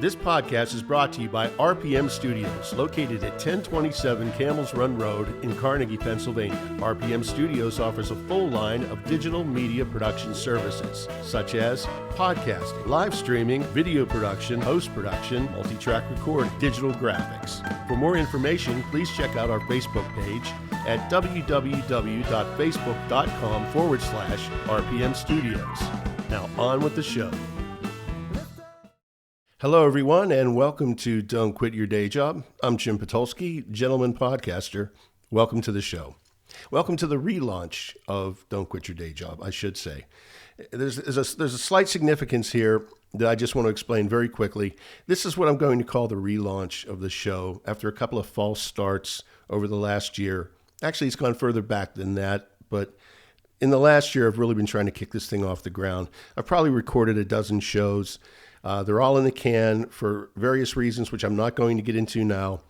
This podcast is brought to you by RPM Studios, located at 1027 Camels Run Road in Carnegie, Pennsylvania. RPM Studios offers a full line of digital media production services, such as podcasting, live streaming, video production, post-production, multi-track recording, digital graphics. For more information, please check out our Facebook page at www.facebook.com/RPM Studios. Now on with the show. Hello, everyone, and welcome to Don't Quit Your Day Job. I'm Jim Patulski, gentleman podcaster. Welcome to the show. Welcome to the relaunch of Don't Quit Your Day Job, I should say. There's a slight significance here that I just want to explain very quickly. This is what I'm going to call the relaunch of the show after a couple of false starts over the last year. Actually, it's gone further back than that, but in the last year, I've really been trying to kick this thing off the ground. I've probably recorded a dozen shows. They're all in the can for various reasons, which I'm not going to get into now.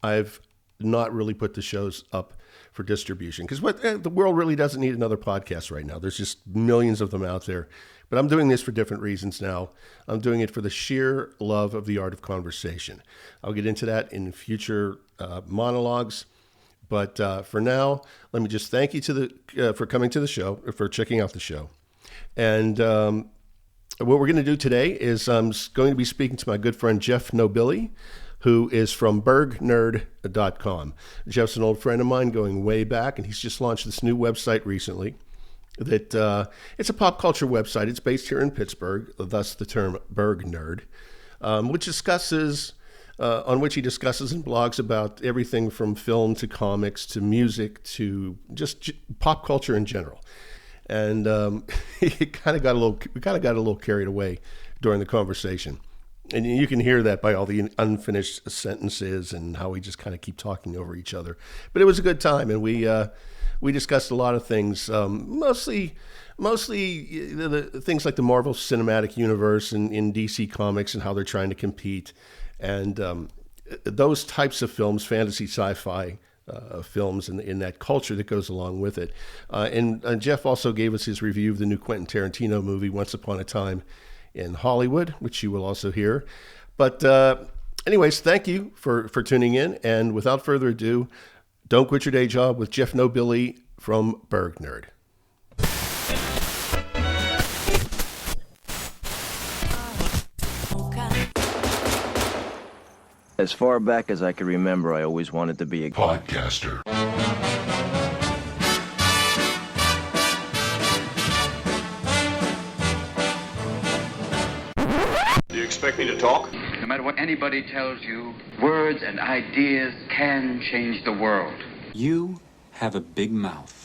I've not really put the shows up for distribution because the world really doesn't need another podcast right now. There's just millions of them out there. But I'm doing this for different reasons now. I'm doing it for the sheer love of the art of conversation. I'll get into that in future monologues. But for now, let me just thank you for coming to the show, for checking out the show. And what we're going to do today is I'm going to be speaking to my good friend Jeff Nobili, who is from bergnerd.com. Jeff's an old friend of mine going way back, and he's just launched this new website recently. That it's a pop culture website. It's based here in Pittsburgh, thus the term Berg Nerd, on which he discusses and blogs about everything from film to comics to music to just pop culture in general. And we kind of got a little carried away during the conversation, and you can hear that by all the unfinished sentences and how we just kind of keep talking over each other. But it was a good time, and we discussed a lot of things, mostly the things like the Marvel Cinematic Universe and in DC Comics and how they're trying to compete, and those types of films, fantasy, sci-fi. Films and in that culture that goes along with it. And Jeff also gave us his review of the new Quentin Tarantino movie, Once Upon a Time in Hollywood, which you will also hear. But anyways, thank you for tuning in. And without further ado, Don't Quit Your Day Job with Jeff Nobili from Berg Nerd. As far back as I can remember, I always wanted to be a podcaster. Do you expect me to talk? No matter what anybody tells you, words and ideas can change the world. You have a big mouth.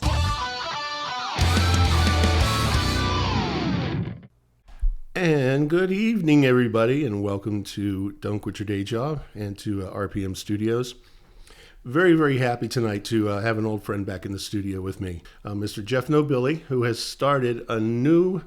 And good evening, everybody, and welcome to Don't Quit Your Day Job and to RPM Studios. Very, very happy tonight to have an old friend back in the studio with me, Mr. Jeff Nobili, who has started a new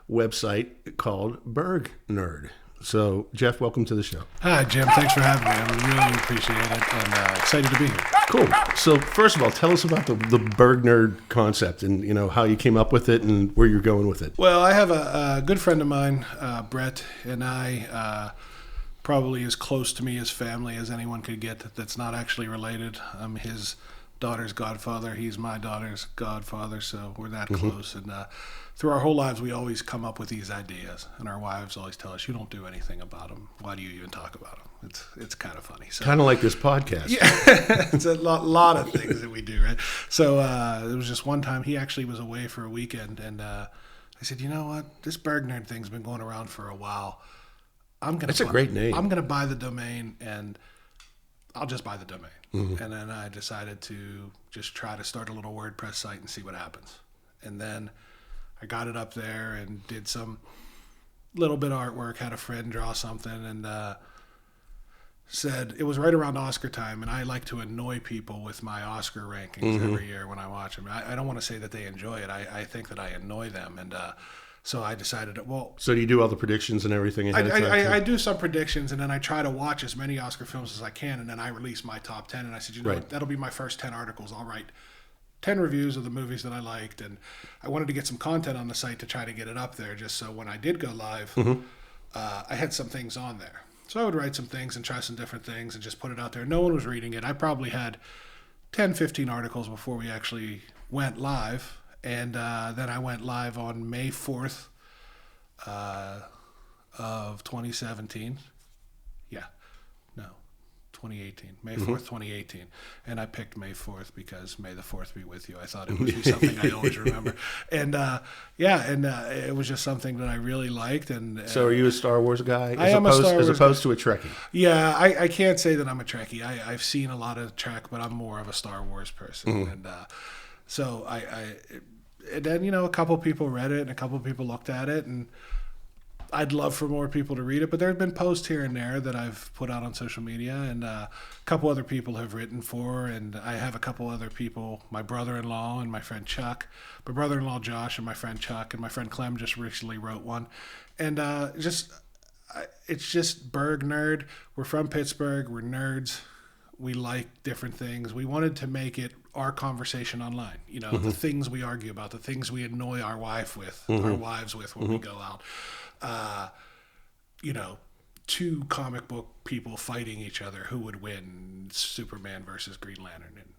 website called Berg Nerd. So, Jeff, welcome to the show. Hi, Jim. Thanks for having me. I really appreciate it and excited to be here. Cool. So, first of all, tell us about the Berg Nerd concept and, how you came up with it and where you're going with it. Well, I have a good friend of mine, Brett, and I, probably as close to me as family as anyone could get that's not actually related. I'm his daughter's godfather. He's my daughter's godfather, so we're that close. And through our whole lives, we always come up with these ideas, and our wives always tell us, "You don't do anything about them. Why do you even talk about them?" It's kind of funny. So, kind of like this podcast. Yeah, it's a lot of things that we do, right? So there was just one time he actually was away for a weekend, and I said, "You know what? This Berg Nerd thing's been going around for a while. It's a great name. I'm going to buy the domain, and I'll just buy the domain." Mm-hmm. And then I decided to just try to start a little WordPress site and see what happens. And then I got it up there and did some little bit of artwork, had a friend draw something, and said it was right around Oscar time, and I like to annoy people with my Oscar rankings every year when I watch them. I don't want to say that they enjoy it. I think that I annoy them, and so I decided, So do you do all the predictions and everything ahead of time? I do some predictions, and then I try to watch as many Oscar films as I can, and then I release my top 10, and I said, what, that'll be my first 10 articles. I'll write 10 reviews of the movies that I liked, and I wanted to get some content on the site to try to get it up there, just so when I did go live, I had some things on there. So I would write some things and try some different things and just put it out there. No one was reading it. I probably had 10, 15 articles before we actually went live. And then I went live on May 4th of 2017. Yeah. No. 2018. May 4th, 2018. And I picked May 4th because May the 4th be with you. I thought it would be something I always remember. And it was just something that I really liked. And So are you a Star Wars guy? I am a Star Wars as opposed to a Trekkie? Yeah, I can't say that I'm a Trekkie. I've seen a lot of Trek, but I'm more of a Star Wars person. And so and then, a couple people read it and a couple people looked at it, and I'd love for more people to read it, but there have been posts here and there that I've put out on social media, and a couple other people have written for, and I have a couple other people, my brother-in-law and my friend Chuck, my brother-in-law Josh and my friend Chuck, and my friend Clem just recently wrote one. And it's just Berg Nerd. We're from Pittsburgh. We're nerds. We like different things. We wanted to make it our conversation online. The things we argue about, the things we annoy our wives with when we go out. Two comic book people fighting each other. Who would win, Superman versus Green Lantern? And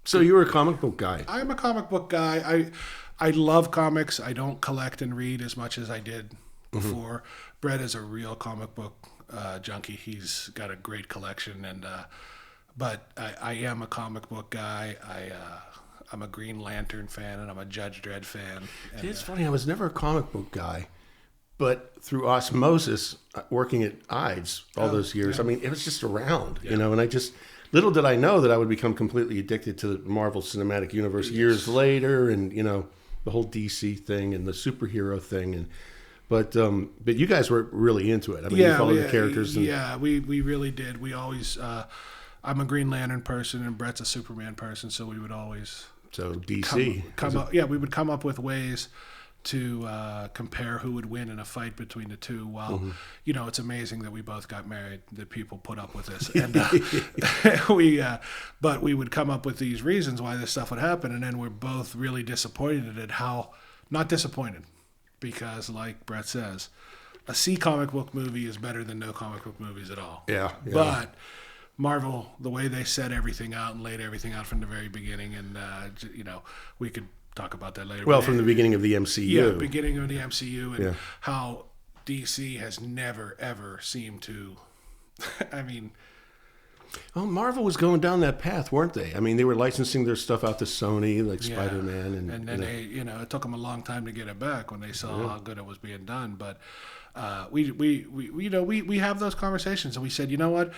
So you were a comic book guy. I'm a comic book guy. I love comics. I don't collect and read as much as I did before. Brett is a real comic book junkie. He's got a great collection, but I am a comic book guy. I'm a Green Lantern fan, and I'm a Judge Dredd fan. And, It's funny, I was never a comic book guy, but through osmosis, working at IDES all those years, I mean, it was just around, and I just, little did I know that I would become completely addicted to the Marvel Cinematic Universe years later, and, the whole DC thing and the superhero thing, but you guys were really into it. I mean, you followed the characters. We really did. We always, I'm a Green Lantern person, and Brett's a Superman person, so we would always... So DC. We would come up with ways to compare who would win in a fight between the two. While it's amazing that we both got married, that people put up with this, and but we would come up with these reasons why this stuff would happen, and then we're both really disappointed at how not disappointed, because like Brett says, a C comic book movie is better than no comic book movies at all. Yeah. But Marvel, the way they set everything out and laid everything out from the very beginning, and we could talk about that later. Well, from the beginning of the MCU. Yeah, beginning of the MCU, and how DC has never ever seemed to. I mean, well, Marvel was going down that path, weren't they? I mean, they were licensing their stuff out to Sony, like Spider-Man, and then they, it took them a long time to get it back when they saw how good it was being done. But we have those conversations, and we said, you know what?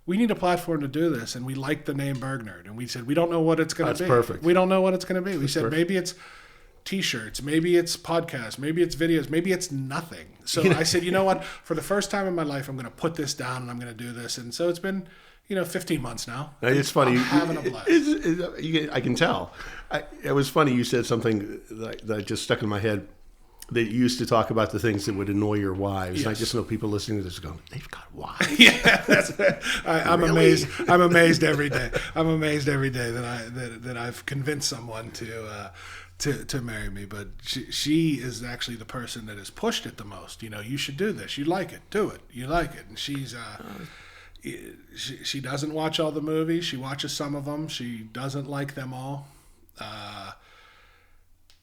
We need a platform to do this, and we like the name Berg Nerd. And we said, we don't know what it's going to be. That's perfect. We don't know what it's going to be. We said, perfect. Maybe it's T-shirts, maybe it's podcasts, maybe it's videos, maybe it's nothing. So I said, you know what? For the first time in my life, I'm going to put this down, and I'm going to do this. And so it's been, 15 months now. It's funny. I'm having a blast. I can tell. It was funny. You said something that just stuck in my head. They used to talk about the things that would annoy your wives. Yes. And I just know people listening to this going, they've got wives. Yeah, I'm Really? amazed. I'm amazed every day. I'm amazed every day that I've convinced someone to marry me. But she is actually the person that has pushed it the most. You should do this. You like it. Do it. You like it. And she's she doesn't watch all the movies. She watches some of them. She doesn't like them all.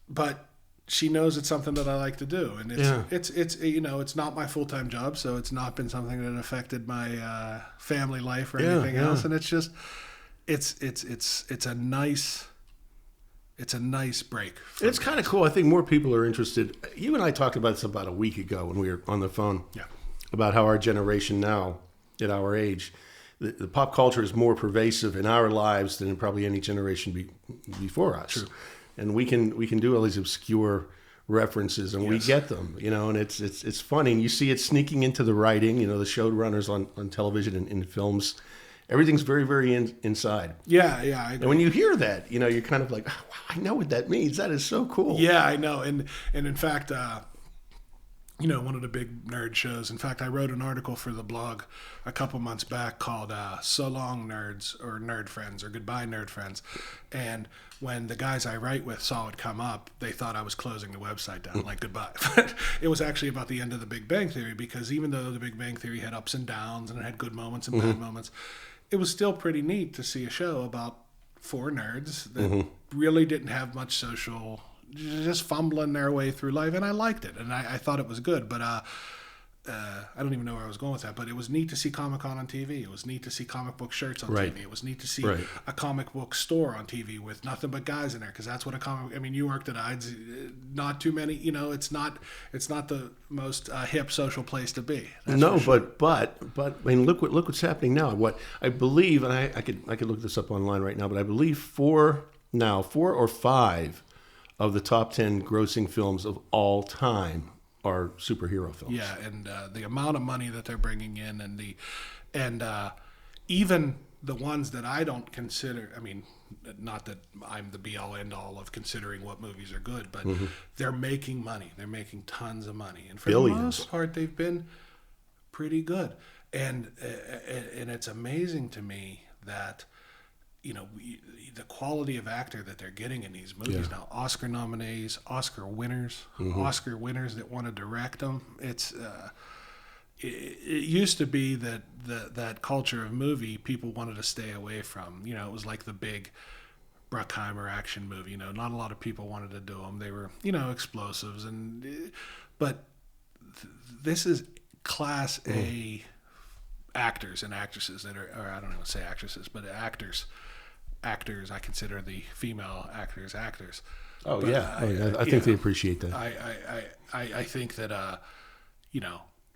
But she knows it's something that I like to do, and it's not my full-time job, so it's not been something that affected my family life or anything else, and it's just it's a nice break. It's kind of cool. I think more people are interested. You and I talked about this about a week ago when we were on the phone. Yeah. About how our generation now, at our age, the pop culture is more pervasive in our lives than in probably any generation before us. True. And we can do all these obscure references, and we get them, and it's funny. And you see it sneaking into the writing, the showrunners on television and in films. Everything's very, very inside. Yeah, I agree. And when you hear that, you're kind of like, oh, wow, I know what that means. That is so cool. Yeah, I know. And in fact, one of the big nerd shows. In fact, I wrote an article for the blog a couple months back called So Long Nerds, or Nerd Friends, or Goodbye Nerd Friends. And when the guys I write with saw it come up, they thought I was closing the website down, like goodbye. But it was actually about the end of the Big Bang Theory, because even though the Big Bang Theory had ups and downs and it had good moments and bad moments, it was still pretty neat to see a show about four nerds that really didn't have much social, just fumbling their way through life, and I liked it, and I thought it was good. But I don't even know where I was going with that. But it was neat to see Comic-Con on TV. It was neat to see comic book shirts on TV. It was neat to see a comic book store on TV with nothing but guys in there, because that's what a comic. I mean, you worked at IDES, not too many. It's not the most hip social place to be. No, sure. but I mean, look what's happening now. What I believe, and I could look this up online right now, but I believe four or five of the top 10 grossing films of all time are superhero films. Yeah, and the amount of money that they're bringing in, and even the ones that I don't consider. I mean, not that I'm the be all end all of considering what movies are good, but they're making money. They're making tons of money, and for Billions. the most part, they've been pretty good. And it's amazing to me that, the quality of actor that they're getting in these movies now. Oscar nominees, Oscar winners that want to direct them. It's it used to be that culture of movie people wanted to stay away from. It was like the big Bruckheimer action movie. Not a lot of people wanted to do them. They were explosives, but this is class A actors and actresses that are, or I don't even say actresses, but actors. I consider the female actors. Oh, but yeah. I think they appreciate that. I think that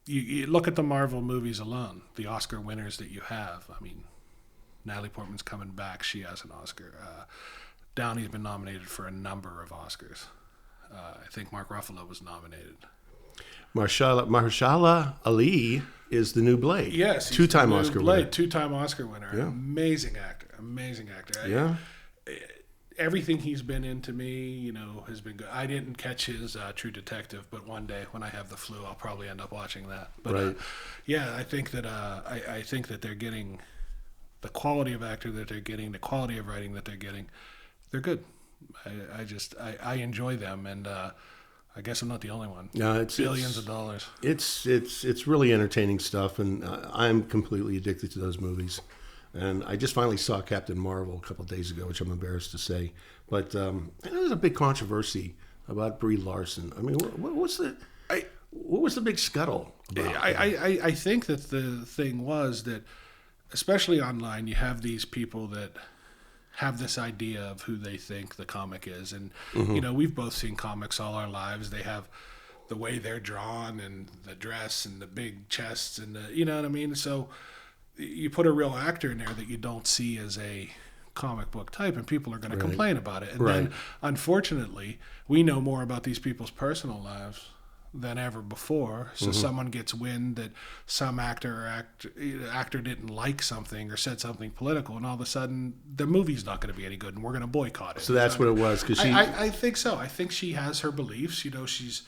you look at the Marvel movies alone, the Oscar winners that you have. I mean, Natalie Portman's coming back; she has an Oscar. Downey's been nominated for a number of Oscars. I think Mark Ruffalo was nominated. Mahershala Ali is the new Blade. Yes, two-time Oscar winner. Two-time Oscar winner. Yeah. Amazing actor. Yeah. Everything he's been in to me, has been good. I didn't catch his True Detective, but one day when I have the flu, I'll probably end up watching that. But I think that I think that they're getting the quality of actor that they're getting, the quality of writing that they're getting. They're good. I enjoy them, and I guess I'm not the only one. No, it's billions of dollars. It's really entertaining stuff, and I'm completely addicted to those movies. And I just finally saw Captain Marvel a couple of days ago, which I'm embarrassed to say. But I know there's a big controversy about Brie Larson. I mean, what was the big scuttle about? I think that the thing was that, especially online, you have these people that have this idea of who they think the comic is. And, we've both seen comics all our lives. They have the way they're drawn and the dress and the big chests and you know what I mean? So you put a real actor in there that you don't see as a comic book type, and people are going to complain about it. And then, unfortunately, we know more about these people's personal lives than ever before. So someone gets wind that some actor didn't like something or said something political, and all of a sudden the movie's not going to be any good, and we're going to boycott it. So that's what it was. Cause I think so. I think she has her beliefs. She's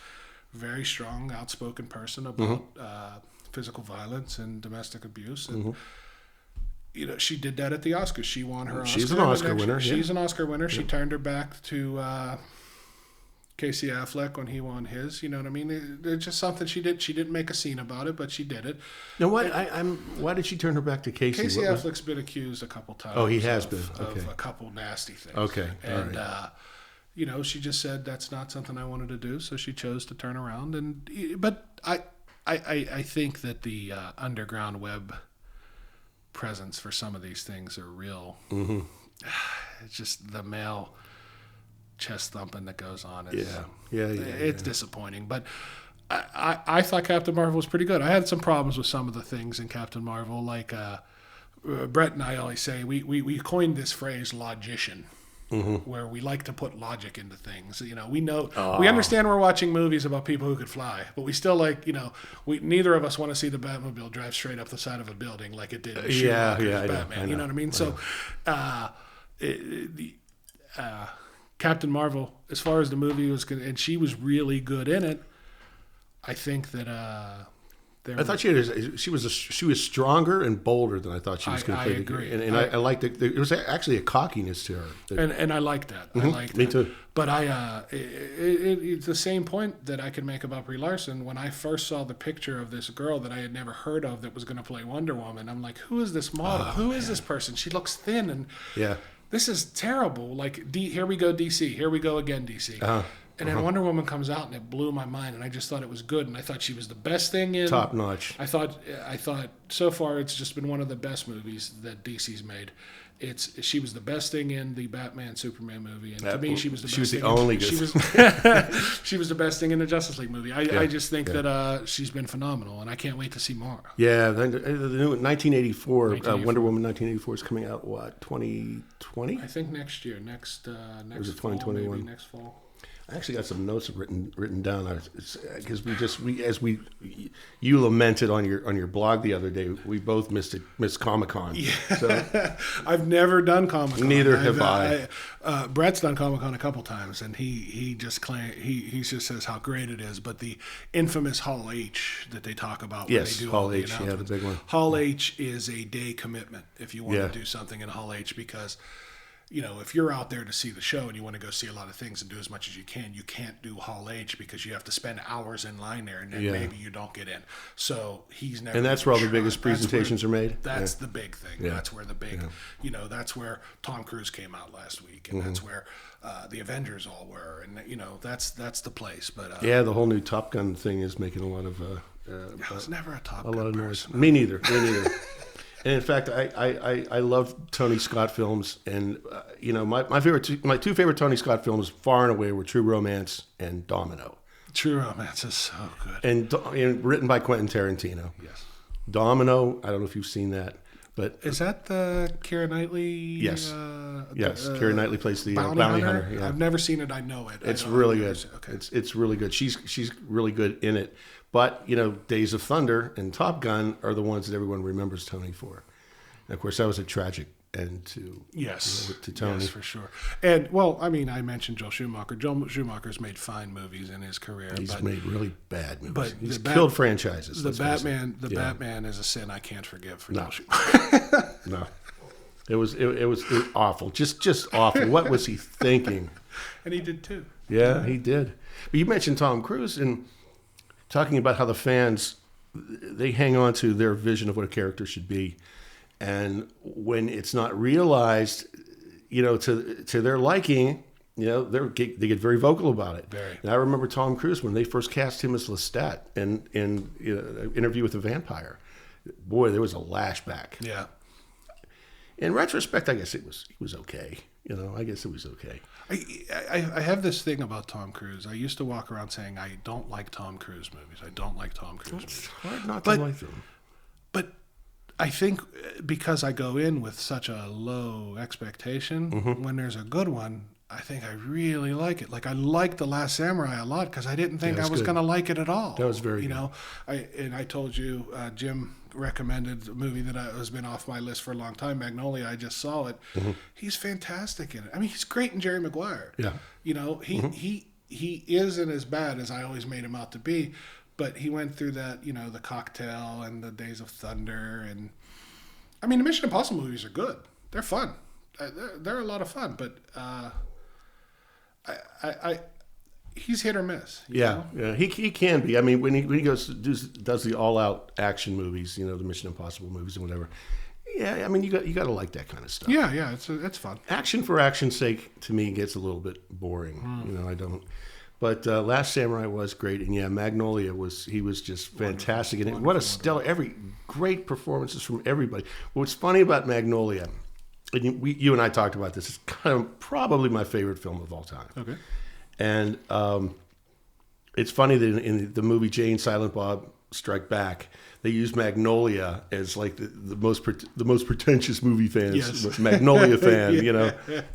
a very strong, outspoken person about physical violence and domestic abuse, and she did that at the Oscars. She won her Oscar. She's an Oscar winner. She's an Oscar winner. She turned her back to Casey Affleck when he won his. You know what I mean? It's just something she did. She didn't make a scene about it, but she did it. Now, why did she turn her back to Casey? Casey Affleck's been accused a couple times. Oh, he has been. Of a couple nasty things. Okay, and she just said that's not something I wanted to do, so she chose to turn around. But I think that the underground web presence for some of these things are real. It's just the male chest thumping that goes on. It's disappointing. But I thought Captain Marvel was pretty good. I had some problems with some of the things in Captain Marvel, like Brett and I always say we coined this phrase logician. Where we like to put logic into things. We know, we understand we're watching movies about people who could fly, but we still like, neither of us want to see the Batmobile drive straight up the side of a building like it did in Schumacher's Batman. You know what I mean? So, Captain Marvel, as far as the movie was, and she was really good in it. I think that I thought she was stronger and bolder than I thought she was going to play. I agree. And I liked it. There was actually a cockiness to her. And I like that. Mm-hmm. I like that. Me too. But it's the same point that I could make about Brie Larson. When I first saw the picture of this girl that I had never heard of that was going to play Wonder Woman, I'm like, who is this model? Who is this person? She looks thin and this is terrible. Like, here we go, DC. Here we go again, DC. And then Wonder Woman comes out, and it blew my mind, and I just thought it was good, and I thought she was the best thing in... Top notch. I thought so far it's just been one of the best movies that DC's made. She was the best thing in the Batman Superman movie, and to me she was the best. She was the only good. She was the best thing in the Justice League movie. I just think that she's been phenomenal, and I can't wait to see more. Yeah, the new 1984 Wonder Woman 1984 is coming out. What, 2020? I think next year, next or is it fall, 2021? maybe next fall. I actually got some notes written down because you lamented on your blog the other day. We both missed Comic-Con. Yeah. So. I've never done Comic-Con. Neither have I. Brett's done Comic-Con a couple times, and he just says how great it is. But the infamous Hall H that they talk about when they do Hall H, the big one. Hall H is a day commitment if you want to do something in Hall H because. If you're out there to see the show and you want to go see a lot of things and do as much as you can't do Hall H because you have to spend hours in line there and then maybe you don't get in. So he's never. And that's where all the biggest presentations are made. That's the big thing. Yeah. That's where the big, that's where Tom Cruise came out last week, and that's where the Avengers all were, and that's the place. But the whole new Top Gun thing is making a lot of. I was never a Top Gun lot of person. noise. Me neither. And in fact, I love Tony Scott films, and my two favorite Tony Scott films, far and away, were True Romance and Domino. True Romance is so good, and written by Quentin Tarantino. Yes. Domino. I don't know if you've seen that, but is that the Keira Knightley? Yes. Yes. Keira Knightley plays the bounty hunter. Yeah. I've never seen it. I know it. It's really good. Okay. It's really good. She's really good in it. But, Days of Thunder and Top Gun are the ones that everyone remembers Tony for. And, of course, that was a tragic end to Tony. Yes, for sure. And, I mentioned Joel Schumacher. Joel Schumacher's made fine movies in his career. He's made really bad movies. But he's killed franchises. The Batman is a sin I can't forgive for Joel Schumacher. No. It was awful. Just awful. What was he thinking? And he did, too. Yeah, he did. But you mentioned Tom Cruise, and talking about how the fans, they hang on to their vision of what a character should be. And when it's not realized, to their liking, they get very vocal about it. Very. And I remember Tom Cruise when they first cast him as Lestat in Interview with the Vampire. Boy, there was a lashback. Yeah. In retrospect, I guess he was okay. I guess it was okay. I have this thing about Tom Cruise. I used to walk around saying, I don't like Tom Cruise movies. I don't like Tom Cruise movies. It's hard not to like them. But I think because I go in with such a low expectation, when there's a good one, I think I really like it. Like, I liked The Last Samurai a lot because I didn't think I was going to like it at all. That was very good. I told you, Jim recommended a movie that has been off my list for a long time, Magnolia. I just saw it. Mm-hmm. He's fantastic in it. I mean, he's great in Jerry Maguire. Yeah. He isn't as bad as I always made him out to be, but he went through that, The Cocktail and the Days of Thunder. And I mean, the Mission Impossible movies are good. They're fun. They're a lot of fun, but he's hit or miss. Yeah, he can be. I mean, when he does the all-out action movies, the Mission Impossible movies and whatever. Yeah, I mean, you got to like that kind of stuff. Yeah, it's fun. Action for action's sake, to me, gets a little bit boring. I don't. But Last Samurai was great, and Magnolia was just fantastic. And what a stellar, great performances from everybody. What's funny about Magnolia, and you and I talked about this, it's kind of probably my favorite film of all time. Okay. And it's funny that in the movie Jay and Silent Bob Strike Back, they used Magnolia as like the most pretentious movie fans. Yes. Magnolia fan,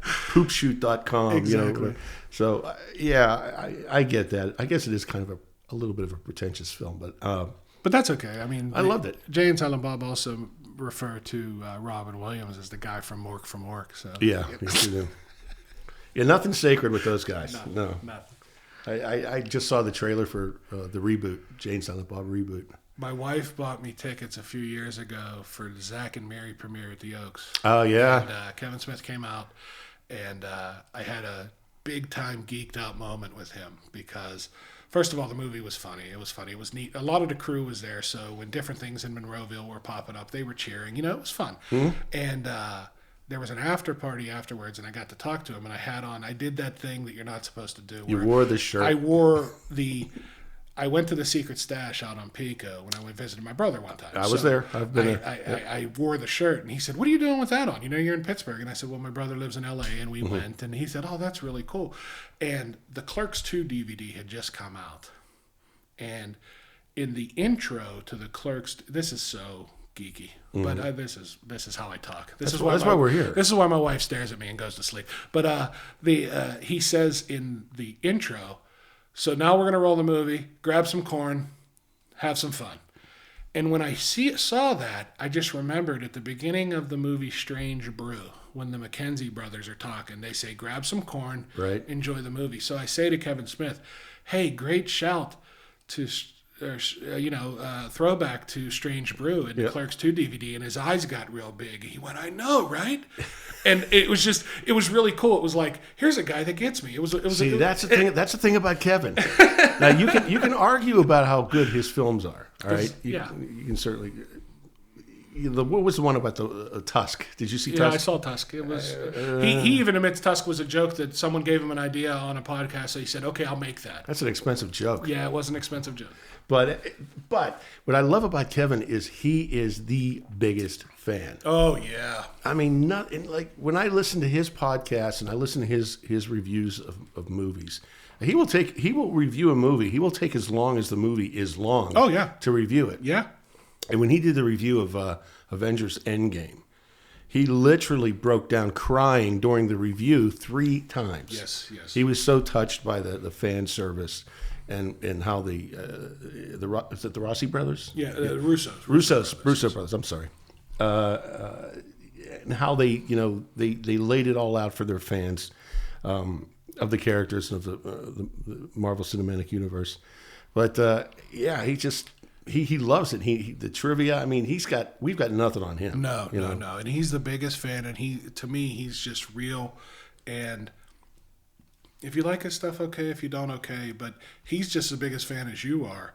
poopshoot.com. Exactly. So I get that. I guess it is kind of a little bit of a pretentious film, but that's okay. I mean, I loved it. Jay and Silent Bob also refer to Robin Williams as the guy from Mork. So yes, you do. Yeah, nothing's sacred with those guys. No. Nothing. I just saw the trailer for the reboot, Jane Silent Bob reboot. My wife bought me tickets a few years ago for the Zach and Mary premiere at the Oaks. Oh, yeah. And Kevin Smith came out, and I had a big-time geeked-out moment with him because, first of all, the movie was funny. It was funny. It was neat. A lot of the crew was there, so when different things in Monroeville were popping up, they were cheering. It was fun. Mm-hmm. And there was an after party afterwards, and I got to talk to him, and I did that thing that you're not supposed to do. You wore the shirt. I went to the Secret Stash out on Pico when I went visiting my brother one time. I was there. I've been there. I wore the shirt, and he said, "What are you doing with that on? You're in Pittsburgh." And I said, "Well, my brother lives in L.A., and we went." And he said, "Oh, that's really cool." And the Clerks 2 DVD had just come out. And in the intro to the Clerks, this is so geeky, but this is how I talk. That's why we're here. This is why my wife stares at me and goes to sleep. But he says in the intro, "So now we're going to roll the movie, grab some corn, have some fun." And when I saw that, I just remembered at the beginning of the movie Strange Brew, when the McKenzie brothers are talking, they say, "Grab some corn, right. Enjoy the movie." So I say to Kevin Smith, "Hey, great shout to throwback to Strange Brew in the Clerks 2 DVD," and his eyes got real big. He went, "I know, right?" And it was really cool. It was like, here's a guy that gets me. That's the thing about Kevin. Now you can argue about how good his films are. All right, you can certainly. What was the one about the Tusk? Did you see Tusk? Yeah, I saw Tusk. It was he even admits Tusk was a joke that someone gave him an idea on a podcast. So he said, "Okay, I'll make that." That's an expensive joke. Yeah, it was an expensive joke. But what I love about Kevin is he is the biggest fan. Oh yeah. I mean, when I listen to his podcast and I listen to his reviews of movies, he will review a movie. He will take as long as the movie is long. Oh yeah. To review it. Yeah. And when he did the review of Avengers Endgame, he literally broke down crying during the review 3 times. Yes. He was so touched by the fan service and how is it the Rossi brothers? Yeah, Russo brothers. I'm sorry. And how they laid it all out for their fans of the characters of the Marvel Cinematic Universe. But he loves it. The trivia. I mean, we've got nothing on him. No. And he's the biggest fan. And to me, he's just real. And if you like his stuff, okay. If you don't, okay. But he's just the biggest fan as you are.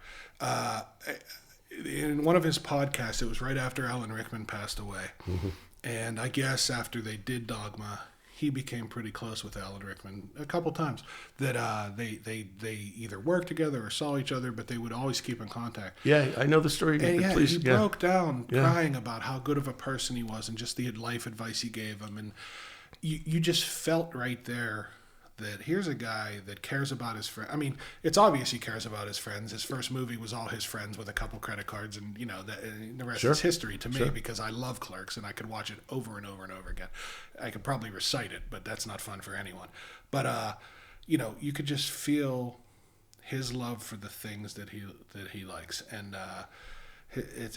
In one of his podcasts, it was right after Alan Rickman passed away. Mm-hmm. And I guess after they did Dogma, he became pretty close with Alan Rickman a couple times. That they either worked together or saw each other, but they would always keep in contact. Yeah, I know the story. And he broke down crying about how good of a person he was and just the life advice he gave him. And you just felt right there that here's a guy that cares about his friends. I mean, it's obvious he cares about his friends. His first movie was all his friends with a couple credit cards, and the rest is history to me because I love Clerks and I could watch it over and over and over again. I could probably recite it, but that's not fun for anyone. But you could just feel his love for the things that he likes, and it's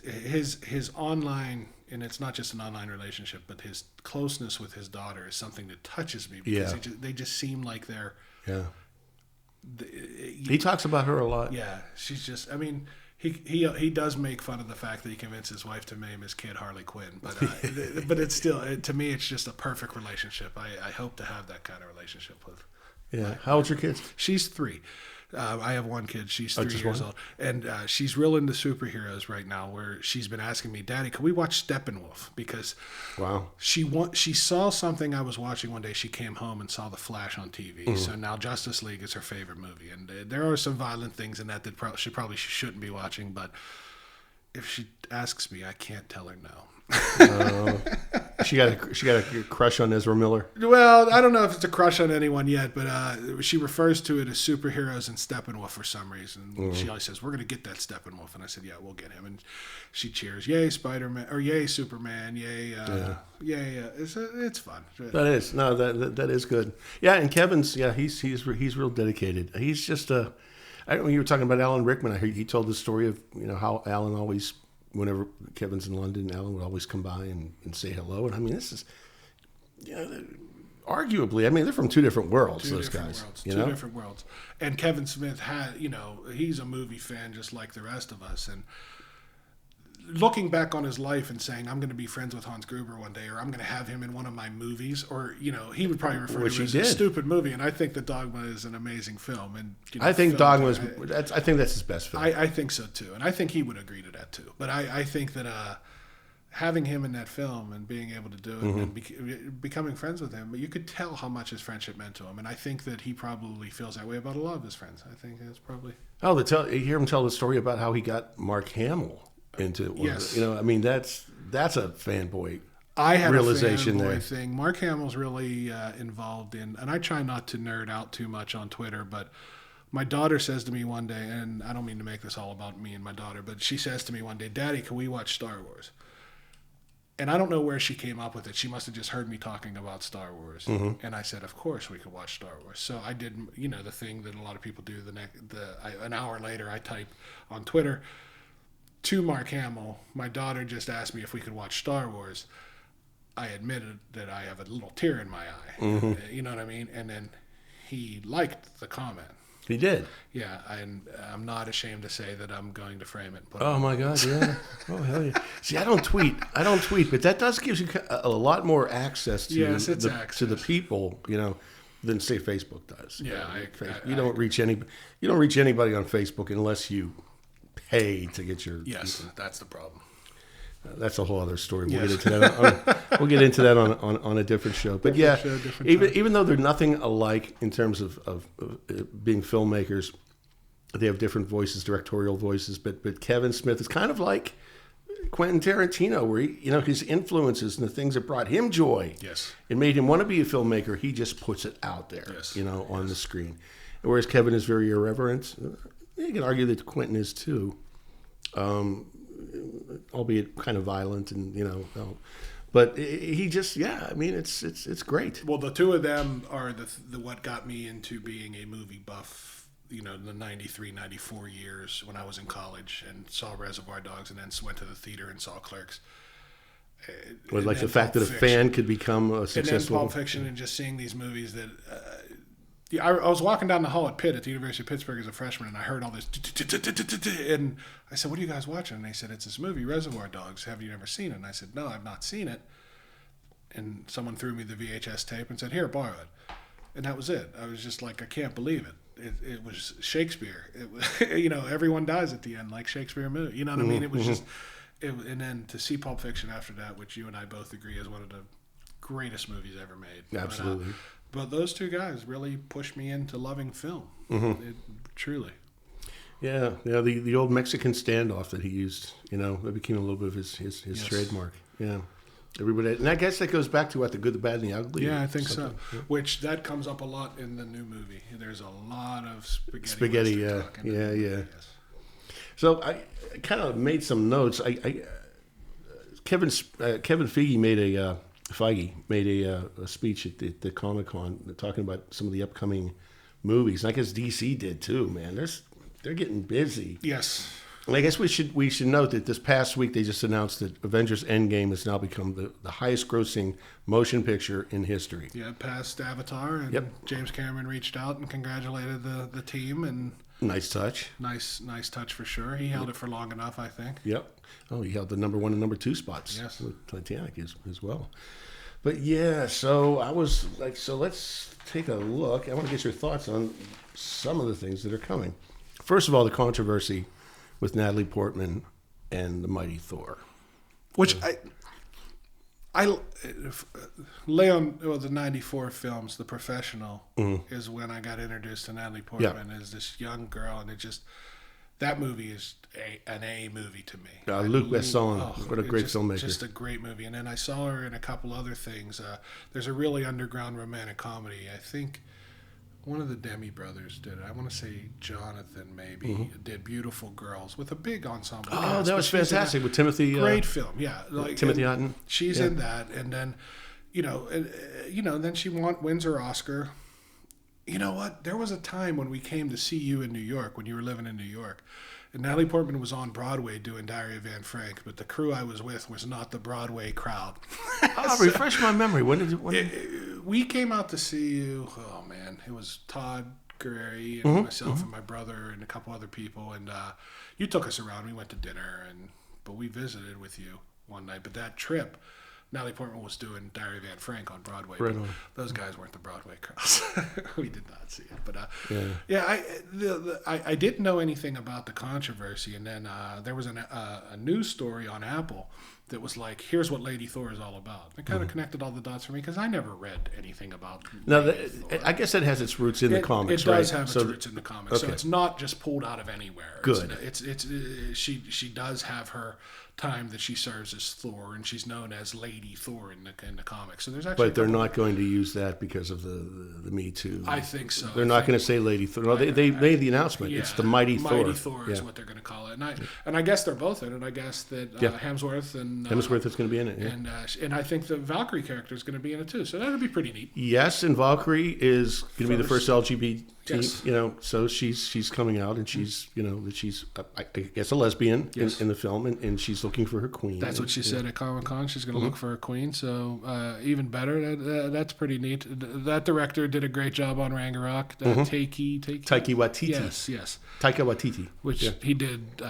his online, and it's not just an online relationship, but his closeness with his daughter is something that touches me because they just seem like they're. Yeah. He talks about her a lot. Yeah, she's just. I mean, he does make fun of the fact that he convinced his wife to name his kid Harley Quinn, but but it's still to me it's just a perfect relationship. I hope to have that kind of relationship with. Yeah. How old's your kids? She's 3. I have one kid. She's 3 years old, and she's real into superheroes right now. Where she's been asking me, "Daddy, can we watch Steppenwolf?" Because she saw something I was watching one day. She came home and saw The Flash on TV. Mm-hmm. So now Justice League is her favorite movie, and there are some violent things in that she probably shouldn't be watching. But if she asks me, I can't tell her no. She got a crush on Ezra Miller. Well, I don't know if it's a crush on anyone yet, but she refers to it as superheroes and Steppenwolf for some reason. Mm-hmm. She always says, "We're going to get that Steppenwolf," and I said, "Yeah, we'll get him." And she cheers, "Yay, Spider-Man!" or "Yay, Superman!" "Yay, yay!" It's fun. That is good. Yeah, and Kevin's he's real dedicated. He's just you were talking about Alan Rickman. I heard he told the story of how Alan always. Whenever Kevin's in London, Alan would always come by and say hello. And I mean, this is, arguably, I mean, they're from two different worlds. Two Those different guys, worlds. you Two know? different worlds. And Kevin Smith had, he's a movie fan just like the rest of us. And looking back on his life and saying, I'm going to be friends with Hans Gruber one day, or I'm going to have him in one of my movies, or, he would probably refer Which to it he as a did. stupid movie. And I think that Dogma is an amazing film. And I think film- Dogma's. I think that's his best film. I think so too. And I think he would agree to that too. But I think that having him in that film and being able to do it and becoming friends with him, you could tell how much his friendship meant to him. And I think that he probably feels that way about a lot of his friends. I think that's probably... Oh, you hear him tell the story about how he got Mark Hamill into one. Yes. I mean, that's a fanboy I had realization a fanboy there. thing. Mark Hamill's really involved in, and I try not to nerd out too much on Twitter, but my daughter says to me one day, and I don't mean to make this all about me and my daughter, but she says to me one day, Daddy, can we watch Star Wars? And I don't know where she came up with it. She must have just heard me talking about Star Wars. And I said, of course we could watch Star Wars. So I did, the thing that a lot of people do. An hour later, I type on Twitter to Mark Hamill, my daughter just asked me if we could watch Star Wars. I admitted that I have a little tear in my eye. You know what I mean? And then he liked the comment. He did. Yeah, and I'm not ashamed to say that I'm going to frame it and put it Oh on. my God, yeah. Oh hell yeah. See, I don't tweet, but that does give you a lot more access to Yes, it's to the people, than say Facebook does. Yeah, You don't reach anybody on Facebook unless you pay to get your. Yes, that's the problem. That's a whole other story. We'll Yes. get into that. We'll get into that on a different show. But Different show, even though they're nothing alike in terms of being filmmakers, they have different voices, directorial voices. But Kevin Smith is kind of like Quentin Tarantino, where his influences and the things that brought him joy, Yes. and made him want to be a filmmaker. He just puts it out there, Yes. On the screen. Whereas Kevin is very irreverent. You can argue that Quentin is too. Albeit kind of violent and but he just it's great. Well, the two of them are the what got me into being a movie buff. The 93, 94 years when I was in college and saw Reservoir Dogs, and then went to the theater and saw Clerks. Well, like the then fact that Pulp a Fiction. fan could become a And then successful. Pulp Fiction, and just seeing these movies that. I was walking down the hall at Pitt at the University of Pittsburgh as a freshman, and I heard all this, and I said, "What are you guys watching?" And they said, "It's this movie, Reservoir Dogs. Have you never seen it?" And I said, "No, I've not seen it." And someone threw me the VHS tape and said, "Here, borrow it." And that was it. I was just like, I can't believe it. It was Shakespeare. It was, everyone dies at the end, like Shakespeare movie. You know what I mean? It was just, and then to see Pulp Fiction after that, which you and I both agree is one of the greatest movies ever made. Absolutely. But those two guys really pushed me into loving film. Truly. Yeah, the old Mexican standoff that he used, that became a little bit of his trademark. Yeah. Everybody, and I guess that goes back to the good, the bad, and the ugly. Yeah, I think so. something. Yeah. Which that comes up a lot in the new movie. There's a lot of Spaghetti, Western yeah. talk in the Yeah, movie, yeah. yes. So I kind of made some notes. Kevin Feige made a speech at the Comic-Con talking about some of the upcoming movies. And I guess DC did too, man. They're getting busy. Yes. And I guess we should note that this past week they just announced that Avengers Endgame has now become the highest grossing motion picture in history. Yeah, past Avatar, and Yep. James Cameron reached out and congratulated the team, and Nice touch. nice touch for sure. He held it for long enough, I think. Yep. Oh, he held the number 1 and number 2 spots. Yes. With Titanic as well. But yeah, so I was like, so let's take a look. I want to get your thoughts on some of the things that are coming. First of all, the controversy with Natalie Portman and the Mighty Thor. Which I Leon, the 94 films, The Professional, is when I got introduced to Natalie Portman as this young girl, and that movie is an A movie to me. Luc Besson, what a great it's filmmaker. Just a great movie. And then I saw her in a couple other things. There's a really underground romantic comedy. I think one of the Demi brothers did it. I want to say Jonathan maybe did Beautiful Girls with a big ensemble. Oh, cast, that but was she's in fantastic with Timothy. Great film, yeah. Timothy and Hutton. She's Yeah. in that, and then, then she wins her Oscar. You know what? There was a time when we came to see you in New York, when you were living in New York, and Natalie Portman was on Broadway doing Diary of Anne Frank, but the crew I was with was not the Broadway crowd. Oh, refresh my memory. When did we came out to see you. Oh man, it was Todd Gray and myself and my brother and a couple other people, and you took us around. We went to dinner, but we visited with you one night. But that trip, Natalie Portman was doing Diary of Anne Frank on Broadway. Right on. Those guys weren't the Broadway crowds. We did not see it. But I didn't know anything about the controversy, and then there was a news story on Apple that was like, here's what Lady Thor is all about. It kind of connected all the dots for me because I never read anything about I guess it has its roots in the comics, It does right? have its roots in the comics. So it's not just pulled out of anywhere. Good. She does have her time that she serves as Thor, and she's known as Lady Thor in the comics. So there's actually, but they're not going to use that because of the Me Too. I think so. They're not going to say Lady Thor. No, they made the announcement. Yeah, it's the Mighty Thor. Mighty Thor is what they're going to call it, and I guess they're both in it. I guess that Hemsworth is going to be in it, and I think the Valkyrie character is going to be in it too. So that'll be pretty neat. Yes, and Valkyrie is going to be the first LGBT. Yes. So she's coming out, and she's she's I guess a lesbian in the film, and she's looking for her queen. That's what she said at Comic-Con. She's going to look for her queen. So even better. That's pretty neat. That director did a great job on Ragnarok. Taika Waititi. Yes. Taika Waititi. Which he did.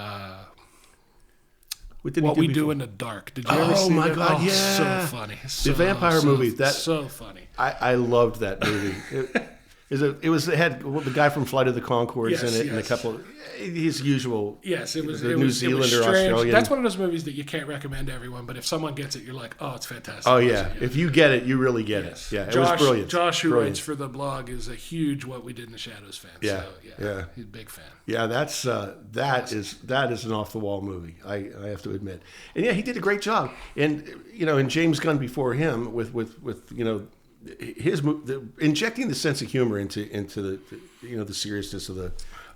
What did What he We do Do before? in the Dark. Did you ever see my that? God, yeah. So funny. The vampire movie. That's so funny. I loved that movie. It had the guy from Flight of the Conchords in it, and a couple of his usual. Yes, it was the it New was, it was Zealander, strange. Australian. That's one of those movies that you can't recommend to everyone, but if someone gets it, you're like, oh, it's fantastic. Oh yeah, if you get it, you really get it. Yeah, it was brilliant. Josh, who brilliant. writes for the blog, is a huge What We Did in the Shadows fan. Yeah, so, he's a big fan. Yeah, that is an off the wall movie. I have to admit, and he did a great job. And and James Gunn before him with his injecting the sense of humor into the seriousness of the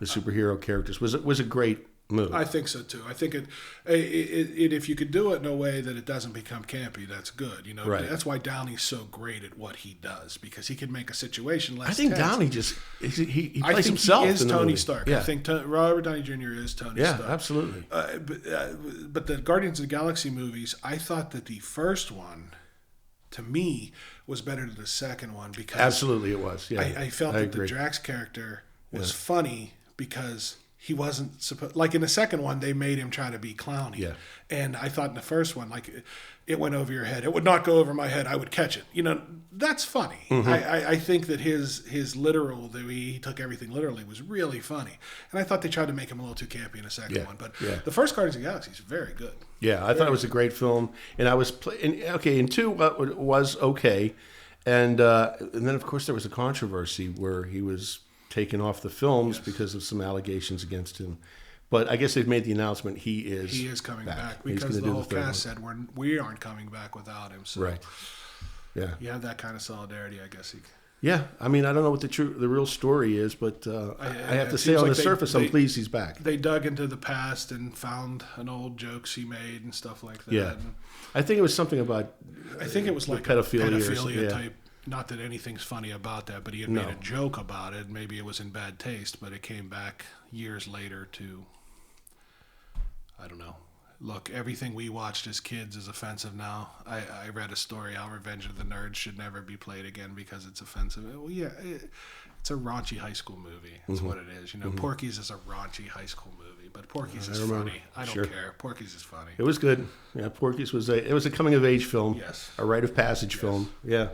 superhero characters was a great move. I think so too. I think it if you could do it in a way that it doesn't become campy, that's good. Right. That's why Downey's so great at what he does, because he can make a situation less. I think tense. Downey he I plays think himself. he is in the Tony movie. Stark. Yeah. I think Robert Downey Jr. is Tony Stark. Yeah, absolutely. But the Guardians of the Galaxy movies, I thought that the first one, to me, was better than the second one because Absolutely, it was. Yeah, I felt that agree. the Drax character was funny because he wasn't supposed. Like in the second one, they made him try to be clowny. Yeah. And I thought in the first one, like it went over your head. It would not go over my head. I would catch it. That's funny. Mm-hmm. I think that his literal, the way he took everything literally, was really funny. And I thought they tried to make him a little too campy in the second one. But the first Guardians of the Galaxy is very good. Yeah, I thought it was a great film, and I was and 2 was okay, and then of course there was a controversy where he was taken off the films because of some allegations against him. But I guess they've made the announcement he is coming back He's because gonna the do whole third cast one. said we aren't coming back without him. So Right. Yeah. you have that kind of solidarity, I guess. Yeah, I mean, I don't know what the real story is, but I have to it say seems on like the surface, I'm pleased he's back. They dug into the past and found an old jokes he made and stuff like that. Yeah, And I think it was something about. I think it was like pedophilia type. Not that anything's funny about that, but he had made a joke about it. Maybe it was in bad taste, but it came back years later to, I don't know. Look, everything we watched as kids is offensive now. I read a story how Revenge of the Nerds should never be played again because it's offensive. Well, yeah, it's a raunchy high school movie. That's what it is. Porky's is a raunchy high school movie, but Porky's is funny. I don't care. Porky's is funny. It was good. Yeah, Porky's was a coming of age film. Yes. A rite of passage film. Yeah.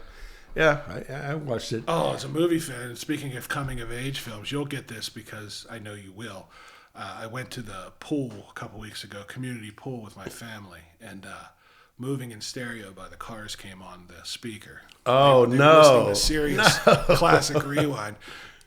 Yeah, I watched it. Oh, as a movie fan, speaking of coming of age films, you'll get this because I know you will. I went to the pool a couple weeks ago, community pool with my family, and Moving in Stereo by the Cars came on the speaker. Oh, they were no. listening to Sirius Classic Rewind.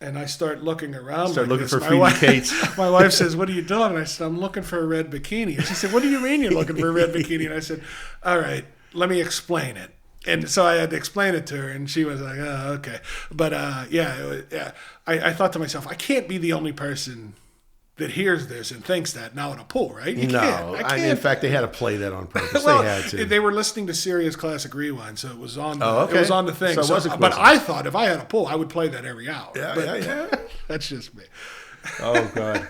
And I start looking around. Start like looking this. for Phoebe Cates. My wife says, "What are you doing?" And I said, "I'm looking for a red bikini." And she said, "What do you mean you're looking for a red bikini?" And I said, "All right, let me explain it." And so I had to explain it to her, and she was like, "Oh, okay." But I thought to myself, I can't be the only person that hears this and thinks that now in a pool, right? You can't. I can't. In fact, they had to play that on purpose. Well, they had to. They were listening to Sirius Classic Rewind, so it was on. The, okay. It was on the thing. So it was a but coincidence. I thought if I had a pool, I would play that every hour. Yeah. That's just me. Oh God.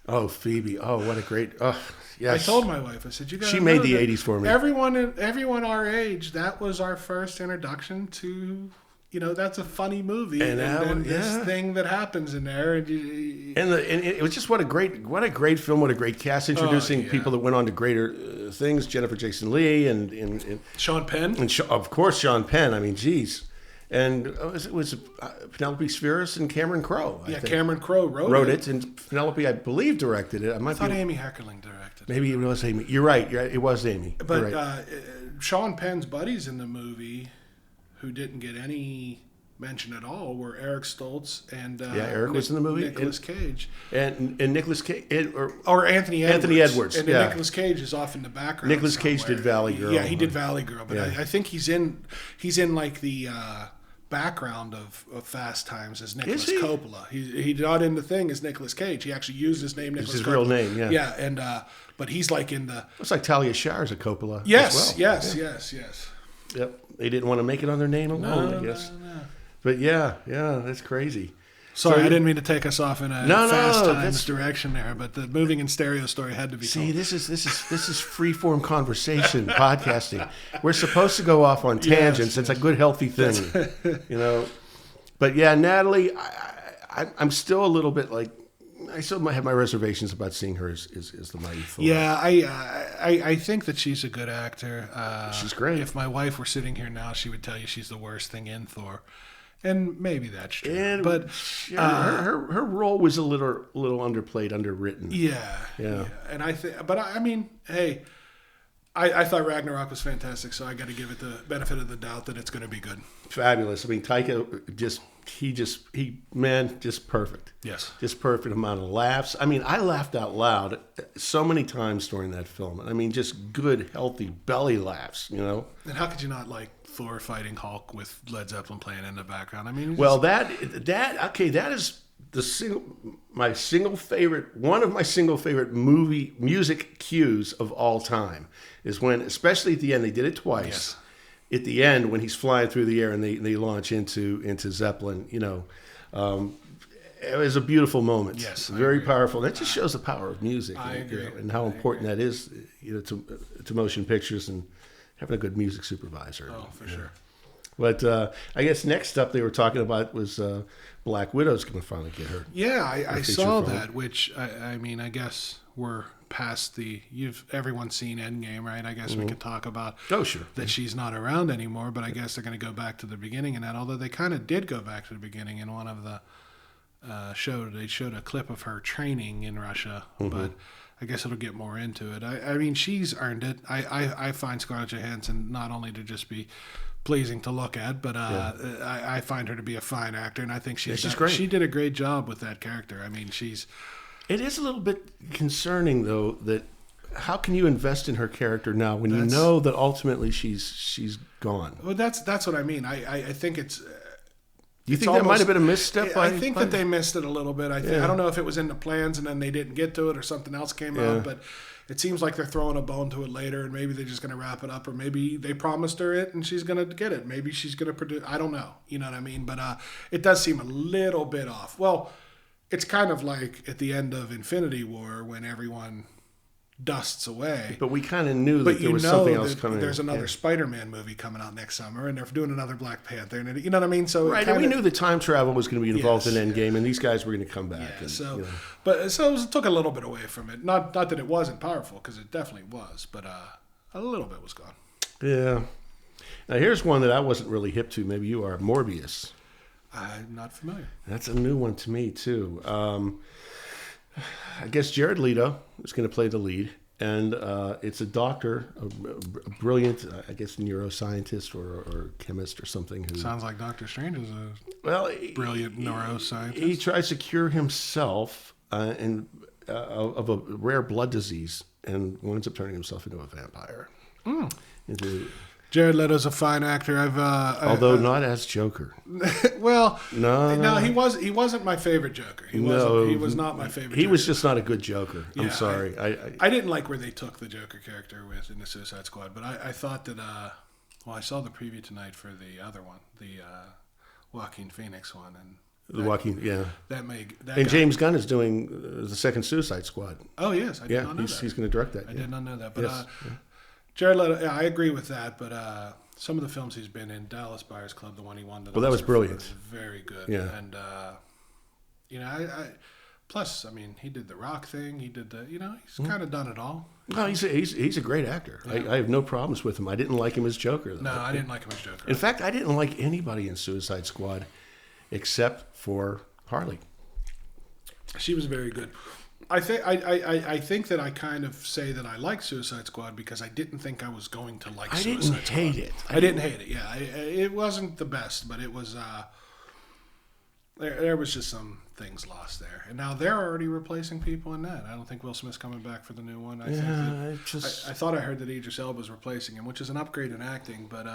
Oh Phoebe. Oh, what a great. Oh yes. I told my wife. I said, "You got." She made the '80s for me. Everyone our age, that was our first introduction to that's a funny movie, And then this yeah. thing that happens in there, and it was just what a great film, what a great cast, introducing people that went on to greater things. Jennifer Jason Leigh and Sean Penn, and of course Sean Penn. I mean, geez, and it was Penelope Spheris and Cameron Crowe. I think. Cameron Crowe wrote it, and Penelope, I believe, directed it. I thought Amy Heckerling directed it. Maybe it was Amy. You're right. It was Amy. But right. Sean Penn's buddies in the movie, who didn't get any mention at all, were Eric Stoltz and Eric was in the movie. Nicolas Cage and Nicolas Cage or Anthony Edwards. Anthony Edwards. And Nicolas Cage is off in the background. Nicolas Cage did Valley Girl. Yeah, he did Valley Girl, but Yeah. I think he's in like the background of Fast Times as Nicolas he? Coppola. He not in the thing as Nicolas Cage. He actually used his name. Nicolas his Coppola. real name. Yeah. Yeah, and but he's like in the. It's like Talia Shires at Coppola. Yes, as well. yes. Yep. They didn't want to make it on their name alone, I guess. No. But yeah, that's crazy. Sorry, So I didn't mean to take us off in a No, Fast Times that's- direction there, but the moving in stereo story had to be See, told. this is free-form conversation, podcasting. We're supposed to go off on tangents. It's a good, healthy thing, But yeah, Natalie, I'm still a little bit like, I still might have my reservations about seeing her as the Mighty Thor. Yeah, I think that she's a good actor. She's great. If my wife were sitting here now, she would tell you she's the worst thing in Thor, and maybe that's true. And but her role was a little underplayed, underwritten. yeah. And I mean, hey, I thought Ragnarok was fantastic, so I got to give it the benefit of the doubt that it's going to be good. Fabulous. I mean, Taika just perfect. Yes. Just perfect amount of laughs. I mean, I laughed out loud so many times during that film. I mean, just good, healthy belly laughs, And how could you not like Thor fighting Hulk with Led Zeppelin playing in the background? I mean, Well, that is one of my single favorite movie music cues of all time is when, especially at the end, they did it twice. Yes. At the end, when he's flying through the air and they launch into Zeppelin, it was a beautiful moment. Yes, I very agree. powerful. That just shows the power of music. I agree. And how important that is, to motion pictures and having a good music supervisor. Oh, for sure. But I guess next up they were talking about was Black Widow's going to finally get her. Yeah, I feature saw film. that, which I mean, I guess we're past everyone's seen Endgame, right? I guess we could talk about Sure. that she's not around anymore, but I guess they're going to go back to the beginning and that, although they kind of did go back to the beginning in one of the they showed a clip of her training in Russia, but I guess it'll get more into it. I mean, she's earned it. I find Scarlett Johansson not only to just be pleasing to look at, but I find her to be a fine actor, and I think she's great. She did a great job with that character. I mean, It is a little bit concerning, though, that how can you invest in her character now when you know that ultimately she's gone? well, that's what I mean. I think it's. Do you think that might have been a misstep? I think that they missed it a little bit. I don't know if it was in the plans and then they didn't get to it or something else came out, but it seems like they're throwing a bone to it later, and maybe they're just going to wrap it up, or maybe they promised her it and she's going to get it. Maybe she's going to produce. I don't know. You know what I mean? But it does seem a little bit off. Well, it's kind of like at the end of Infinity War when everyone dusts away. But we kind of knew that there was something else coming. There's another Spider-Man movie coming out next summer, and they're doing another Black Panther, and you know what I mean. So Right, and we knew that time travel was going to be involved Yes. in Endgame, and these guys were going to come back. Yeah, and, so you know. it took a little bit away from it. Not that it wasn't powerful, because it definitely was, but a little bit was gone. Yeah. Now here's one that I wasn't really hip to. Maybe you are. Morbius. I'm not familiar. That's a new one to me too. I guess Jared Leto is going to play the lead, and it's a doctor, a brilliant, I guess, neuroscientist or chemist or something. Who Sounds like Doctor Strange is a brilliant He neuroscientist. tries to cure himself of a rare blood disease, and winds up turning himself into a vampire. Jared Leto's a fine actor. Although not as Joker. Well, No. he wasn't my favorite Joker. He was not my favorite. He Joker. was just not a good Joker. I'm Yeah, sorry. I didn't like where they took the Joker character in the Suicide Squad, but I thought that. I saw the preview tonight for the other one, the Joaquin Phoenix one, and the Joaquin, yeah. And James Gunn is doing the second Suicide Squad. Oh yes, I did not know he's that. going to direct that. I did not know that, but Yes. Jared Leto, yeah, I agree with that, but some of the films he's been in, Dallas Buyers Club, the one he won. Well, that was brilliant. Very good. Yeah. And I plus, I mean, he did the Rock thing. He did the, he's kind of done it all. No, he's a great actor. Yeah. I have no problems with him. I didn't like him as Joker, though. No, I didn't like him as Joker. In fact, I didn't like anybody in Suicide Squad except for Harley. She was very good. I think that I kind of say that I like Suicide Squad because I didn't think I was going to like Suicide Squad. I didn't hate it. I didn't hate it. Yeah, it wasn't the best, but it was. There was just some things lost there, and now they're already replacing people in that. I don't think Will Smith's coming back for the new one. I thought I heard that Idris Elba's replacing him, which is an upgrade in acting, but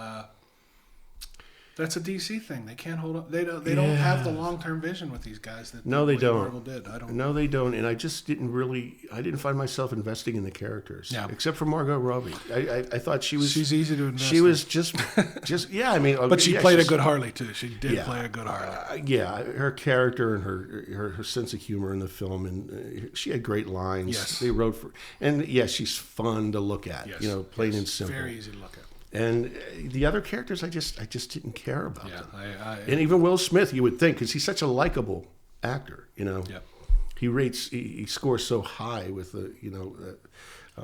that's a DC thing. They can't hold up. They don't have the long-term vision with these guys that No, they don't. Marvel did. No, they don't. And I just didn't find myself investing in the characters. Yeah. Except for Margot Robbie. I thought she's easy to invest. She was just yeah. I mean, but she played a good Harley too. She did play a good Harley. Yeah, her character and her sense of humor in the film, and she had great lines. Yes. They wrote for, and she's fun to look at. Yes. Plain and simple. Very easy to look at. And the other characters, I just didn't care about them. And even Will Smith, you would think, because he's such a likable actor, Yeah. He scores so high with the,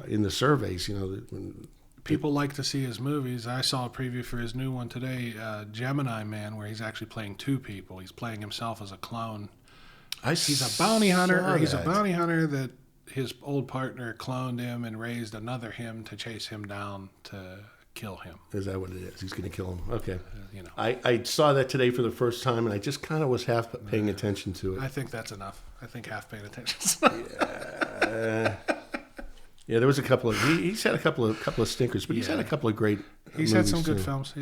in the surveys, when people like to see his movies. I saw a preview for his new one today, Gemini Man, where he's actually playing two people. He's playing himself as a clone. He's a bounty hunter. He's a bounty hunter that his old partner cloned him and raised another him to chase him down to kill him. Is that what it is? He's going to kill him. Okay. I saw that today for the first time, and I just kind of was half paying attention to it. I think that's enough. I think half paying attention. Yeah, there was a couple of. He's had a couple of stinkers, but he's had a couple of great. He's had some good films.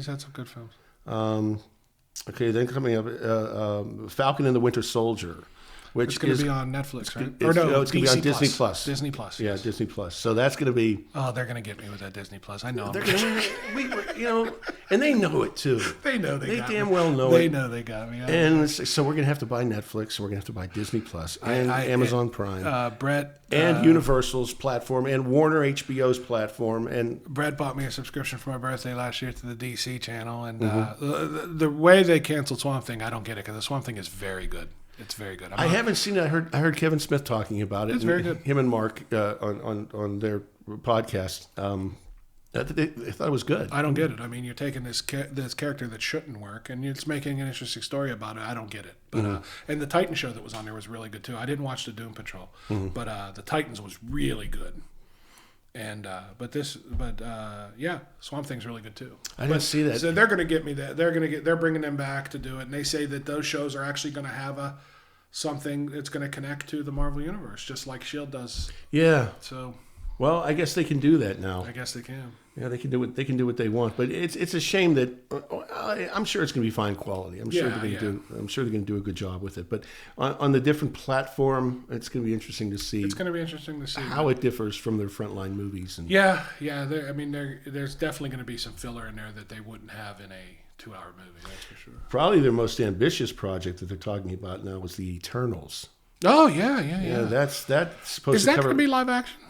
Okay, then coming up, Falcon and the Winter Soldier. Which it's going to be on Netflix, right? It's going to be on Disney Plus. Disney Plus. Yeah, yes. Disney Plus. So that's going to be. Oh, they're going to get me with that Disney Plus. I know. They're going to, and they know it too. They know they got damn me. well know they it. They know they got me. And so we're going to have to buy Netflix, and we're going to have to buy Disney Plus and Amazon Prime, Brett, and Universal's platform, and Warner HBO's platform, and Brett bought me a subscription for my birthday last year to the DC channel, and the way they canceled Swamp Thing, I don't get it because the Swamp Thing is very good. It's very good. I haven't seen it. I heard Kevin Smith talking about it. It's very good. Him and Mark on their podcast. I thought it was good. I don't get it. I mean, you're taking this character that shouldn't work, and it's making an interesting story about it. I don't get it. But and the Titan show that was on there was really good too. I didn't watch the Doom Patrol, but the Titans was really good. And yeah, Swamp Thing's really good too. I didn't see that. So they're going to get me that. They're bringing them back to do it, and they say that those shows are actually going to have something that's going to connect to the Marvel universe, just like S.H.I.E.L.D. does. Yeah. So. Well, I guess they can do that now. I guess they can. Yeah, they can do what they want, but it's a shame that I'm sure it's going to be fine quality. I'm sure they're going to do a good job with it. But on the different platform, it's going to be interesting to see. It's going to be interesting to see how it differs from their frontline movies. And There's definitely going to be some filler in there that they wouldn't have in a 2-hour movie. That's for sure. Probably their most ambitious project that they're talking about now is the Eternals. Oh yeah. That's supposed to cover. Is that going to be live action?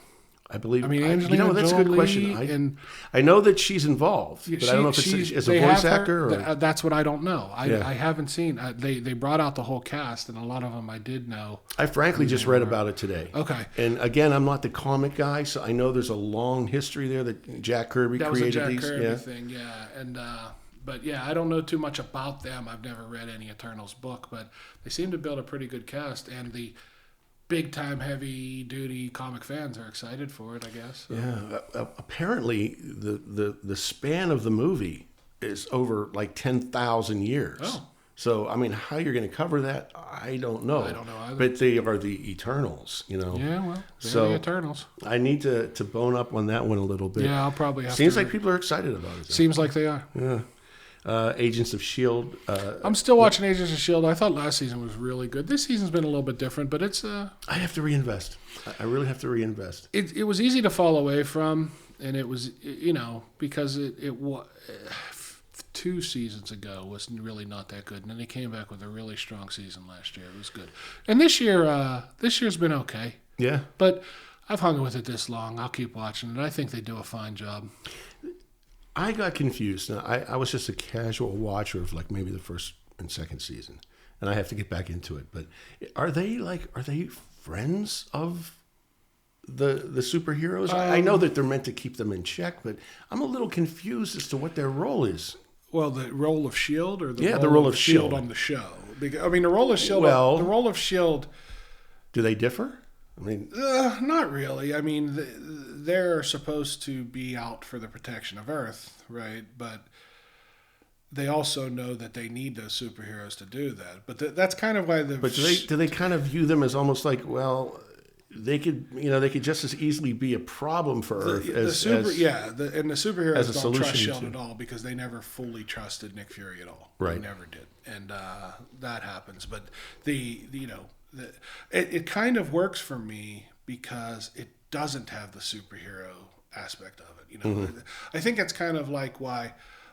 I believe. I mean, Angelina that's a good question. I know that she's involved, but I don't know if it's as a voice actor or. That's what I don't know. I haven't seen. They brought out the whole cast, and a lot of them I did know. I frankly just read about it today. Okay. And again, I'm not the comic guy, so I know there's a long history there that Jack Kirby created these. Kirby thing, yeah. And but yeah, I don't know too much about them. I've never read any Eternals book, but they seem to build a pretty good cast, and the big-time, heavy-duty comic fans are excited for it, I guess. So. Yeah. Apparently, the span of the movie is over like 10,000 years. Oh. So, I mean, how you're going to cover that, I don't know. I don't know either. But they are the Eternals, Yeah, well, they're the Eternals. I need to bone up on that one a little bit. Yeah, I'll probably have Seems like people are excited about it. Seems like they are. Yeah. Agents of S.H.I.E.L.D. I'm still watching Agents of S.H.I.E.L.D. I thought last season was really good. This season's been a little bit different, but it's... I have to reinvest. I really have to reinvest. It was easy to fall away from, and it was, because it was... 2 seasons ago was really not that good, and then they came back with a really strong season last year. It was good. And this year's been okay. Yeah. But I've hung with it this long. I'll keep watching it. I think they do a fine job. I got confused. Now, I was just a casual watcher of like maybe the first and second season, and I have to get back into it. But are they friends of the superheroes? I know that they're meant to keep them in check, but I'm a little confused as to what their role is. Well, the role of S.H.I.E.L.D. or the role of S.H.I.E.L.D. on the show? I mean, the role of S.H.I.E.L.D. the role of S.H.I.E.L.D. Do they differ? I mean, not really. I mean, they're supposed to be out for the protection of Earth, right? But they also know that they need those superheroes to do that. But that's kind of why But do they kind of view them as almost like, well, they could just as easily be a problem for Earth and the superheroes don't trust S.H.I.E.L.D. at all because they never fully trusted Nick Fury at all. Right. They never did, and that happens. But it kind of works for me because it doesn't have the superhero aspect of it. Mm-hmm. I think it's kind of like why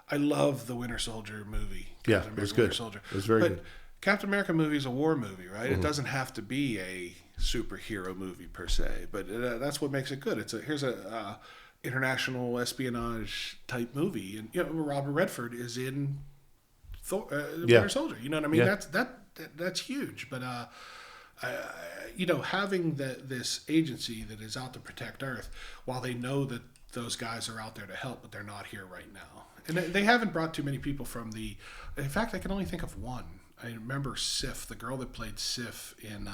I love the Winter Soldier movie. It was good. It was very good. Captain America movie is a war movie, right? Mm-hmm. It doesn't have to be a superhero movie per se, but that's what makes it good. Here's a international espionage type movie, and Robert Redford is in Winter Soldier. You know what I mean? Yeah. That's huge. But having this agency that is out to protect Earth, while they know that those guys are out there to help, but they're not here right now, and they haven't brought too many people from the. In fact, I can only think of one. I remember Sif, the girl that played Sif in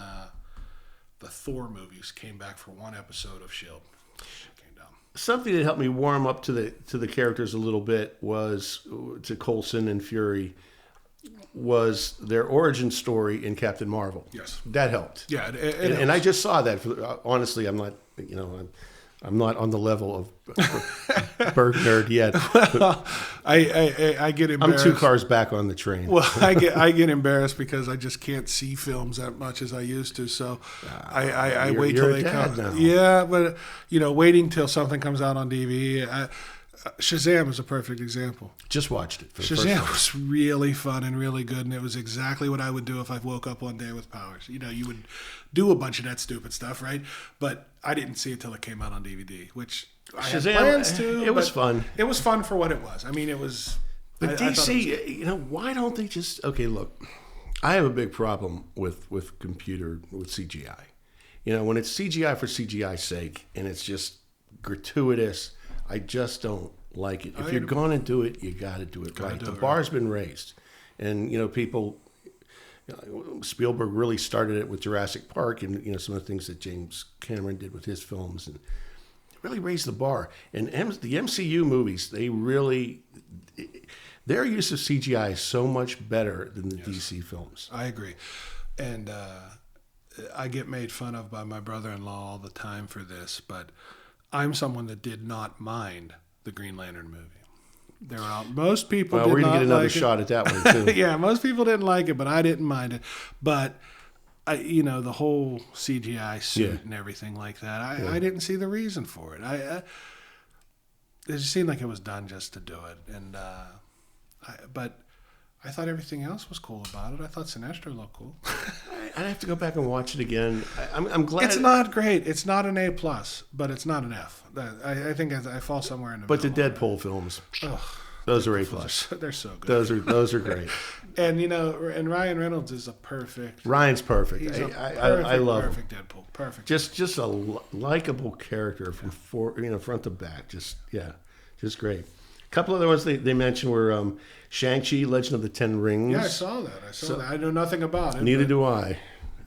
the Thor movies, came back for one episode of S.H.I.E.L.D. She came down. Something that helped me warm up to the characters a little bit was to Coulson and Fury was their origin story in Captain Marvel. Yes, that helped. Yeah, and I just saw that. Honestly, I'm not. I'm not on the level of Berg nerd yet. Well, I get embarrassed. I'm 2 cars back on the train. Well, I get embarrassed because I just can't see films that much as I used to. So I wait till they come. Now. Yeah, but waiting till something comes out on DVD. Shazam is a perfect example. Just watched it. Shazam was really fun and really good, and it was exactly what I would do if I woke up one day with powers. You would do a bunch of that stupid stuff, right? But I didn't see it till it came out on DVD, which I had plans to. It was fun. It was fun for what it was. I mean, it was. But DC, why don't they just? Okay, look, I have a big problem with CGI. When it's CGI for CGI's sake, and it's just gratuitous. I just don't like it. If you're going to do it, you got to do it right. The bar's been raised. And, people, Spielberg really started it with Jurassic Park and, some of the things that James Cameron did with his films and really raised the bar. And the MCU movies, their use of CGI is so much better than the DC films. I agree. And I get made fun of by my brother-in-law all the time for this, but I'm someone that did not mind the Green Lantern movie. Most people did not like it. We're going to get another shot at that one, too. Yeah, most people didn't like it, but I didn't mind it. But, the whole CGI suit and everything like that, I didn't see the reason for it. It just seemed like it was done just to do it. And but I thought everything else was cool about it. I thought Sinestro looked cool. I'd have to go back and watch it again. I'm glad. It's not great. It's not an A+, but it's not an F. I think I fall somewhere in the middle. But the Deadpool films, those are A+. They're so good. Those are great. And and Ryan Reynolds is a perfect. Ryan's perfect. I love perfect him. Deadpool. Perfect. Just a likable character from front to back. Just great. A couple other ones they mentioned were Shang-Chi, Legend of the Ten Rings. Yeah, I saw that. I know nothing about it. Neither do I.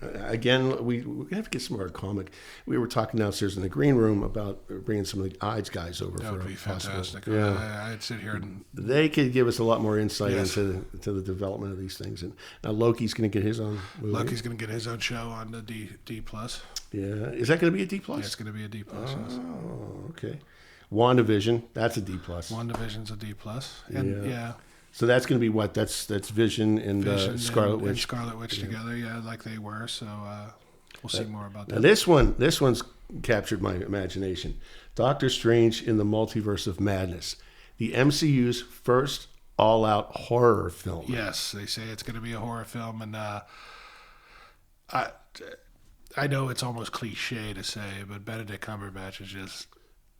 Again, we have to get some more comic. We were talking downstairs in the green room about bringing some of the Eids guys over. That would be fantastic. Yeah. I'd sit here and they could give us a lot more insight into the development of these things. And now Loki's going to get his own movie. Loki's going to get his own show on the D+. Yeah, is that going to be a D+? Yeah, it's going to be a D+. Oh, okay. WandaVision, that's a D+. WandaVision's a D+. And yeah. So that's going to be what? That's Vision and Scarlet Witch. And Scarlet Witch together, like they were. So we'll see more about that. Now this one's captured my imagination. Doctor Strange in the Multiverse of Madness, the MCU's first all-out horror film. Yes, they say it's going to be a horror film, and I know it's almost cliche to say, but Benedict Cumberbatch is just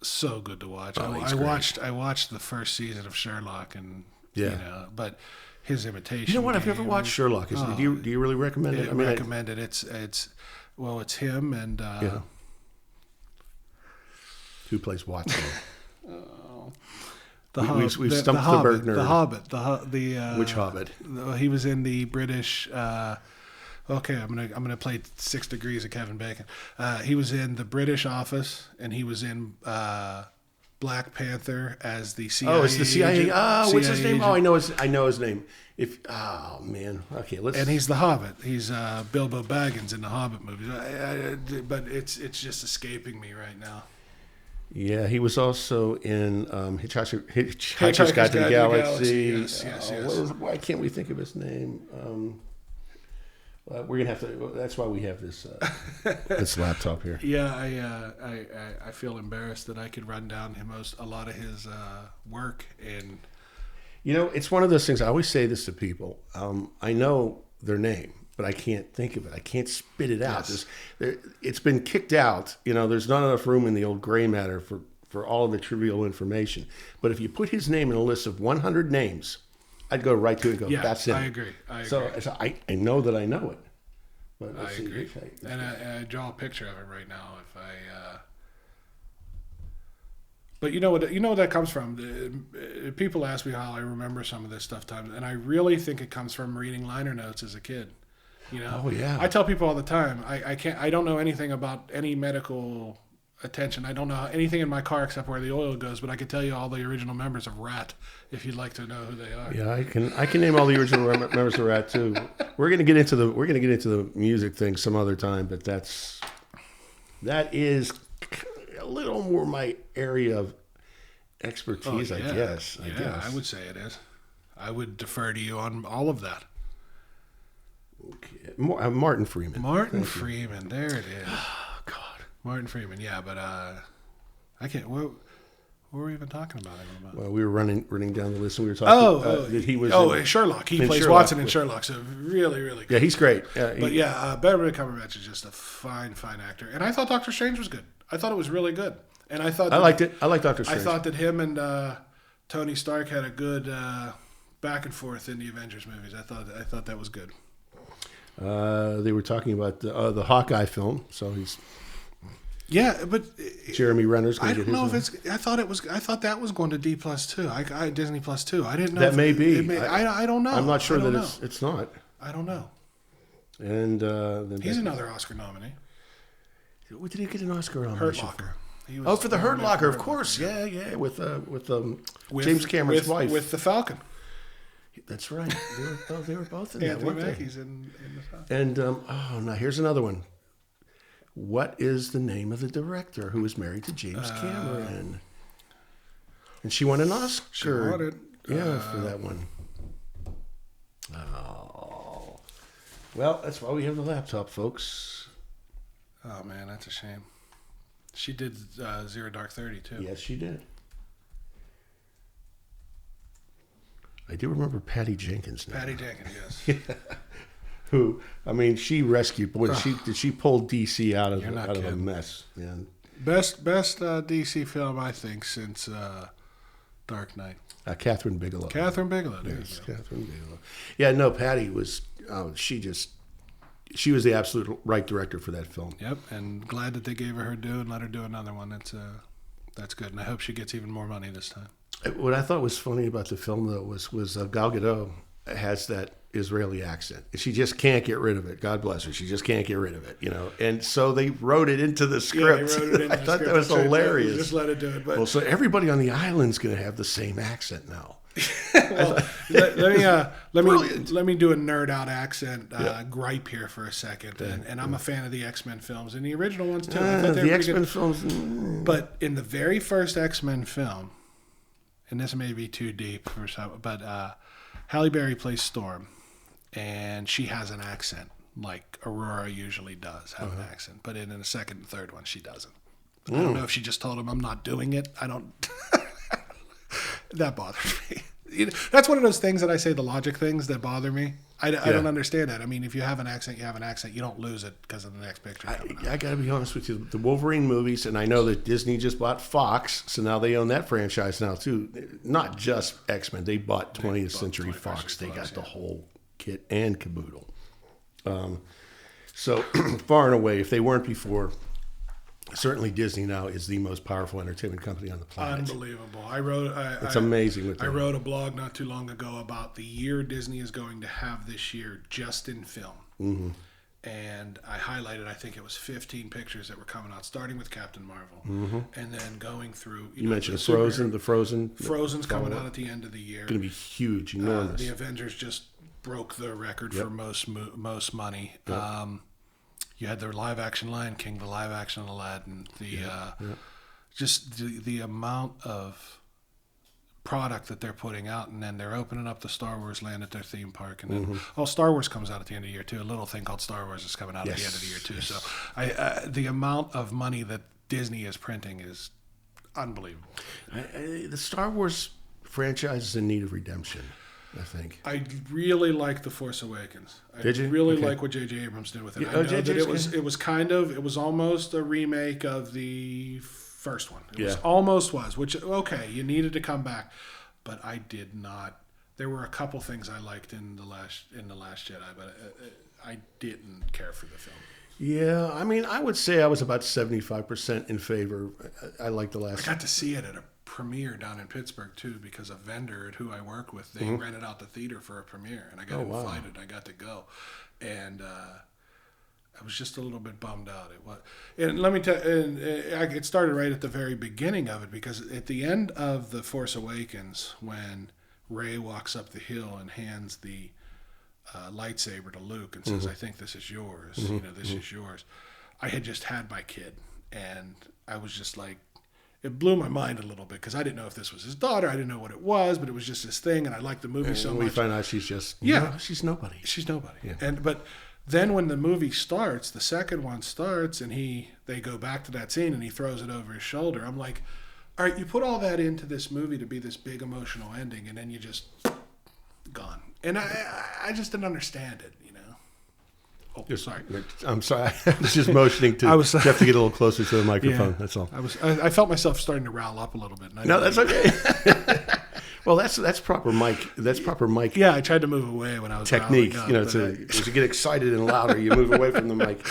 so good to watch. Oh, he's I watched the first season of Sherlock, and Yeah. but his imitation. You know what? I've never game watched is- Sherlock. Do you really recommend it? I recommend it. It's him and Yeah. Who plays Watson? We stumped the Hobbit, bird nerd. The Hobbit. Which Hobbit? He was in the British. Okay, I'm gonna play 6 Degrees of Kevin Bacon. He was in the British Office, and he was in Black Panther as the CIA. Oh, it's the CIA. agent. What's his CIA name? agent. I know his name. Man. Okay, let's. And he's the Hobbit. He's Bilbo Baggins in the Hobbit movies. But it's just escaping me right now. Yeah, he was also in Hitchhiker's Guide to the Galaxy. Yes. Why can't we think of his name? We're gonna have to. That's why we have this this laptop here. Yeah, I feel embarrassed that I could run down a lot of his work, and It's one of those things. I always say this to people. I know their name, but I can't think of it. I can't spit it out. Yes. It's been kicked out. There's not enough room in the old gray matter for all of the trivial information. But if you put his name in a list of 100 names, I'd go right to it and go, yeah, that's it. I agree. So I know that I know it. But I agree. And I draw a picture of it right now. If I, but you know what that comes from. People ask me how I remember some of this stuff, and I really think it comes from reading liner notes as a kid. Oh yeah. I tell people all the time. I don't know anything about any medical attention. I don't know anything in my car except where the oil goes, but I could tell you all the original members of Rat if you'd like to know who they are. Yeah, I can name all the original members of Rat too. We're gonna get into the music thing some other time, but that is a little more my area of expertise, I guess. I would say it is. I would defer to you on all of that. Okay. Martin Freeman. Martin Freeman, there it is. Oh God, Martin Freeman. Yeah, but I can't. What were we even talking about? Well, we were running down the list, and we were talking. That he was. in Sherlock. He plays Sherlock. Watson in Sherlock. So really, really good. Yeah, he's great. Benedict Cumberbatch is just a fine actor. And I thought Doctor Strange was good. I thought it was really good. And I thought I liked it. I liked Doctor Strange. I thought that him and Tony Stark had a good back and forth in the Avengers movies. I thought that was good. They were talking about the Hawkeye film, so he's. Yeah, but Jeremy Renner's going I to get don't his. know if it's. I thought that was going to D+ too. Disney Plus too. I didn't know That may be. I don't know. I'm not sure that know. it's not. I don't know. And then He's another Oscar nominee. What did he get an Oscar on? Hurt Locker. He was For the Hurt nominated Locker, for of Hurt course. Locker. Yeah, with James Cameron's wife. with the Falcon. That's right. They were both in that, Anthony weren't they? Mackie's in the Falcon. And now here's another one. What is the name of the director who was married to James Cameron? And she won an Oscar. She won it. Yeah, for that one. Oh. Well, that's why we have the laptop, folks. Oh man, that's a shame. She did Zero Dark 30 too. Yes, she did. I do remember Patty Jenkins now. Patty Jenkins, yes. Who? I mean, she rescued. Boy, did she pull DC out of a kidding. mess? Yeah. Best DC film I think since Dark Knight. Catherine Bigelow. Catherine Bigelow. There Yes, you go. Catherine Bigelow. Yeah, no, Patty was. She was the absolute right director for that film. Yep, and glad that they gave her due and let her do another one. That's good, and I hope she gets even more money this time. What I thought was funny about the film, though, was Gal Gadot has that Israeli accent. She just can't get rid of it. God bless her. She just can't get rid of it, And so they wrote it into the script. Yeah, they wrote it into I the thought script. that was hilarious. Just let it do it. But Well, so everybody on the island's going to have the same accent now. well, Brilliant. let me do a nerd out accent gripe here for a second. And I'm a fan of the X-Men films and the original ones too. I thought they The were X-Men good. films. But in the very first X-Men film, and this may be too deep for some, but Halle Berry plays Storm, and she has an accent like Aurora usually does have an accent. But in the second and third one, she doesn't. I don't know if she just told him I'm not doing it. I don't. That bothers me. That's one of those things that I say, the logic things that bother me. I don't understand that. I mean, if you have an accent, you have an accent. You don't lose it because of the next picture. I got to be honest with you. The Wolverine movies, and I know that Disney just bought Fox, so now they own that franchise now too. Not just X-Men. They bought 20th Century Fox. They got the whole kit and caboodle. So far and away, if they weren't before, certainly Disney now is the most powerful entertainment company on the planet. Unbelievable. It's amazing. I wrote a blog not too long ago about the year Disney is going to have this year just in film. Mm-hmm. And I highlighted, I think it was 15 pictures that were coming out, starting with Captain Marvel, and then going through. You mentioned Frozen. Frozen's coming out at the end of the year. Going to be huge, enormous. The Avengers just broke the record for most money. Yep. You had the live action Lion King, the live action Aladdin, just the amount of product that they're putting out, and then they're opening up the Star Wars land at their theme park, and then Star Wars comes out at the end of the year too. A little thing called Star Wars is coming out at the end of the year too. Yes. So the amount of money that Disney is printing is unbelievable. The Star Wars franchise is in need of redemption, I think. I really like The Force Awakens. Did you? I really like what J.J. Abrams did with it. I know that it was almost a remake of the first one. It was, which, okay, you needed to come back. But I did not. There were a couple things I liked in the Last Jedi, but I didn't care for the film. Yeah, I mean, I would say I was about 75% in favor. I liked the last. I got to see it at a premiere down in Pittsburgh too, because a vendor who I work with, they rented out the theater for a premiere, and I got invited. Wow. I got to go, and I was just a little bit bummed out. It was, and let me tell, it started right at the very beginning of it, because at the end of The Force Awakens, when Rey walks up the hill and hands the lightsaber to Luke and says, "I think this is yours. This is yours." I had just had my kid, and I was just like. It blew my mind a little bit, because I didn't know if this was his daughter. I didn't know what it was, but it was just this thing, and I liked the movie so much. We find out she's just she's nobody. She's nobody. Yeah. But then when the movie starts, the second one starts, and they go back to that scene, and he throws it over his shoulder. I'm like, all right, you put all that into this movie to be this big emotional ending, and then you just gone. And I just didn't understand it. Oh, sorry. I'm sorry. I was just motioning to Jeff to get a little closer to the microphone. That's all. I felt myself starting to rile up a little bit. No, that's okay. Well, that's proper mic. That's proper mic. Yeah, I tried to move away when I was technique. Up, as you get excited and louder, you move away from the mic.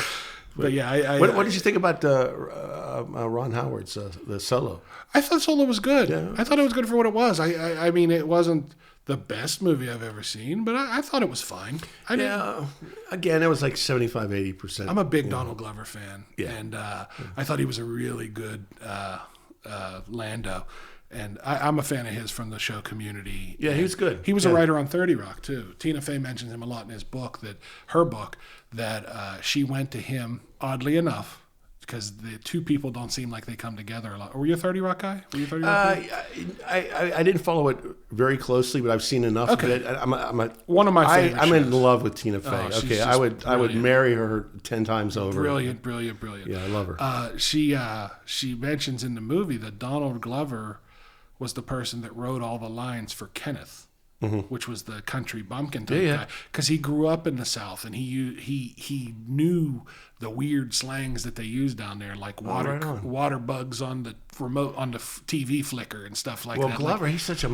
But yeah, what did you think about Ron Howard's the Solo? I thought Solo was good. Yeah. I thought it was good for what it was. I mean, it wasn't the best movie I've ever seen, but I thought it was fine. Again, it was like 75-80%. I'm a big Donald Glover fan, and I thought he was a really good Lando. And I'm a fan of his from the show Community. Yeah, he was good. He was a writer on 30 Rock, too. Tina Fey mentions him a lot in his book, that she went to him, oddly enough, because the two people don't seem like they come together a lot. Were you a 30 Rock guy? I didn't follow it very closely, but I've seen enough of it. One of my favorite I'm shows. in love with Tina Fey. I would marry her 10 times over. Brilliant. Yeah, I love her. She mentions in the movie that Donald Glover was the person that wrote all the lines for Kenneth, which was the country bumpkin type guy, because he grew up in the South, and he knew the weird slangs that they use down there, like water bugs on the remote, on the TV flicker and stuff like that. Well, Glover, he's such a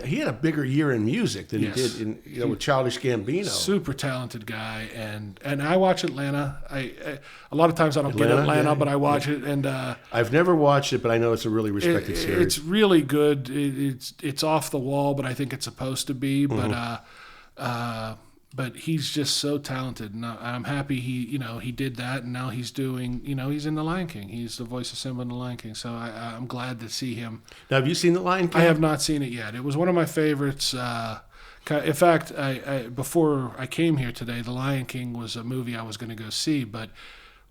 he had a bigger year in music than he did with Childish Gambino. Super talented guy, and I watch Atlanta. A lot of times I don't get Atlanta, but I watch it, and I've never watched it, but I know it's a really respected series. It's really good. It's off the wall, but I think it's supposed to be. But he's just so talented, and I'm happy he did that, and now he's doing, he's in The Lion King. He's the voice of Simba in The Lion King, so I'm glad to see him. Now, have you seen The Lion King? I have not seen it yet. It was one of my favorites. In fact, before I came here today, The Lion King was a movie I was going to go see, but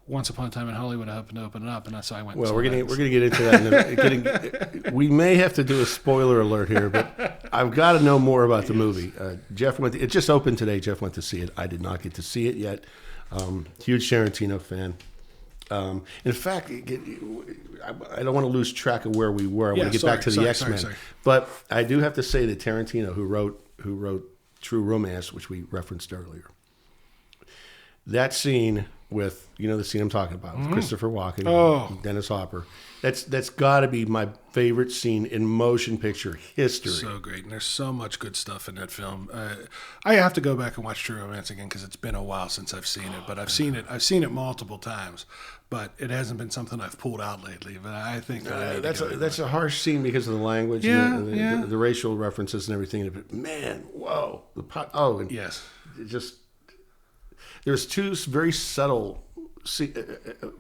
Once Upon a Time in Hollywood happened to open it up, and that's how I went. Well, we're gonna get into that. We may have to do a spoiler alert here, but I've got to know more about the movie. Jeff it just opened today. Jeff went to see it. I did not get to see it yet. Huge Tarantino fan. In fact, I don't want to lose track of where we were. I want to get back to the X-Men. Sorry. But I do have to say that Tarantino, who wrote True Romance, which we referenced earlier, that scene with, the scene I'm talking about, with Christopher Walken, Dennis Hopper, that's got to be my favorite scene in motion picture history. So great, and there's so much good stuff in that film. I have to go back and watch True Romance again because it's been a while since I've seen it. But I've seen it multiple times. But it hasn't been something I've pulled out lately. But I think that's a harsh scene because of the language, and the racial references and everything. But man, whoa, yes, just there's two very subtle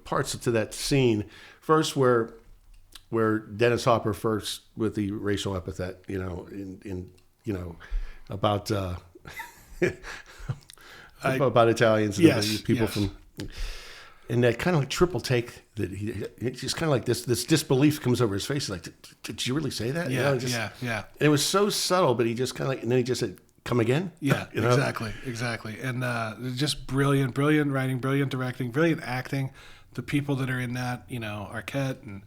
parts to that scene. First, where Dennis Hopper first with the racial epithet, about about Italians and people from, and that kind of like triple take that it's just kind of like this disbelief comes over his face. Like, did you really say that? Yeah, And it was so subtle, but he just kind of like, and then he just said, "Come again?" Yeah, exactly. And just brilliant writing, brilliant directing, brilliant acting. The people that are in that, Arquette and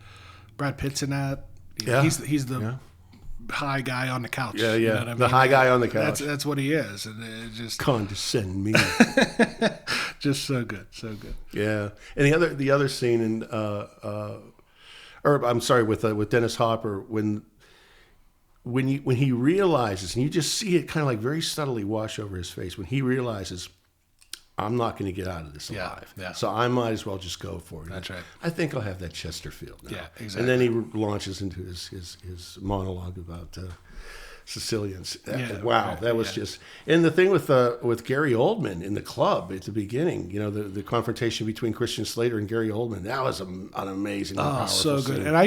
Brad Pitt's in that. He's the high guy on the couch. Yeah. You know what I mean? The high guy on the couch. That's what he is, and it just condescend me. just so good. Yeah, and the other scene in, with Dennis Hopper when he realizes, and you just see it kind of like very subtly wash over his face when he realizes, I'm not going to get out of this alive. Yeah. So I might as well just go for it. That's right. I think I'll have that Chesterfield now. Yeah, exactly. And then he launches into his monologue about Sicilians. Wow, that was just. And the thing with Gary Oldman in the club at the beginning, the confrontation between Christian Slater and Gary Oldman, that was an amazing, powerful so good. scene. And I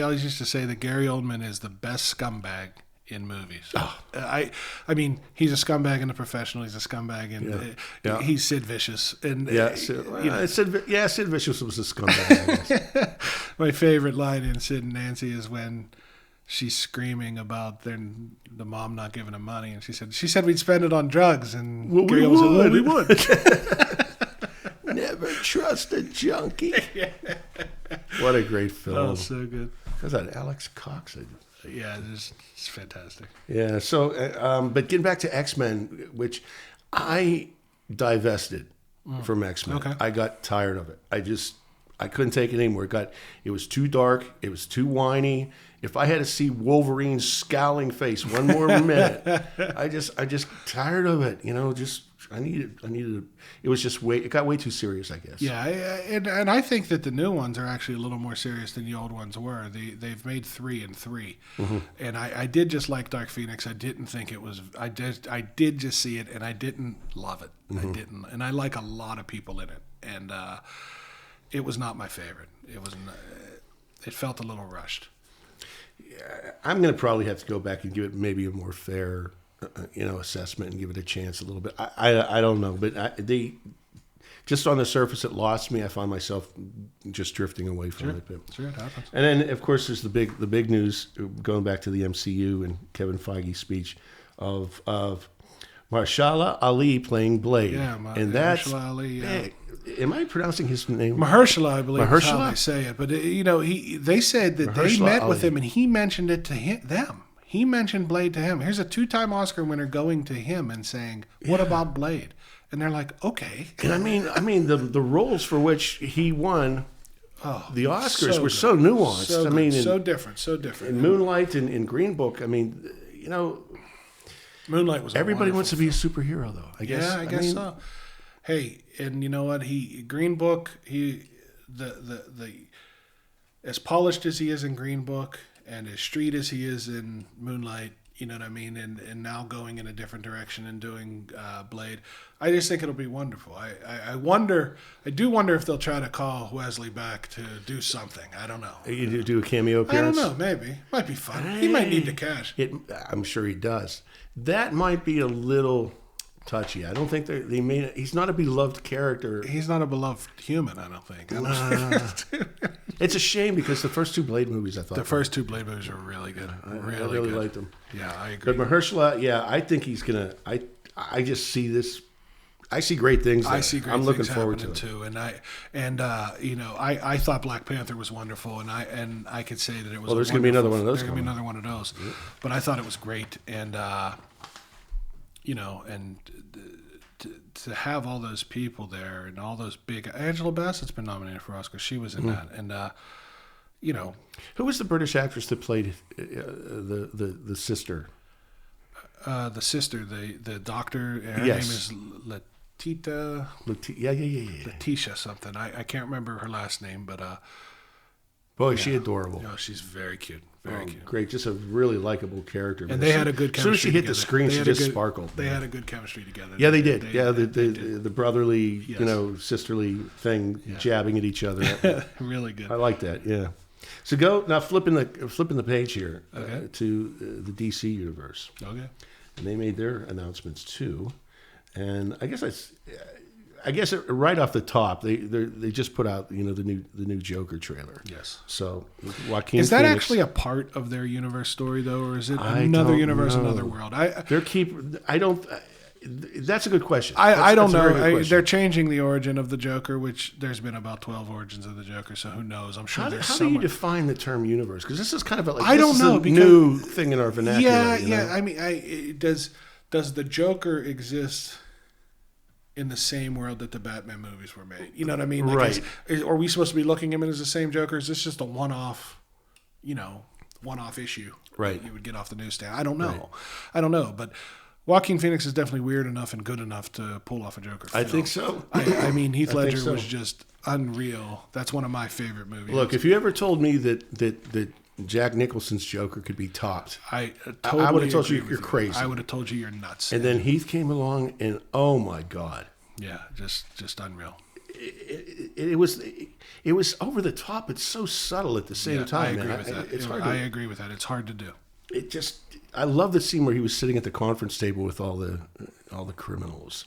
always used to say that Gary Oldman is the best scumbag in movies. I mean, he's a scumbag in The Professional. He's a scumbag in. He's Sid Vicious. And Sid Vicious was a scumbag. I guess. My favorite line in Sid and Nancy is when she's screaming about the mom not giving him money, and she said we'd spend it on drugs, and we would. Never trust a junkie. What a great film! Oh, so good. Was that Alex Cox? Yeah, it's fantastic. Yeah. So, but getting back to X-Men, which I divested from X-Men. Okay. I got tired of it. I couldn't take it anymore. It was too dark. It was too whiny. If I had to see Wolverine's scowling face one more minute, I just tired of it. I needed. It got way too serious, I guess. Yeah, and I think that the new ones are actually a little more serious than the old ones were. They've made 3 and 3, and I did just like Dark Phoenix. I didn't think it was. I did just see it, and I didn't love it. I didn't, and I like a lot of people in it, and it was not my favorite. It was. It felt a little rushed. Yeah, I'm going to probably have to go back and give it maybe a more fair, assessment and give it a chance a little bit. I don't know, but they just on the surface it lost me. I found myself just drifting away from it. Sure, it happens. And then of course there's the big news going back to the MCU and Kevin Feige's speech of Mahershala Ali playing Blade. Yeah, and that's Mahershala Ali. Yeah. Am I pronouncing his name? Mahershala, I believe, is how Mahershala? they say it. But they said that they Mahershala met with Ali. him, and he mentioned it to them. He mentioned Blade to him. Here's a 2-time Oscar winner going to him and saying, "What about Blade?" And they're like, "Okay." And I mean the roles for which he won the Oscars were so nuanced. So I mean, so different. In Moonlight and in Green Book, I mean, Moonlight was everybody wonderful wants to be a superhero, though. I guess. Yeah, I guess so. Hey, and you know what? Green Book. The as polished as he is in Green Book and as street as he is in Moonlight. You know what I mean? And now going in a different direction and doing Blade. I just think it'll be wonderful. I do wonder if they'll try to call Wesley back to do something. I don't know. You do a cameo appearance? I don't know. Maybe. Might be fun. He might need the cash. I'm sure he does. That might be a little touchy. I don't think they made. He's not a beloved character. He's not a beloved human, I don't think. It's a shame because the first 2 Blade movies, I thought. The first 2 Blade movies are really good. I really liked them. Yeah, I agree. But Mahershala, I think he's gonna. I just see this I see great things there. I see great I'm things looking forward to happening it. too. I thought Black Panther was wonderful, and I could say that it was. Well, there's going to be another one of those. There's going to be another one of those, but I thought it was great, and to have all those people there and all those big. Angela Bassett's been nominated for Oscar. She was in that, and who was the British actress that played the sister? The sister, the doctor. Her Yes. name is Letita. Yeah. Letitia something. I can't remember her last name, but Boy, is she adorable. no, she's very cute. Very cute. Great, just a really likable character. And they had a good chemistry. As soon as she hit the together. screen, They she had a just good- sparkled. They had a good chemistry together. Yeah, they did. They did. The brotherly, Yes. sisterly thing, jabbing at each other. Really good. I like that. Yeah. So go now, flipping the page here to the DC universe, Okay. and they made their announcements too. And I guess right off the top, they just put out the new Joker trailer. Yes. So Joaquin Is that Phoenix, actually a part of their universe story though, or is it I another don't universe, know. another world? That's a good question. I don't That's a very good know. question. They're changing the origin of the Joker, which there's been about 12 origins of the Joker, so who knows? I'm sure How there's do you someone. define the term universe? Because this is kind of I don't know, a because- new thing in our vernacular. Yeah, you know? yeah. I mean, does the Joker exist in the same world that the Batman movies were made? You know what I mean? Like, Right. Are we supposed to be looking at him as the same Joker? Is this just a one-off issue? Right. That you would get off the newsstand. I don't know. Right. I don't know, but Joaquin Phoenix is definitely weird enough and good enough to pull off a Joker I film. think so. I mean, Heath I think Ledger so. was just unreal. That's one of my favorite movies. Look, if you ever told me that Jack Nicholson's Joker could be topped, I I would have told you agree you're with crazy. I would have told you you're nuts. and then Heath came along, and oh my God, Yeah, just unreal. it was over the top. It's so subtle at the same time. I agree man. with that. It's hard. I agree with that. It's hard to do. I love the scene where he was sitting at the conference table with all the criminals,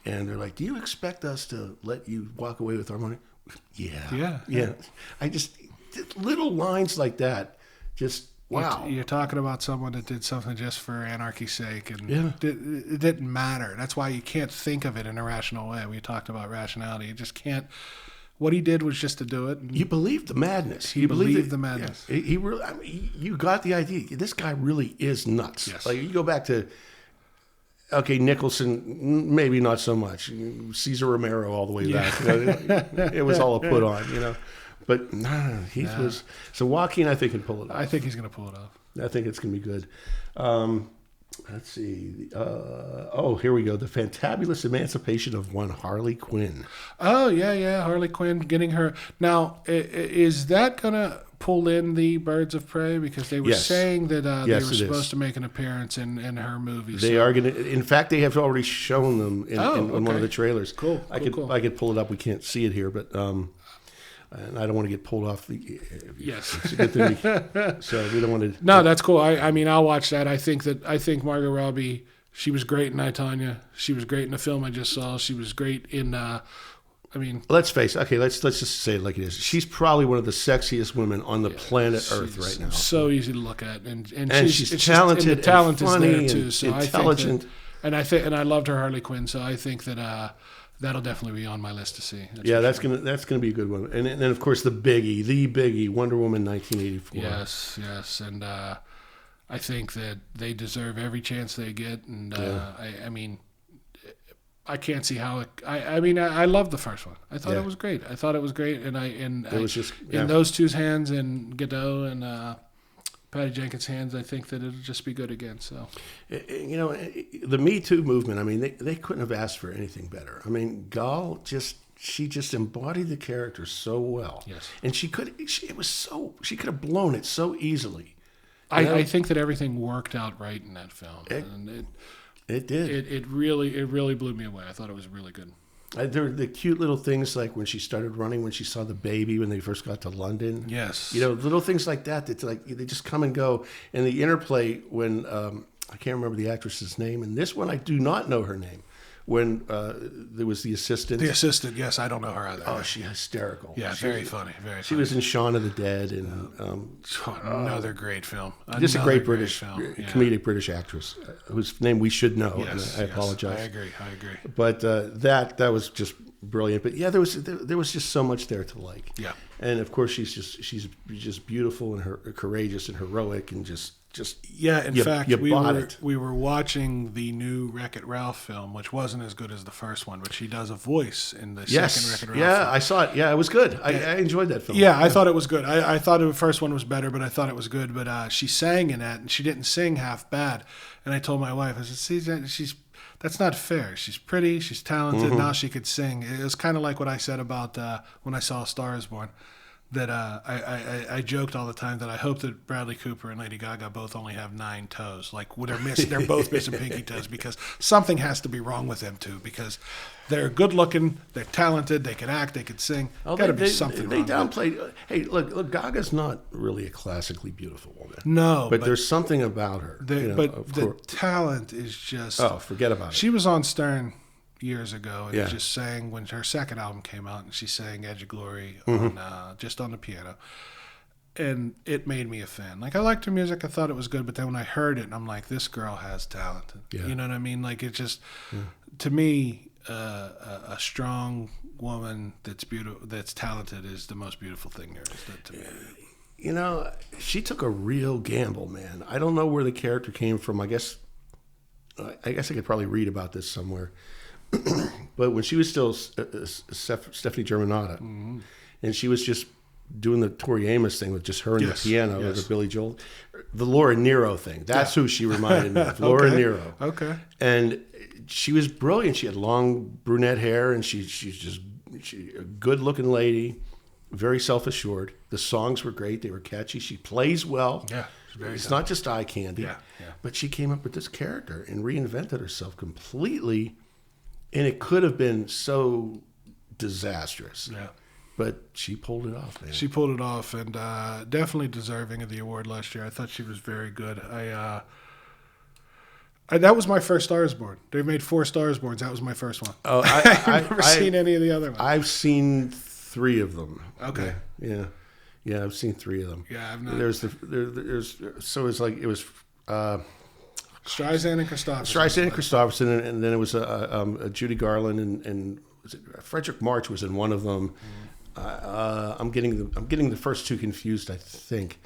and they're like, "Do you expect us to let you walk away with our money?" Yeah. I just little lines like that. Just wow. You're talking about someone that did something just for anarchy's sake, and Yeah. it didn't matter. That's why you can't think of it in a rational way. We talked about rationality. You just can't. What he did was just to do it. And You believed the madness. He You believed the madness. Yeah. He really. I mean, you got the idea. This guy really is nuts. Yes. Like you go back to, okay, Nicholson, maybe not so much. Cesar Romero all the way back. It was all a put on, But no, Heath was. So Joaquin, I think, can pull it off. I think he's going to pull it off. I think it's going to be good. Let's see. Here we go. The Fantabulous Emancipation of One Harley Quinn. Oh yeah, Harley Quinn getting her now. Is that gonna pull in the Birds of Prey because they were Yes. saying that Yes, they were it supposed is. to make an appearance in her movie? They are going to. In fact, they have already shown them in one of the trailers. Cool. I could pull it up. We can't see it here, but and I don't want to get pulled off the. Yes. It's a good thing so we don't want to. No, that's cool. I mean, I'll watch that. I think Margot Robbie. She was great in I, Tonya. She was great in the film I just saw. She was great in. Let's face it. Okay, let's just say it like it is. She's probably one of the sexiest women on the planet Earth right now. So easy to look at, and she's it's talented just, and the talent and funny is there too. and So intelligent. I think and I loved her Harley Quinn. So I think that that'll definitely be on my list to see. That's gonna be a good one. And then of course the biggie, Wonder Woman 1984. Yes, and I think that they deserve every chance they get. And I mean, I can't see how it. I love the first one. I thought it was great. And It was just in those two's hands and Godot and Patty Jenkins' hands, I think that it'll just be good again. So, the Me Too movement. I mean, they couldn't have asked for anything better. I mean, Gal she just embodied the character so well. Yes, and she could have blown it so easily. I think that everything worked out right in that film. It did. It really blew me away. I thought it was really good. There were the cute little things like when she started running, when she saw the baby, when they first got to London. Yes. Little things like that. That's like they just come and go. And the interplay when I can't remember the actress's name, and this one I do not know her name, when there was the assistant. The assistant, yes, I don't know her either. Oh, she's hysterical. Yeah, very funny, very She funny. was in Shaun of the Dead, and Another great film. just a Another great British, film. Yeah. comedic British actress whose name we should know. Yes, and I yes, apologize. I agree. But that was just brilliant. But yeah, there was just so much there to like. Yeah. And of course, she's just beautiful and courageous and heroic and just Yeah, in fact, you we bought were it. we were watching the new Wreck-It Ralph film, which wasn't as good as the first one, but she does a voice in the second Wreck-It Ralph Yeah, film. I saw it. Yeah, it was good. I enjoyed that film. Yeah, I thought it was good. I thought the first one was better, but I thought it was good. But she sang in that, and she didn't sing half bad. And I told my wife, I said, "See, that's not fair. She's pretty, she's talented. Now she could sing." It was kind of like what I said about when I saw A Star Is Born. That I joked all the time that I hope that Bradley Cooper and Lady Gaga both only have 9 toes. Like they're both missing pinky toes because something has to be wrong with them too. Because they're good looking, they're talented, they can act, they can sing. Got to be something they wrong. downplayed. Hey, look, Gaga's not really a classically beautiful woman. No, but there's something about her. But the talent is just. Oh, forget about it. She was on Stern years ago and Yeah. just sang when her second album came out, and she sang Edge of Glory just on the piano, and it made me a fan. Like, I liked her music, I thought it was good, but then when I heard it, I'm like, this girl has talent. Yeah. You know what I mean? Like, it just to me, a strong woman that's beautiful, that's talented, is the most beautiful thing there is to me. You know, she took a real gamble, man. I don't know where the character came from. I guess I could probably read about this somewhere. But when she was still Stephanie Germanotta, and she was just doing the Tori Amos thing with just her and Yes, the piano, yes. or the Billy Joel, the Laura Nero thing. That's who she reminded me of, Laura Nero. Okay. And she was brilliant. She had long brunette hair, and she's a good-looking lady, very self-assured. The songs were great. They were catchy. She plays well. Yeah, she's very it's talented. not just eye candy. Yeah. But she came up with this character and reinvented herself completely, and it could have been so disastrous. Yeah. But she pulled it off, man. She pulled it off, and definitely deserving of the award last year. I thought she was very good. That was my first Star Is Born. They made 4 Star Is Borns. That was my first one. Oh, I've never seen any of the other ones. I've seen 3 of them. Okay. Yeah, I've seen 3 of them. Yeah, I've not. There's so it's like it was Streisand and Christopherson. Streisand and Christopherson, and then it was Judy Garland and was it Frederick March was in one of them. I'm getting the first 2 confused, I think.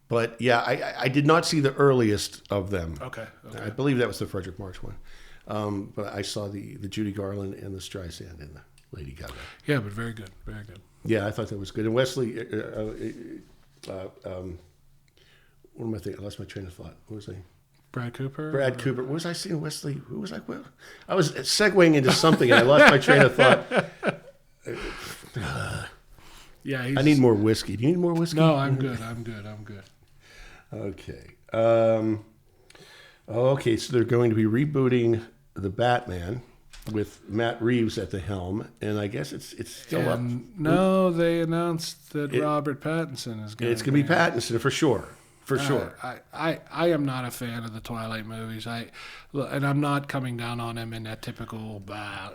But yeah, I did not see the earliest of them. Okay. I believe that was the Frederick March one. But I saw the Judy Garland and the Streisand and the Lady Gaga. Yeah, but very good. Very good. Yeah, I thought that was good. And Wesley, what am I thinking? I lost my train of thought. What was I? Brad Cooper? Brad Cooper. What was I saying? Wesley? Who was I? Well, I was segueing into something and I lost my train of thought. Yeah, I need more whiskey. Do you need more whiskey? No, I'm good. Okay. Okay, so they're going to be rebooting the Batman with Matt Reeves at the helm, and I guess it's still up. No, they announced that Robert Pattinson is going. It's going to be Pattinson for sure. For sure. I am not a fan of the Twilight movies. And I'm not coming down on him in that typical, but I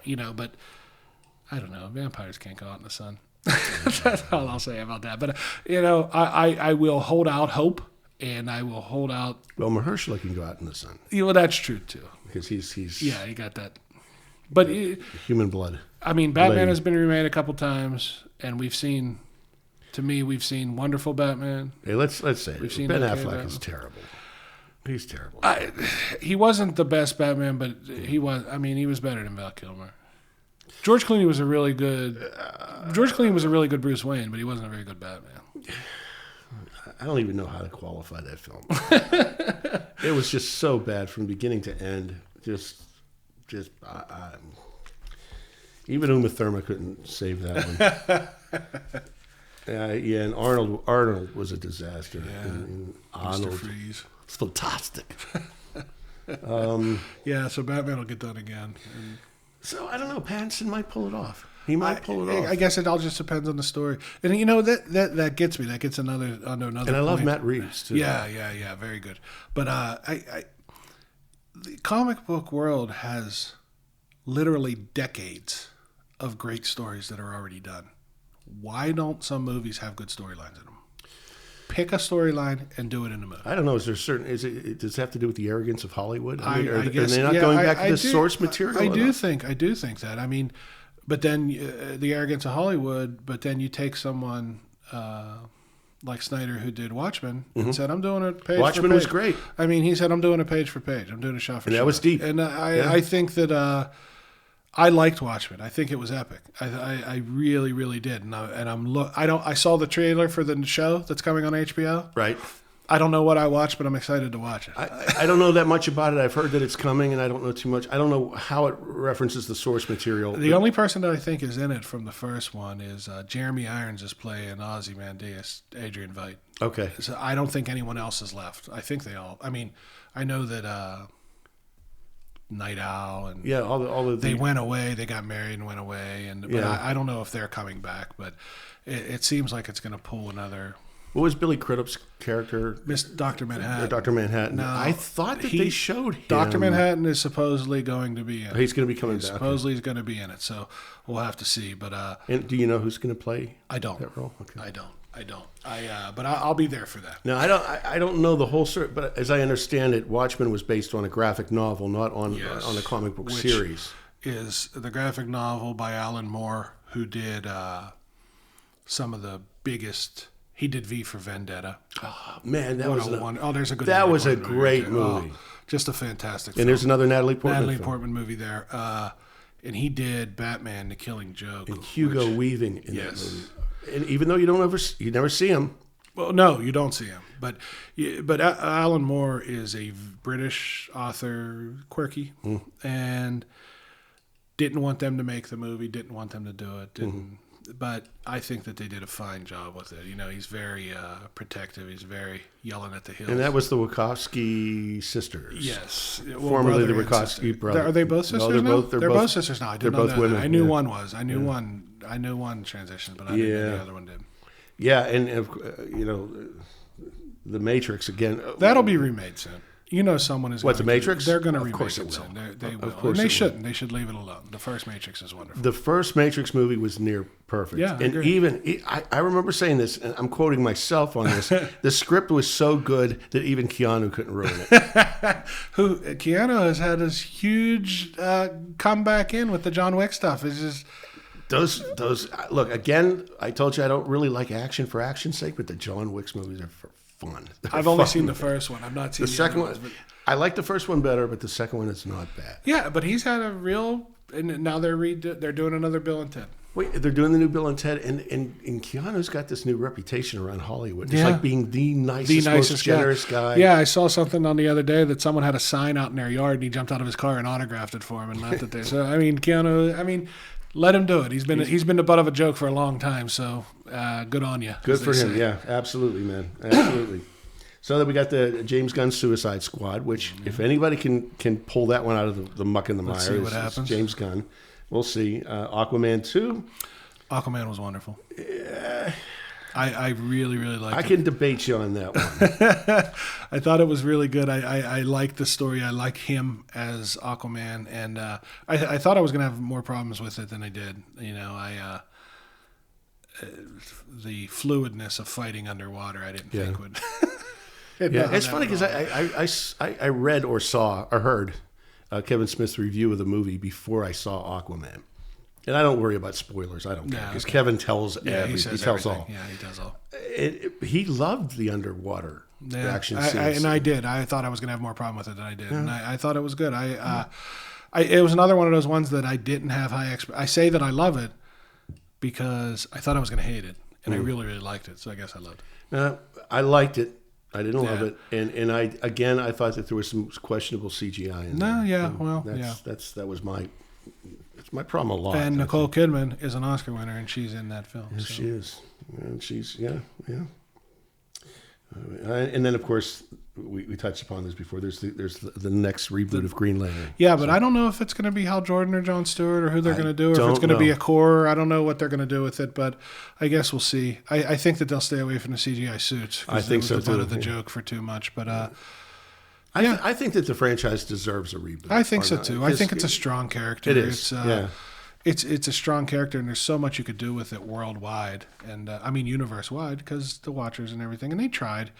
don't know. Vampires can't go out in the sun. That's all I'll say about that. But I will hold out hope, and I will hold out. Well, Mahershala can go out in the sun Well, that's true too. because he's Yeah, you got that. But human blood. I mean, Batman Lady. has been remade a couple times, and we've seen Wonderful Batman. Hey, let's say We've seen Ben okay Affleck Batman. is terrible. He's terrible. He wasn't the best Batman, but he was. I mean, he was better than Val Kilmer. George Clooney was a really good Bruce Wayne, but he wasn't a very good Batman. I don't even know how to qualify that film. It was just so bad from beginning to end. Even Uma Thurman couldn't save that one. Yeah, and Arnold was a disaster. Yeah, and Mr. Arnold, Freeze. it's fantastic. Yeah, so Batman will get done again. And So I don't know. Pattinson might pull it off. He might pull it off. I guess it all just depends on the story. And that gets me. That gets another under another. And I love point. Matt Reeves too. Yeah, very good. But the comic book world has literally decades of great stories that are already done. Why don't some movies have good storylines in them? Pick a storyline and do it in a movie. I don't know. Is there certain? Does it have to do with the arrogance of Hollywood? I mean, I guess, are they not going back to the source material? I do think that. I mean, but then the arrogance of Hollywood. But then you take someone like Snyder, who did Watchmen, and said, "I'm doing it page Watchmen for page." was great. I mean, he said, "I'm doing it page for page. I'm doing a shot for shot." And that was deep. And I think that. I liked Watchmen. I think it was epic. I really, really did. And I saw the trailer for the show that's coming on HBO. Right. I don't know what I watched, but I'm excited to watch it. I don't know that much about it. I've heard that it's coming, and I don't know too much. I don't know how it references the source material. The only person that I think is in it from the first one is Jeremy Irons is playing Ozymandias, Adrian Veidt. Okay. So I don't think anyone else is left. I think they all. I mean, I know that Night Owl and all of they went away. They got married and went away, but I don't know if they're coming back. But it seems like it's going to pull another. What was Billy Crudup's character? Dr. Manhattan. Dr. Manhattan. No, I thought that they showed him. Dr. Manhattan is supposedly going to be in it. He's going to be coming back. Supposedly he's going to be in it, so we'll have to see. But and do you know who's going to play? I don't. That role? Okay. I don't. But I'll be there for that. No, I don't know the whole story, but as I understand it, Watchmen was based on a graphic novel, not on a comic book series. Is the graphic novel by Alan Moore, who did some of the biggest. He did V for Vendetta. Oh, man, that there's a good. That Natalie was a Portman great movie. movie. Just a fantastic. And film. there's another Natalie Portman. Natalie Portman movie there, and he did Batman: The Killing Joke. And Hugo Weaving in that movie. And even though you never see him. Well, no, you don't see him. But Alan Moore is a British author, quirky, and didn't want them to make the movie. Didn't want them to do it. But I think that they did a fine job with it. You know, he's very protective. He's very yelling at the hills. And that was the Wachowski sisters. Yes, formerly the Wachowski brothers. Are they both sisters no, now? They're both sisters now. I they're didn't know both that. women. I knew one was. I knew one transitioned, but I didn't know the other one did. Yeah, and The Matrix again. That'll be remade soon. You know, someone is. What, The Matrix? They're going to remake Of course it it soon. will. They will. Of course And they it shouldn't. They should leave it alone. The first Matrix is wonderful. The first Matrix movie was near perfect. Yeah, and even I remember saying this, and I'm quoting myself on this. The script was so good that even Keanu couldn't ruin it. Keanu has had this huge comeback in with the John Wick stuff. It's just. Those look again. I told you I don't really like action for action's sake, but the John Wick movies are for fun. I've only seen the first one. I've not seen the second one. I like the first one better, but the second one is not bad. Yeah, but he's had a real. And now they're doing another Bill and Ted. Wait, they're doing the new Bill and Ted, and Keanu's got this new reputation around Hollywood. It's like being the nicest most generous guy. Yeah, I saw something on the other day that someone had a sign out in their yard, and he jumped out of his car and autographed it for him, and left it there. So I mean, Keanu. I mean. Let him do it. He's been the butt of a joke for a long time. So good on you. Good for him. Yeah, absolutely, man. Absolutely. So then we got the James Gunn Suicide Squad, which if anybody can pull that one out of the muck and the mire, it's James Gunn. We'll see. Aquaman 2. Aquaman was wonderful. Yeah. I really, really liked it. I can debate you on that one. I thought it was really good. I like the story. I like him as Aquaman. And I thought I was going to have more problems with it than I did. You know, the fluidness of fighting underwater, I didn't think would... It's funny because I read or heard Kevin Smith's review of the movie before I saw Aquaman. And I don't worry about spoilers. I don't care because Kevin tells everything. He tells all. Yeah, he does all. He loved the underwater action scenes. And I did. I thought I was going to have more problem with it than I did. Yeah. And I thought it was good. It was another one of those ones that I didn't have high expectations. I say that I love it because I thought I was going to hate it. And I really, really liked it. So I guess I loved it. I liked it. I didn't love it. And I thought that there was some questionable CGI in there. That was my problem a lot. And Nicole Kidman is an Oscar winner, and she's in that film. Yes, she is. And she's, yeah. And then, of course, we touched upon this before. There's the next reboot of Green Lantern. Yeah, but I don't know if it's going to be Hal Jordan or Jon Stewart or who they're going to do, or if it's going to be a core. I don't know what they're going to do with it, but I guess we'll see. I think that they'll stay away from the CGI suits. I think so, too. That was the butt of the joke for too much, but... I think that the franchise deserves a reboot. I think so too. I think it's a strong character. It is. It's a strong character, and there's so much you could do with it worldwide, and universe wide, because the Watchers and everything. And they tried,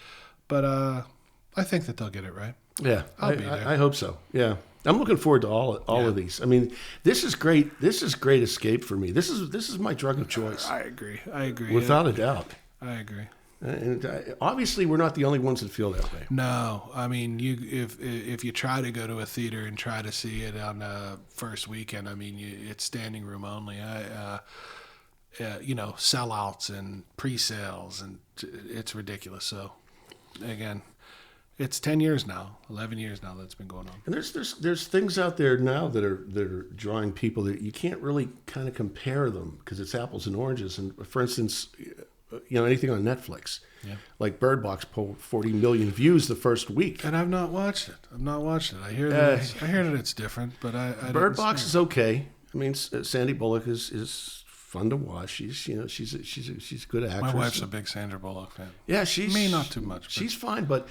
but I think that they'll get it right. Yeah, I'll be there. I hope so. Yeah, I'm looking forward to all of these. I mean, this is great. This is great escape for me. This is my drug of choice. I agree. Without a doubt. I agree. And obviously, we're not the only ones that feel that way. No, I mean, if you try to go to a theater and try to see it on the first weekend, it's standing room only. Sellouts and pre-sales, and it's ridiculous. So, again, it's 10 years now, 11 years now that's been going on. And there's things out there now that are drawing people that you can't really kind of compare them because it's apples and oranges. And for instance, anything on Netflix, like Bird Box pulled 40 million views the first week. And I've not watched it. I hear that it's different, but I Bird Box is okay. I mean, Sandy Bullock is fun to watch. She's a good actress. My wife's a big Sandra Bullock fan. Yeah, me not too much. But. She's fine, but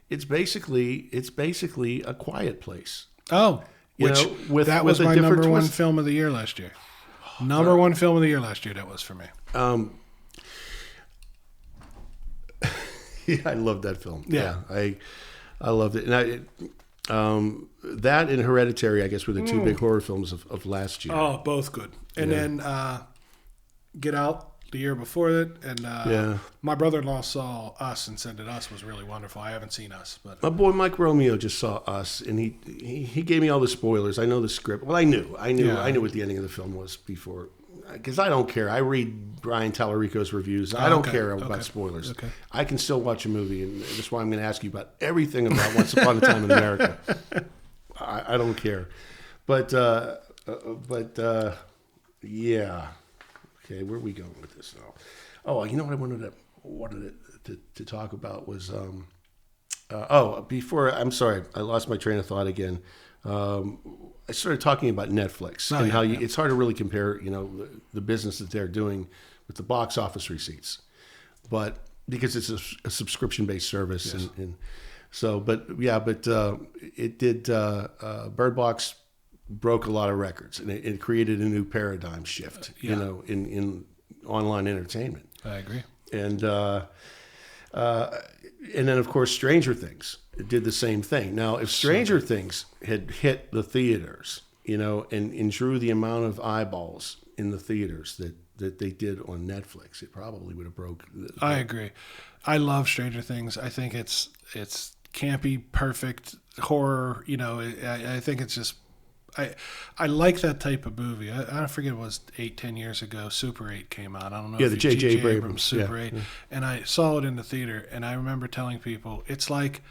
it's basically A Quiet Place. Oh, that was my number one film of the year last year. Number one film of the year last year. That was for me. Yeah, I loved that film. Yeah, I loved it. And that and Hereditary, I guess, were the two big horror films of last year. Oh, both good. And then Get Out the year before it. And my brother-in-law saw Us and said that Us was really wonderful. I haven't seen Us, but my boy Mike Romeo just saw Us, and he gave me all the spoilers. I know the script. Well, I knew what the ending of the film was before. Because I don't care. I read Brian Tallarico's reviews. I don't care about spoilers. Okay. I can still watch a movie, and that's why I'm going to ask you about everything about Once Upon a Time in America. I don't care. But yeah. Okay, where are we going with this now? Oh, you know what I wanted to talk about was before. I'm sorry, I lost my train of thought again. I started talking about Netflix and how it's hard to really compare, the business that they're doing with the box office receipts, but because it's a subscription-based service, yes. It did. Bird Box broke a lot of records, and it created a new paradigm shift, in online entertainment. I agree. And then of course Stranger Things did the same thing. Now, if Stranger Things had hit the theaters, and drew the amount of eyeballs in the theaters that they did on Netflix, it probably would have broke. I agree. I love Stranger Things. I think it's campy, perfect horror. I think it's just. I like that type of movie. I forget, it was 8-10 years ago. Super 8 came out. I don't know. Yeah, the J.J. Abrams Super 8, and I saw it in the theater. And I remember telling people it's like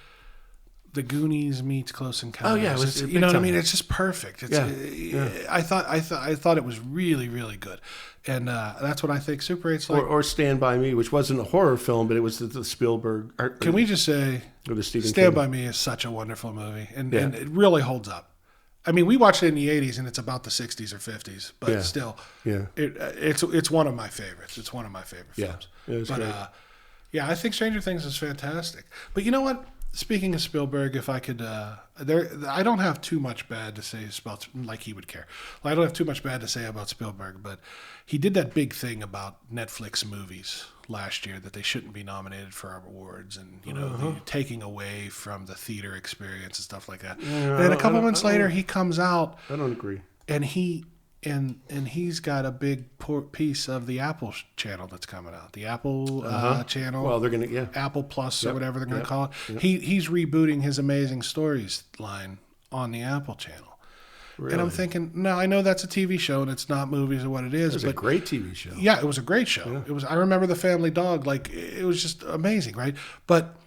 the Goonies meets Close Encounters. Oh yeah, it was, you know what I mean? It's just perfect. I thought it was really, really good, and that's what I think Super 8's like. Or Stand By Me, which wasn't a horror film, but it was the Spielberg. Can we just say, Stand By Me is such a wonderful movie, and it really holds up. I mean, we watched it in the 80s, and it's about the 60s or 50s, but still, it's one of my favorites. It's one of my favorite films. Great. I think Stranger Things is fantastic. But you know what? Speaking of Spielberg, if I could, I don't have too much bad to say about, like he would care. I don't have too much bad to say about Spielberg, but he did that big thing about Netflix movies last year that they shouldn't be nominated for awards, and the taking away from the theater experience and stuff like that. And then a couple months later, he comes out. I don't agree. And he's got a big piece of the Apple channel that's coming out. The Apple channel. Well, they're going to, Apple Plus or whatever they're going to call it. Yep. He's rebooting his Amazing Stories line on the Apple channel. Really? And I'm thinking, no, I know that's a TV show and it's not movies or what it is. It was a great TV show. Yeah, it was a great show. Yeah. It was. I remember The Family Dog. Like, it was just amazing, right? But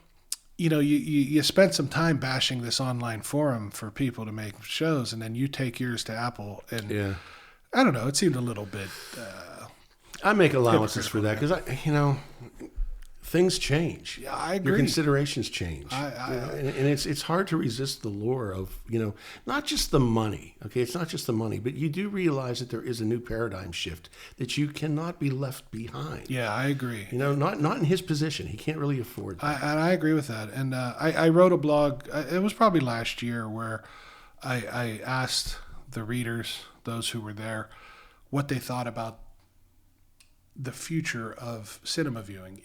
you spent some time bashing this online forum for people to make shows, and then you take yours to Apple, and I don't know. It seemed a little bit. I make allowances for that because things change. Yeah, I agree. Your considerations change. And it's hard to resist the lure of, not just the money. Okay, it's not just the money, but you do realize that there is a new paradigm shift, that you cannot be left behind. Yeah, I agree. Not in his position. He can't really afford that. And I agree with that. And I wrote a blog, it was probably last year, where I asked the readers, those who were there, what they thought about the future of cinema viewing.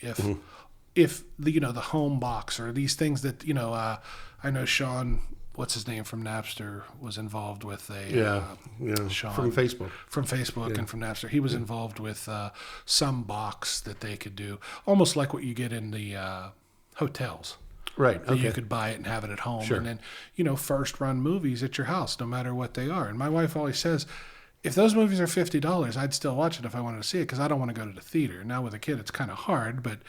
If the home box or these things that, I know Sean, what's his name from Napster, was involved with Sean from Facebook. And from Napster. He was involved with some box that they could do, almost like what you get in the hotels. Right. Okay. You could buy it and have it at home. Sure. And then, first run movies at your house, no matter what they are. And my wife always says, if those movies are $50, I'd still watch it if I wanted to see it, because I don't want to go to the theater. Now with a kid, it's kind of hard, but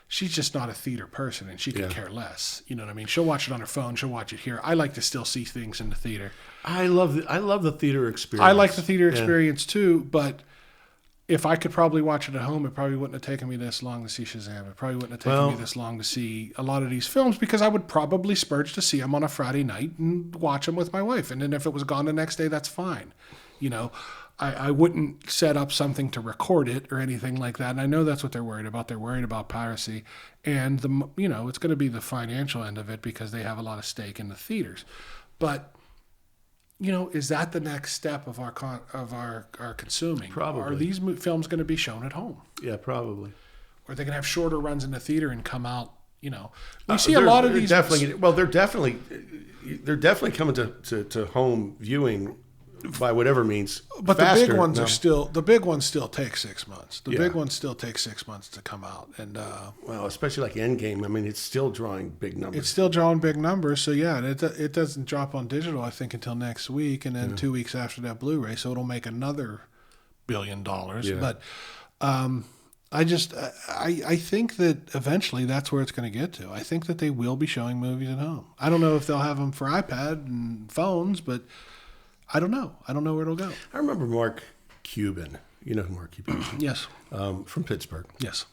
she's just not a theater person, and she could care less. You know what I mean? She'll watch it on her phone. She'll watch it here. I like to still see things in the theater. I love the theater experience. I like the theater experience too, but if I could probably watch it at home, it probably wouldn't have taken me this long to see Shazam. It probably wouldn't have taken me this long to see a lot of these films, because I would probably spurge to see them on a Friday night and watch them with my wife. And then if it was gone the next day, that's fine. I wouldn't set up something to record it or anything like that. And I know that's what they're worried about. They're worried about piracy. And, it's going to be the financial end of it, because they have a lot of stake in the theaters. But, is that the next step of our consuming? Probably. Are these films going to be shown at home? Yeah, probably. Or are they going to have shorter runs in the theater and come out, We see a lot of these. They're definitely coming to home viewing by whatever means. But faster. the big ones still take 6 months. Big ones still take 6 months to come out. And especially like Endgame. I mean, it's still drawing big numbers. It's still drawing big numbers. So yeah, it doesn't drop on digital, I think, until next week, and then 2 weeks after that, Blu-ray. So it'll make another $1 billion. Yeah. But I think that eventually that's where it's going to get to. I think that they will be showing movies at home. I don't know if they'll have them for iPad and phones, but I don't know. I don't know where it'll go. I remember Mark Cuban. You know who Mark Cuban is? Yes. From Pittsburgh. Yes.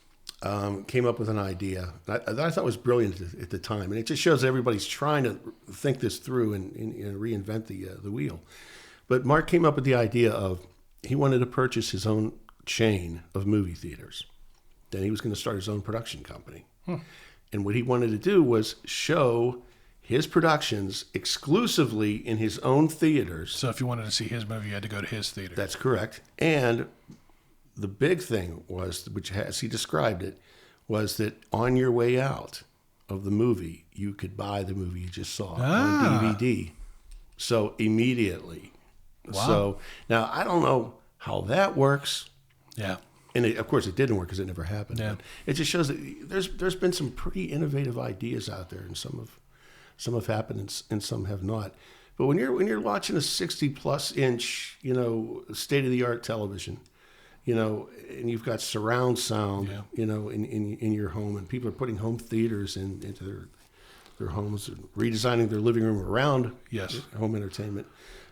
Came up with an idea that I thought was brilliant at the time. And it just shows everybody's trying to think this through and reinvent the wheel. But Mark came up with the idea of, he wanted to purchase his own chain of movie theaters. Then he was going to start his own production company. And what he wanted to do was show his productions exclusively in his own theaters. So if you wanted to see his movie, you had to go to his theater. That's correct. And the big thing was, which as he described it, was that on your way out of the movie, you could buy the movie you just saw on DVD. So immediately. Wow. So now I don't know how that works. Yeah. And of course it didn't work because it never happened. Yeah. But it just shows that there's been some pretty innovative ideas out there, and some have happened and some have not. But when you're watching a 60+ inch, state of the art television, and you've got surround sound, in your home, and people are putting home theaters into their homes, and redesigning their living room around home entertainment,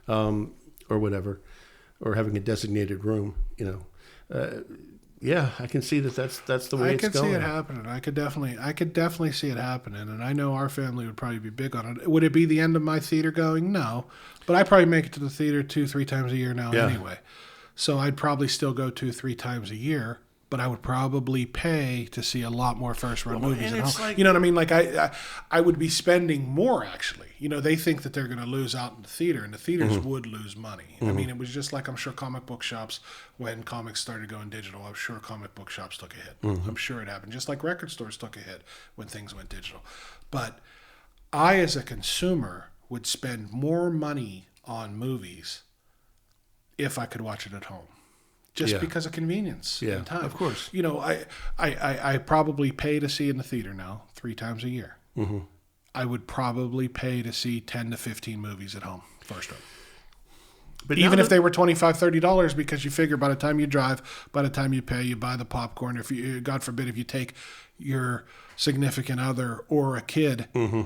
or whatever, or having a designated room, Yeah, I can see that's the way it's going. I could see it happening. I could definitely see it happening, and I know our family would probably be big on it. Would it be the end of my theater going? No, but I probably make it to the theater 2-3 times a year now anyway. So I'd probably still go 2-3 times a year, but I would probably pay to see a lot more first run movies at home. You know what I mean? Like I would be spending more actually. They think that they're going to lose out in the theater, and the theaters would lose money. I mean, it was just like, I'm sure comic book shops, when comics started going digital, I'm sure comic book shops took a hit. I'm sure it happened. Just like record stores took a hit when things went digital. But I, as a consumer, would spend more money on movies if I could watch it at home. Just because of convenience and time. Of course. I probably pay to see in the theater now 3 times a year. I would probably pay to see 10 to 15 movies at home first run. But even if they were $25, $30, because you figure by the time you drive, by the time you pay, you buy the popcorn. If you, God forbid, if you take your significant other or a kid, that's $50,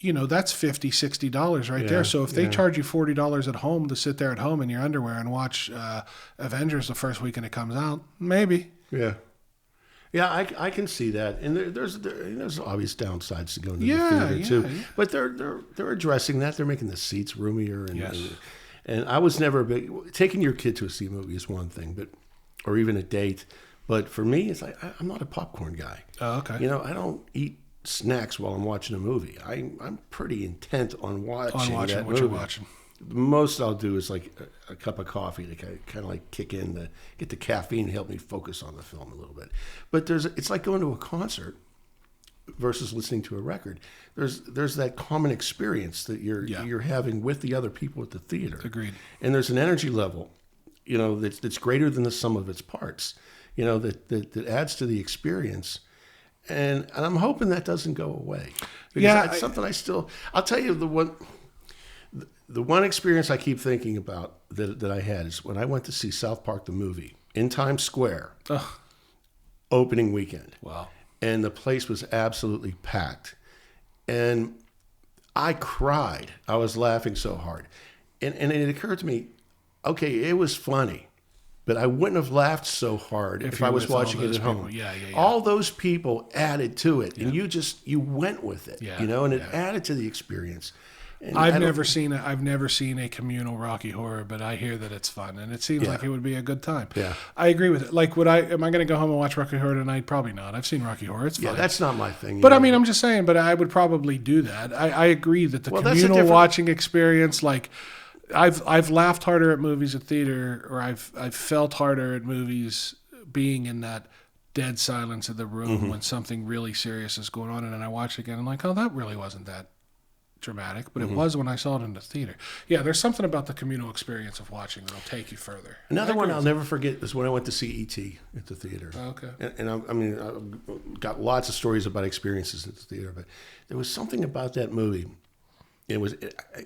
$60 right there. So if they charge you $40 at home to sit there at home in your underwear and watch Avengers the first weekend it comes out, maybe. Yeah. Yeah, I can see that, and there's obvious downsides to going to the Yeah, theater too. yeah. But they're addressing that. They're making the seats roomier, and Yes. and I was never a big taking your kid to a see movie is one thing, but or even a date. But for me, it's like I'm not a popcorn guy. Oh, okay. You know, I don't eat snacks while I'm watching a movie. I'm pretty intent on watching what that you're movie. watching. The most I'll do is like a cup of coffee to kind of like kick in to get the caffeine and help me focus on the film a little bit. But it's like going to a concert versus listening to a record. There's that common experience that you're having with the other people at the theater. Agreed. And there's an energy level, you know, that's greater than the sum of its parts. You know, that adds to the experience. And I'm hoping that doesn't go away. Because it's something I'll tell you the one experience I keep thinking about that I had is when I went to see South Park the movie in Times Square, opening weekend. Wow. And the place was absolutely packed. And I cried. I was laughing so hard. And it occurred to me, okay, it was funny, but I wouldn't have laughed so hard if I was watching it at home. Yeah. All those people added to it, and you went with it, Yeah, you know, and it added to the experience. And I've never seen a communal Rocky Horror, but I hear that it's fun, and it seems like it would be a good time. Yeah. I agree with it. Like, am I going to go home and watch Rocky Horror tonight? Probably not. I've seen Rocky Horror. It's fun. Yeah, that's not my thing. But I mean, I'm just saying. But I would probably do that. I agree that the communal watching experience, like, I've laughed harder at movies at theater, or I've felt harder at movies being in that dead silence of the room when something really serious is going on, and then I watch it again. I'm like, oh, that really wasn't that dramatic, but it was when I saw it in the theater. Yeah, there's something about the communal experience of watching that'll take you further. Another one I'll never forget is when I went to see E.T. at the theater. Oh, okay. And I've got lots of stories about experiences at the theater, but there was something about that movie. It was,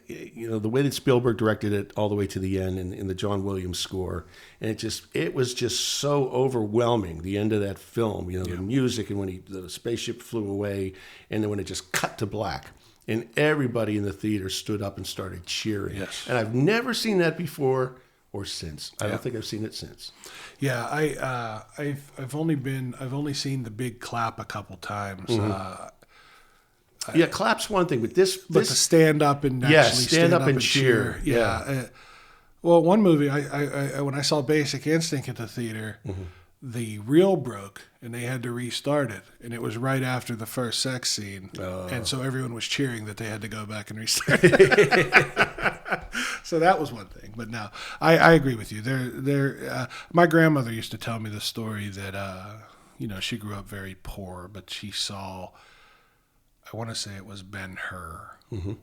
you know, the way that Spielberg directed it all the way to the end, and in the John Williams score, and it was just so overwhelming. The end of that film, you know, the music, and when the spaceship flew away, and then when it just cut to black. And everybody in the theater stood up and started cheering. Yes. And I've never seen that before or since. I don't think I've seen it since. Yeah, I've only seen the big clap a couple times. Yeah, clap's one thing, but this to stand up and actually stand up and cheer. Yeah. Well, one movie I when I saw Basic Instinct at the theater, the reel broke and they had to restart it, and it was right after the first sex scene, and so everyone was cheering that they had to go back and restart it. So that was one thing. But no, I agree with you. My grandmother used to tell me the story that you know, she grew up very poor, but she saw, I want to say it was Ben-Hur or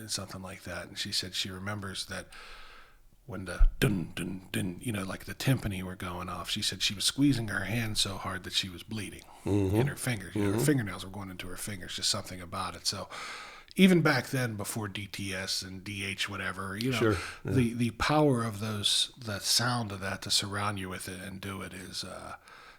something like that, and she said she remembers that when the dun dun dun, you know, like the timpani were going off, she said she was squeezing her hand so hard that she was bleeding in her fingers. You know, her fingernails were going into her fingers. Just something about it. So even back then, before DTS and DH, whatever, you know, the power of the sound of that to surround you with it and do it is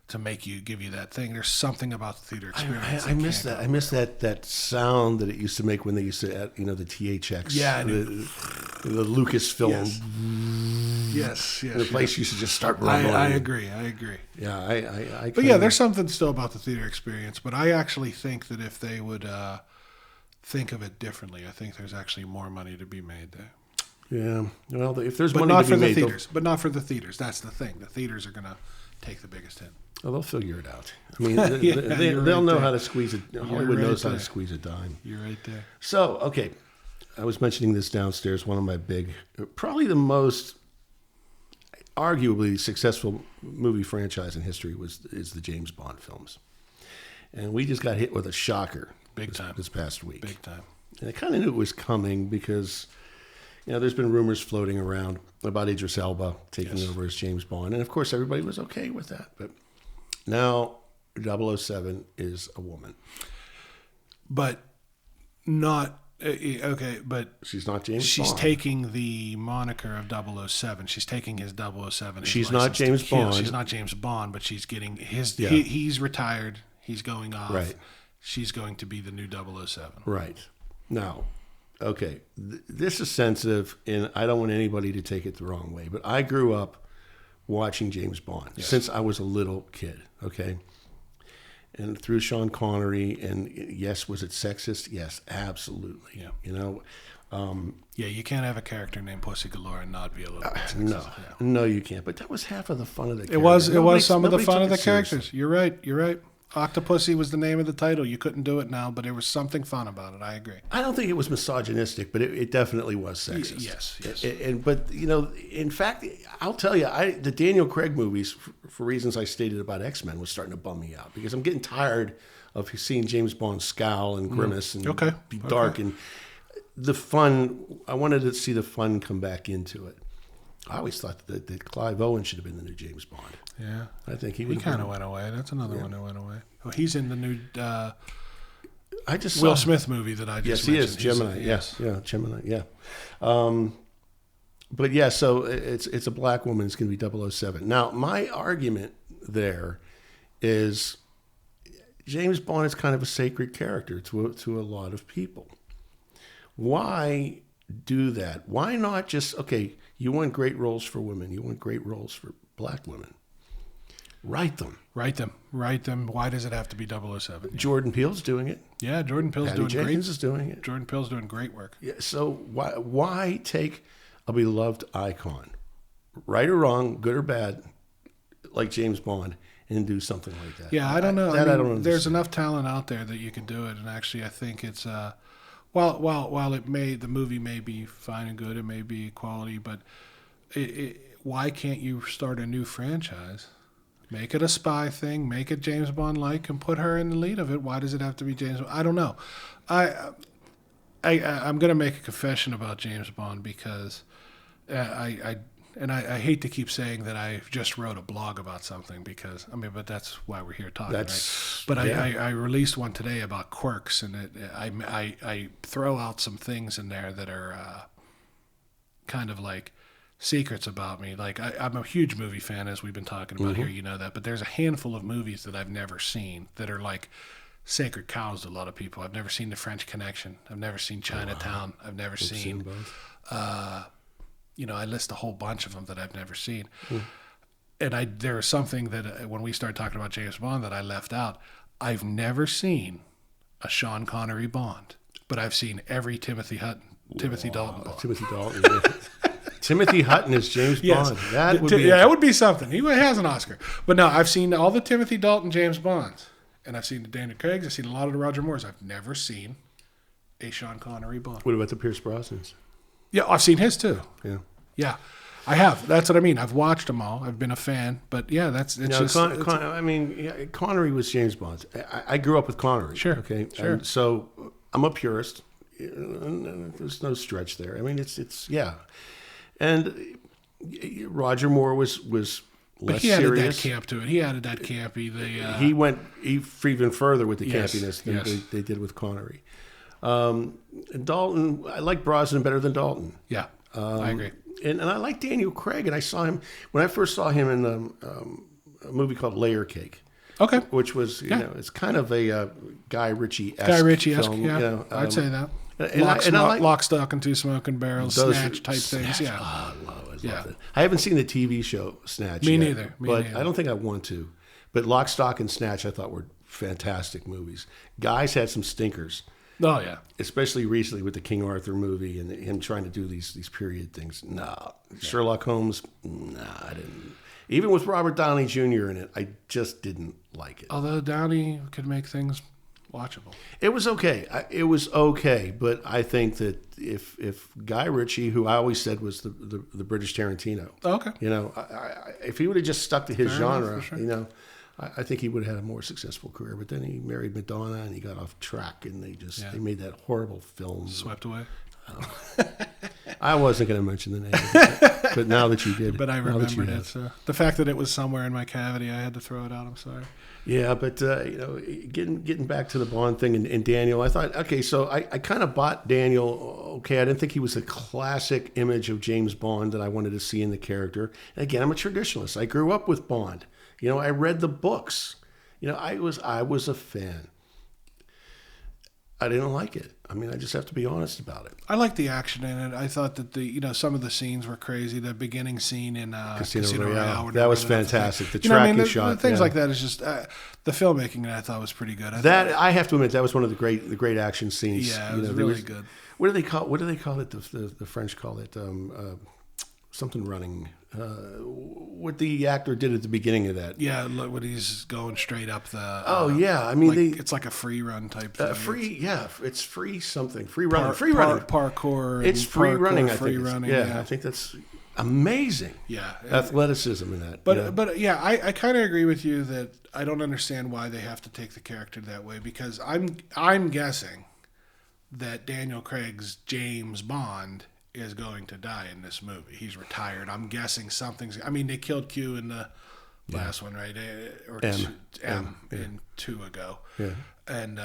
to give you that thing. There's something about the theater experience. I miss that. I miss that sound that it used to make when they used to add, you know, the THX. Yeah, the Lucasfilm. Yes. The place used to just start rumbling. I agree. Yeah, I But yeah, there's something still about the theater experience. But I actually think that if they would think of it differently, I think there's actually more money to be made there. Yeah. Well, if there's but money not to for be the made, theaters. But not for the theaters. That's the thing. The theaters are going to take the biggest hit. well, they'll figure it out. I mean, they'll know how to squeeze it. Hollywood knows how to squeeze a dime. You're right there. So, okay, I was mentioning this downstairs. One of my probably the most arguably successful movie franchise in history is the James Bond films. And we just got hit with a shocker this past week. Big time. And I kind of knew it was coming because, you know, there's been rumors floating around about Idris Elba taking over as James Bond. And, of course, everybody was okay with that. But now 007 is a woman. But not... okay, but she's not James Bond. She's taking the moniker of 007. She's taking his 007. She's not James Bond. She's not James Bond, but she's getting his... Yeah. He's retired. He's going off. Right. She's going to be the new 007. Right. Now, okay, this is sensitive, and I don't want anybody to take it the wrong way, but I grew up watching James Bond since I was a little kid, okay? and through Sean Connery. And yes, was it sexist? Yes, absolutely. Yeah. You know, Yeah, you can't have a character named Pussy Galore and not be a little bit sexist. no, you can't. But that was half of the fun of the character. It was some of the fun took of the it seriously. characters. You're right. Octopussy was the name of the title. You couldn't do it now, but there was something fun about it. I agree. I don't think it was misogynistic, but it definitely was sexist. Yes. But you know, in fact, I'll tell you, the Daniel Craig movies, for reasons I stated about X-Men, was starting to bum me out because I'm getting tired of seeing James Bond scowl and grimace and be dark and the fun. I wanted to see the fun come back into it. I always thought that Clive Owen should have been the new James Bond. Yeah, I think he kind of went away. That's another one that went away. Well, he's in the new I just Will saw, Smith movie that I just yes, mentioned. he is Gemini. Yes, yeah, Gemini. Yeah. But yeah, so it's a black woman. It's going to be 007. Now, my argument there is James Bond is kind of a sacred character to a lot of people. Why do that? Why not just, okay, you want great roles for women. You want great roles for black women. Write them. Write them. Why does it have to be 007? Jordan Peele's doing it. Yeah, Jordan Peele's Patty doing Jenkins great. is doing it. Jordan Peele's doing great work. Yeah, so why take a beloved icon, right or wrong, good or bad, like James Bond, and do something like that? Yeah, I don't know. I don't understand. There's enough talent out there that you can do it, and actually, I think it's while the movie may be fine and good, it may be quality, but why can't you start a new franchise? Make it a spy thing, make it James Bond-like, and put her in the lead of it. Why does it have to be James Bond? I don't know. I'm going to make a confession about James Bond because I hate to keep saying that I just wrote a blog about something because, but that's why we're here talking, right? But I released one today about quirks, and I throw out some things in there that are kind of like secrets about me. Like I'm a huge movie fan, as we've been talking about here, you know that, but there's a handful of movies that I've never seen that are like sacred cows to a lot of people. I've never seen The French Connection. I've never seen Chinatown. I've never seen both. I list a whole bunch of them that I've never seen. And there was something that when we started talking about James Bond that I left out. I've never seen a Sean Connery Bond, but I've seen every Timothy Dalton Bond. Timothy Dalton. Yeah. Timothy Hutton is James Bond. That would be it would be something. He has an Oscar. But no, I've seen all the Timothy Dalton James Bonds, and I've seen the Daniel Craig's. I've seen a lot of the Roger Moores. I've never seen a Sean Connery Bond. What about the Pierce Brosnans? Yeah, I've seen his too. Yeah, I have. That's what I mean. I've watched them all. I've been a fan. But yeah, Connery was James Bond. I grew up with Connery. Sure. Okay. Sure. And so I'm a purist. There's no stretch there. I mean, it's yeah. And Roger Moore was less but he added serious. that camp to it. He added that campy. He went even further with the campiness than yes. they did with Connery. Dalton, I like Brosnan better than Dalton. Yeah, I agree. And I like Daniel Craig, and I saw him when I first saw him in a movie called Layer Cake. Okay. Which was, it's kind of a Guy Ritchie-esque film. Yeah. I'd say that. And Lock, Stock, and Two Smoking Barrels, Snatch type things. Yeah. I love it. I haven't seen the TV show Snatch Me yet. neither. But I don't think I want to. But Lock, Stock, and Snatch I thought were fantastic movies. Guys had some stinkers. Oh, yeah. Especially recently with the King Arthur movie and him trying to do these period things. Sherlock Holmes, I didn't. Even with Robert Downey Jr. in it, I just didn't like it. Although Downey could make things watchable. It was okay. But I think that if Guy Ritchie, who I always said was the British Tarantino, okay, if he would have just stuck to his genre, sure. I think he would have had a more successful career. But then he married Madonna and he got off track, and they made that horrible film. Swept away. I wasn't going to mention the name, but now that you did, but I remembered it. So the fact that it was somewhere in my cavity, I had to throw it out. I'm sorry. Yeah, but getting back to the Bond thing and Daniel, I thought, okay, so I kind of bought Daniel. Okay, I didn't think he was a classic image of James Bond that I wanted to see in the character. And again, I'm a traditionalist. I grew up with Bond. I read the books. I was a fan. I didn't like it. I mean, I just have to be honest about it. I like the action in it. I thought that some of the scenes were crazy. The beginning scene in Casino Royale. That was fantastic. The tracking shot. Things like that is just the filmmaking that I thought was pretty good. I have to admit, that was one of the great action scenes. Yeah, it was really good. What do they call it? The French call it something running. What the actor did at the beginning of that. Yeah, look, when he's going straight up the. I mean, it's like a free run type thing. It's free something. Free running. Parkour. It's free parkour, running. Free running. I think that's amazing. Yeah, athleticism in that. But I kind of agree with you that I don't understand why they have to take the character that way, because I'm guessing that Daniel Craig's James Bond is going to die in this movie. He's retired. I'm guessing something's. I mean, they killed Q in the last one, right? Or M in 2 ago. Yeah. And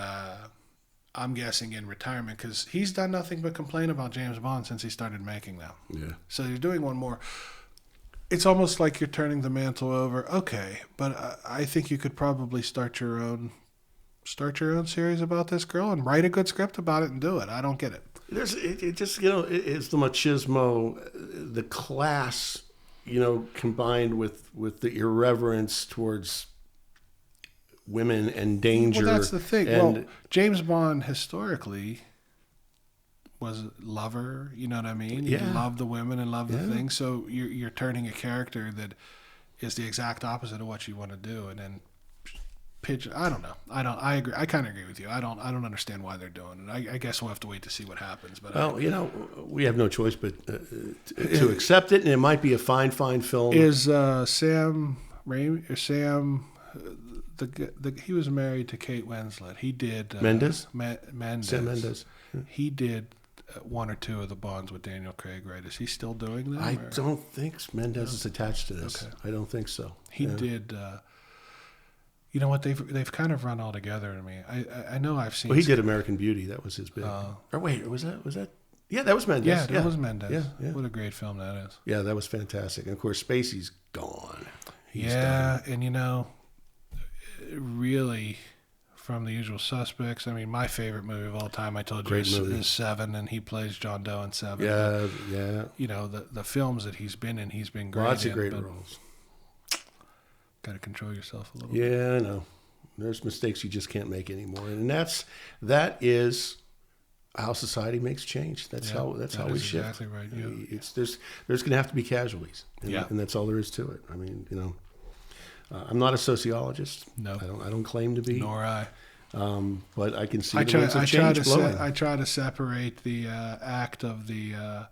I'm guessing in retirement, because he's done nothing but complain about James Bond since he started making them. Yeah. So you're doing one more. It's almost like you're turning the mantle over. Okay, but I think you could probably start your own series about this girl and write a good script about it and do it. I don't get it. It's the machismo, the class, combined with the irreverence towards women and danger. Well, that's the thing. James Bond historically was a lover. You know what I mean? Yeah. He loved the women and loved the things. So you're turning a character that is the exact opposite of what you want to do, and then pigeon. I don't know. I agree. I kind of agree with you. I don't understand why they're doing it. I guess we'll have to wait to see what happens. But we have no choice but to accept it, and it might be a fine film. Is Sam Raimi or Sam? He was married to Kate Winslet. He did Mendes. Mendes. Sam Mendes. He did 1 or 2 of the Bonds with Daniel Craig, right? Is he still doing them? I don't think Mendes is attached to this. Okay. I don't think so. He did. You know what? They've kind of run all together to me. I know I've seen. Well, he did American Beauty. That was his big. Or wait, was that? Yeah, that was Mendes. Yeah, that was Mendes. Yeah. What a great film that is. Yeah, that was fantastic. And of course, Spacey's gone. He's done. And really, from The Usual Suspects. I mean, my favorite movie of all time. I told you is Seven, and he plays John Doe in Seven. Yeah. But, the films that he's been in, he's been great. Lots of great roles. Got to control yourself a little bit. Yeah, I know. There's mistakes you just can't make anymore, and that is how society makes change. That's how we shift. Exactly right. Yeah. There's going to have to be casualties, and that's all there is to it. I mean, I'm not a sociologist. No, I don't claim to be. Nor I. But I can see the winds of change blowing. I try to separate the act of the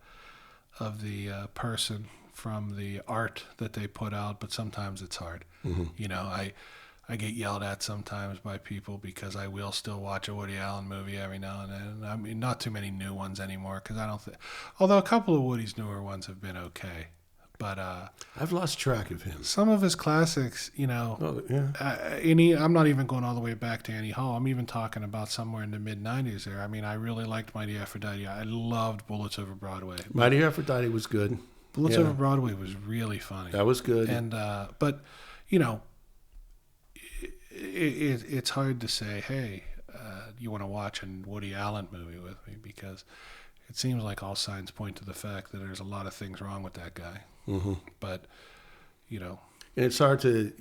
person from the art that they put out, but sometimes it's hard. Mm-hmm. I get yelled at sometimes by people because I will still watch a Woody Allen movie every now and then. I mean, not too many new ones anymore, because I don't think. Although a couple of Woody's newer ones have been okay, but I've lost track of him. Some of his classics, I'm not even going all the way back to Annie Hall. I'm even talking about somewhere in the mid '90s. There, I mean, I really liked Mighty Aphrodite. I loved Bullets Over Broadway. Mighty Aphrodite was good. Bullets Over Broadway was really funny. That was good. And but it's hard to say, hey, you want to watch a Woody Allen movie with me, because it seems like all signs point to the fact that there's a lot of things wrong with that guy. Mm-hmm. But and it's hard to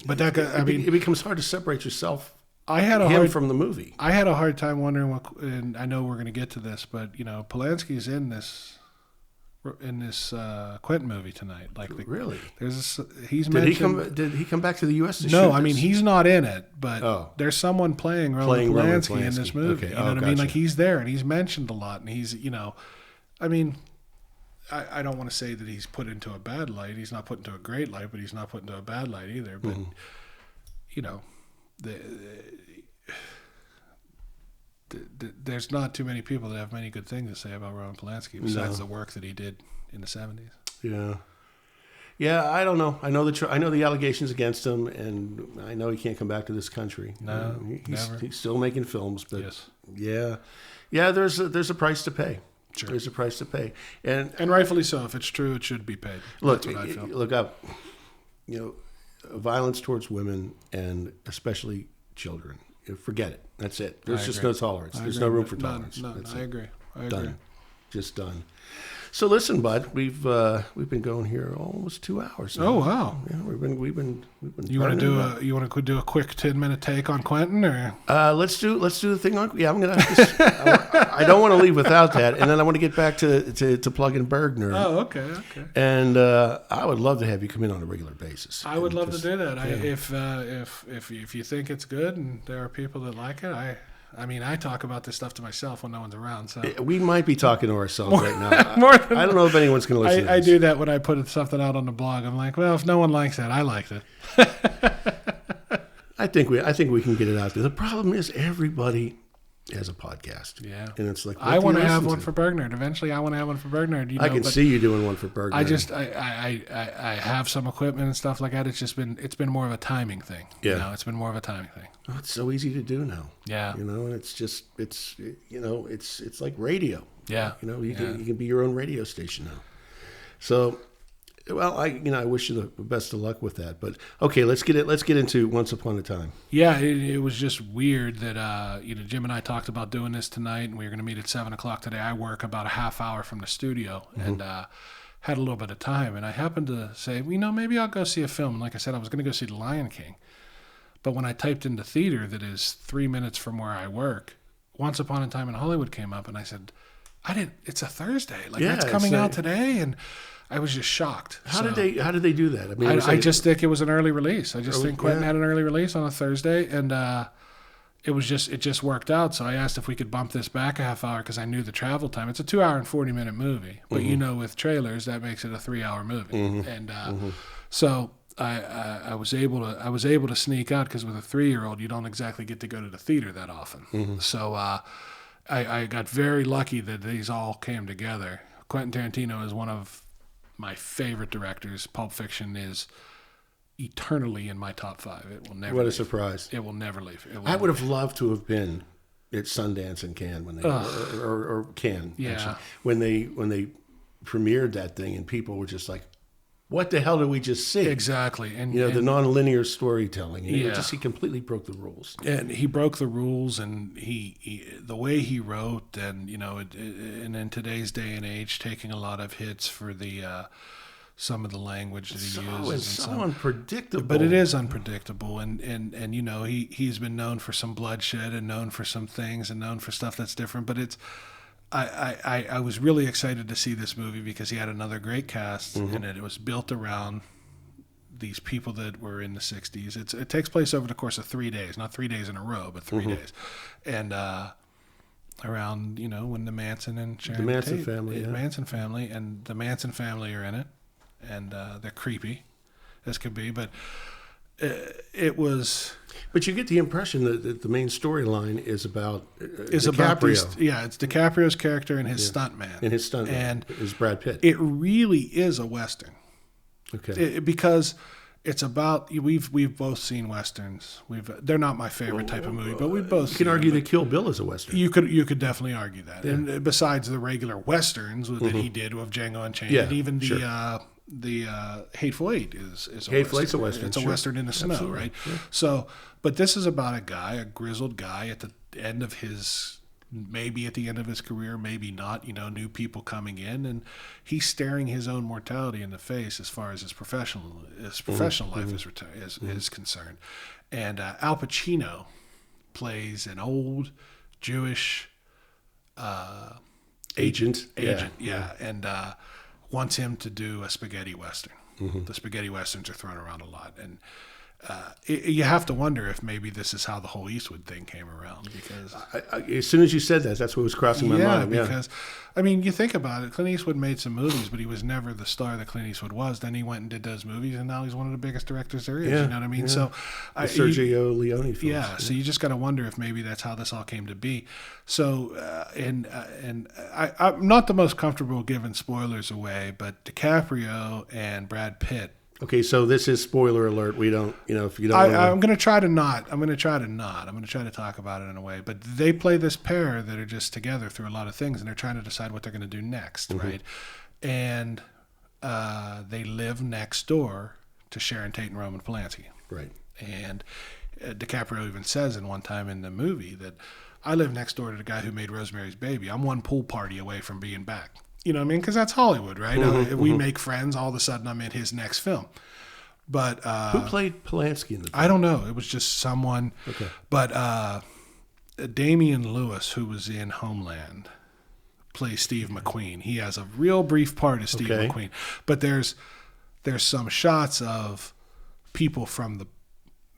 But that guy, it becomes hard to separate yourself. From the movie. I had a hard time wondering what, and I know we're going to get to this, but Polanski's in this Quentin movie tonight. Really? He's mentioned. Did he come back to the U.S. to shoot No, this? I mean, he's not in it, but there's someone playing Roman Polanski in this movie. Okay. You know what I mean? Like, he's there, and he's mentioned a lot, and he's, I mean, I don't want to say that he's put into a bad light. He's not put into a great light, but he's not put into a bad light either. But, there's not too many people that have many good things to say about Roman Polanski besides the work that he did in the 70s. Yeah. I don't know. I know the allegations against him, and I know he can't come back to this country. No, he's, never. He's still making films, but yes. yeah. There's a price to pay. Sure. There's a price to pay, and rightfully so. If it's true, it should be paid. Look, that's what I feel. Look up. Violence towards women, and especially children, forget it. That's it. There's just agree. no tolerance. I There's agree. no room for None, tolerance. none. That's I it. agree. I agree. Done. Just done. So listen, bud, we've been going here almost 2 hours now. Oh wow! Yeah, we've been. You want burning to do a quick 10-minute take on Quentin, or let's do the thing on. Yeah, I'm gonna. I don't want to leave without that, and then I want to get back to plugging Bergner. oh, okay. And I would love to have you come in on a regular basis. I would love to do that. yeah. If you think it's good and there are people that like it, I talk about this stuff to myself when no one's around. So We might be talking to ourselves right now. more than I don't know if anyone's going to listen to I this. do that when I put something out on the blog. I'm like, well, if no one likes it, I liked it. I think we can get it out there. The problem is everybody has a podcast. Yeah. And it's like, I want to have one for Bergner. Eventually, I want to have one for Bergner. I can see you doing one for Bergner. I have some equipment and stuff like that. It's been more of a timing thing. Yeah. It's been more of a timing thing. Oh, it's so easy to do now. Yeah. And it's like radio. Yeah. You can be your own radio station now. So, well, I wish you the best of luck with that. But okay, let's get into Once Upon a Time. Yeah, it was just weird that Jim and I talked about doing this tonight, and we were going to meet at 7:00 today. I work about a half hour from the studio, and had a little bit of time, and I happened to say, maybe I'll go see a film. And like I said, I was going to go see The Lion King, but when I typed into theater that is 3 minutes from where I work, Once Upon a Time in Hollywood came up, and I said, it's a Thursday, that's coming out today, and I was just shocked. How did they do that? I just think it was an early release. I just think Quentin had an early release on a Thursday, and it just worked out. So I asked if we could bump this back a half hour because I knew the travel time. It's a 2 hour and 40-minute movie, but with trailers that makes it a 3 hour movie, and so I was able to sneak out because with a 3-year-old you don't exactly get to go to the theater that often. So I got very lucky that these all came together. Quentin Tarantino is one of my favorite directors. Pulp Fiction is eternally in my top 5. It will never. What a leave. surprise! It will never leave. I would have loved to have been at Sundance and Cannes when they or Cannes. Yeah. Actually, when they premiered that thing and people were just like, "What the hell did we just see?" Exactly, and the nonlinear storytelling. He Yeah. he completely broke the rules. And he broke the rules, and he the way he wrote, and and in today's day and age, taking a lot of hits for the some of the language that he uses. It's so unpredictable. But it is unpredictable, and he's been known for some bloodshed and known for some things and known for stuff that's different. But it's I was really excited to see this movie because he had another great cast, and it was built around these people that were in the 60s. It takes place over the course of 3 days, not 3 days in a row, but 3 days, and around when the Manson and Sharon Manson Tate, family, Manson family, and the Manson family are in it, and they're creepy as could be, but it was. But you get the impression that the main storyline is about Is DiCaprio. about it's DiCaprio's character and his stuntman. And his stuntman and is Brad Pitt. It really is a Western. Okay. Because it's about we've both seen Westerns. They're not my favorite type of movie, but we've both. You can argue that Kill Bill is a Western. You could definitely argue that. Yeah. And besides the regular Westerns that he did with Django Unchained, and even the Hateful Eight is a Hateful Western. Eight's a Western. It's a Western in the snow, Absolutely. right? Yeah. So, but this is about a grizzled guy at the end of maybe at the end of his career, maybe not, new people coming in, and he's staring his own mortality in the face as far as his professional life is concerned. And Al Pacino plays an old Jewish agent, and wants him to do a spaghetti western. The spaghetti westerns are thrown around a lot, and you have to wonder if maybe this is how the whole Eastwood thing came around. Because as soon as you said that, that's what was crossing my mind. Because you think about it, Clint Eastwood made some movies, but he was never the star that Clint Eastwood was. Then he went and did those movies, and now he's one of the biggest directors there is. Yeah, you know what I mean? yeah. So The Sergio Leone films. Yeah, so you just got to wonder if maybe that's how this all came to be. So, I'm not the most comfortable giving spoilers away, but DiCaprio and Brad Pitt. Okay, so this is spoiler alert. We don't, if you don't. I'm going to try to not. I'm going to try to talk about it in a way. But they play this pair that are just together through a lot of things, and they're trying to decide what they're going to do next, right? And they live next door to Sharon Tate and Roman Polanski. Right. And DiCaprio even says in one time in the movie that I live next door to the guy who made Rosemary's Baby. I'm one pool party away from being back. You know what I mean? Because that's Hollywood, right? If we make friends, all of a sudden I'm in his next film. But who played Polanski in the film? I don't know. It was just someone. Okay. But Damian Lewis, who was in Homeland, plays Steve McQueen. He has a real brief part as Steve McQueen. But there's some shots of people from the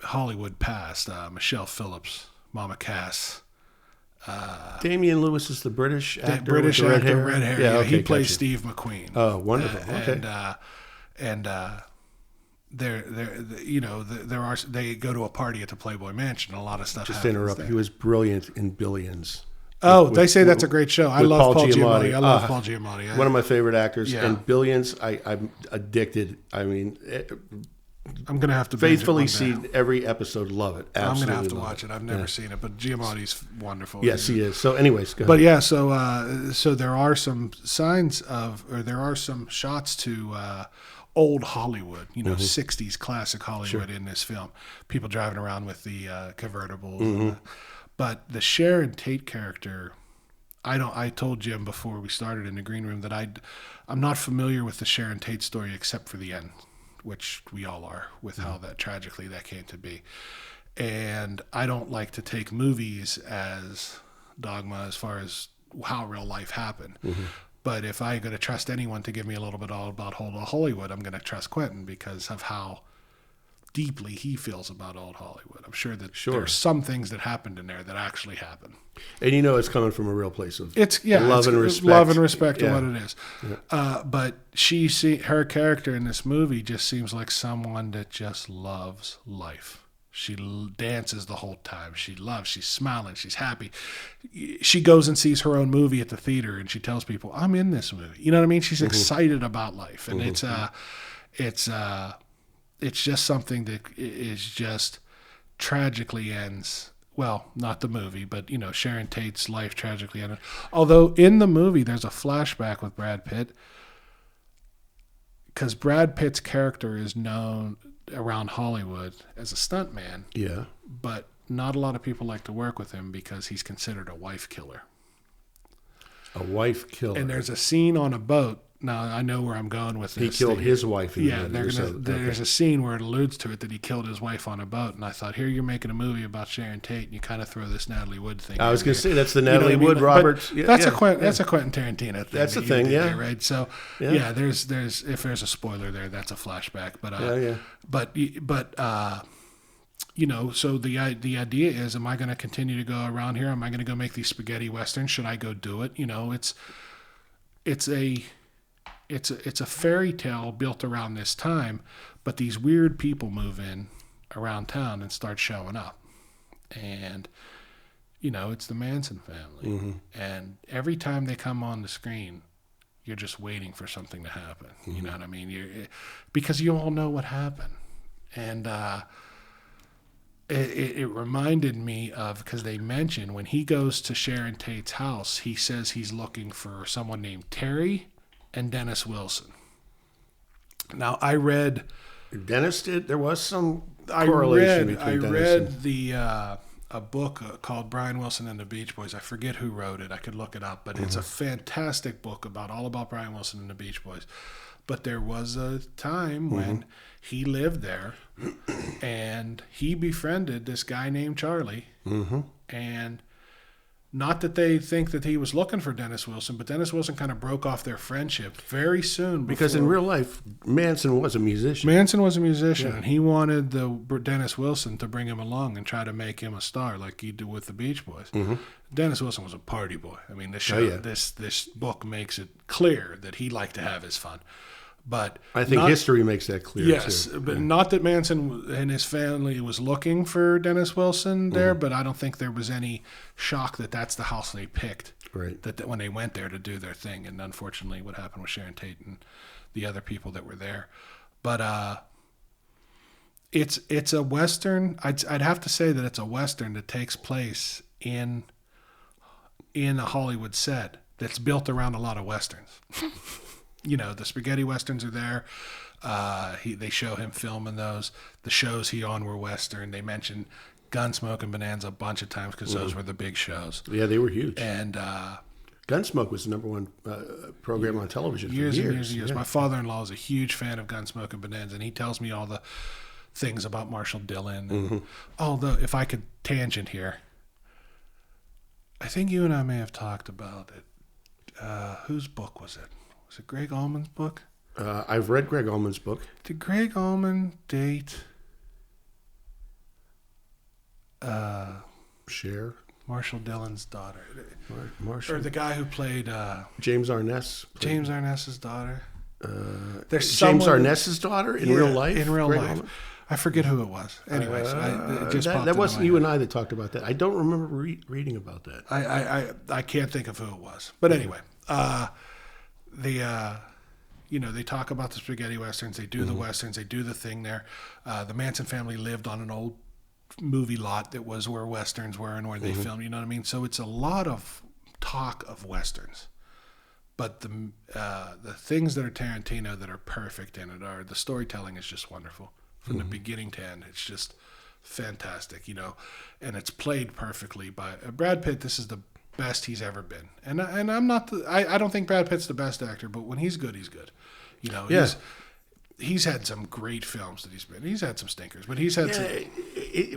Hollywood past. Michelle Phillips, Mama Cass. Damian Lewis is the British actor. British with the actor, red hair. red hair. Yeah, Yeah, okay, he plays gotcha. Steve McQueen. Oh, wonderful. Okay. They go to a party at the Playboy Mansion. A lot of stuff. Just to interrupt, there. he was brilliant in Billions. They say that's a great show. I with love Paul Giamatti. I love Paul Giamatti. Giamatti. One of my favorite actors. Yeah. And Billions, I'm addicted. I mean, I'm gonna have to binge faithfully it one day. see every episode. Love it. Absolutely. I'm gonna have to love watch it. I've never seen it, but Giamatti's wonderful. Yes, he is. So, anyways, go ahead. But yeah, so there are some signs of, or there are some shots to old Hollywood, 60s classic Hollywood in this film. People driving around with the convertibles. But the Sharon Tate character, I told Jim before we started in the green room that I'm not familiar with the Sharon Tate story except for the end, which we all are, with how that tragically that came to be. And I don't like to take movies as dogma as far as how real life happened. But if I'm going to trust anyone to give me a little bit all about old Hollywood, I'm going to trust Quentin because of how deeply he feels about old Hollywood. I'm sure that there's some things that happened in there that actually happened. And it's coming from a real place of love and respect to Yeah. what it is. Yeah. But her character in this movie just seems like someone that just loves life. She dances the whole time. She's smiling, she's happy. She goes and sees her own movie at the theater and she tells people, I'm in this movie. You know what I mean? She's excited about life. And it's just something that is just tragically ends. Well, not the movie, but Sharon Tate's life tragically ended. Although in the movie there's a flashback with Brad Pitt, because Brad Pitt's character is known around Hollywood as a stuntman. Yeah. But not a lot of people like to work with him because he's considered a wife killer. A wife killer. And there's a scene on a boat. Now, I know where I'm going with this. He killed his wife. There's a scene where it alludes to it that he killed his wife on a boat. And I thought, here you're making a movie about Sharon Tate, and you kind of throw this Natalie Wood thing. I was going to say, that's the You know Natalie what I mean? Wood, But Roberts. That's a Quentin Tarantino thing. That's the that you thing, did yeah. there, right? So, Yeah. there's if there's a spoiler there, that's a flashback. But so the idea is, am I going to continue to go around here? Am I going to go make these spaghetti westerns? Should I go do it? It's a fairy tale built around this time, but these weird people move in around town and start showing up. And, it's the Manson family. And every time they come on the screen, you're just waiting for something to happen. You know what I mean? Because you all know what happened. And it reminded me of, because they mentioned when he goes to Sharon Tate's house, he says he's looking for someone named Terry and Dennis Wilson. Now, I read... Dennis did? There was some correlation between Dennis I read a book called Brian Wilson and the Beach Boys. I forget who wrote it. I could look it up. But it's a fantastic book all about Brian Wilson and the Beach Boys. But there was a time when he lived there and he befriended this guy named Charlie. And not that they think that he was looking for Dennis Wilson, but Dennis Wilson kind of broke off their friendship very soon. Because in real life, Manson was a musician. And he wanted the Dennis Wilson to bring him along and try to make him a star like he did with the Beach Boys. Dennis Wilson was a party boy. I mean, this book makes it clear that he liked to have his fun. But I think history makes that clear. Yes, too. but not that Manson and his family was looking for Dennis Wilson there, but I don't think there was any shock that that's the house they picked. Right. That when they went there to do their thing, and unfortunately, what happened with Sharon Tate and the other people that were there, but it's a Western. I'd have to say that it's a Western that takes place in a Hollywood set that's built around a lot of Westerns. The spaghetti westerns are there. They show him filming those. The shows he on were Western. They mention Gunsmoke and Bonanza a bunch of times because those were the big shows. Yeah, they were huge. And Gunsmoke was the number one program on television for years. And years and years. Yeah. My father-in-law is a huge fan of Gunsmoke and Bonanza, and he tells me all the things about Marshall Dillon. And although, if I could tangent here, I think you and I may have talked about it. Whose book was it? Was it Greg Allman's book? I've read Greg Allman's book. Did Greg Allman date Cher? Marshall Dillon's daughter? Marshall. Or the guy who played James Arness. James Arness's daughter? There's James Arness's daughter in real life? In real Greg life. Allman? I forget who it was. Anyways, it just popped that into wasn't my you head. and I that talked about that. I don't remember reading about that. I can't think of who it was. But anyway, they talk about the spaghetti westerns. They do the westerns. They do the thing there. The Manson family lived on an old movie lot that was where westerns were and where they filmed. You know what I mean? So it's a lot of talk of westerns. But the things that are Tarantino that are perfect in it are the storytelling is just wonderful from the beginning to end. It's just fantastic, and it's played perfectly by Brad Pitt. This is the best he's ever been, and I'm not. I don't think Brad Pitt's the best actor, but when he's good, he's good. He's had some great films that he's been. He's had some stinkers, but he's had some.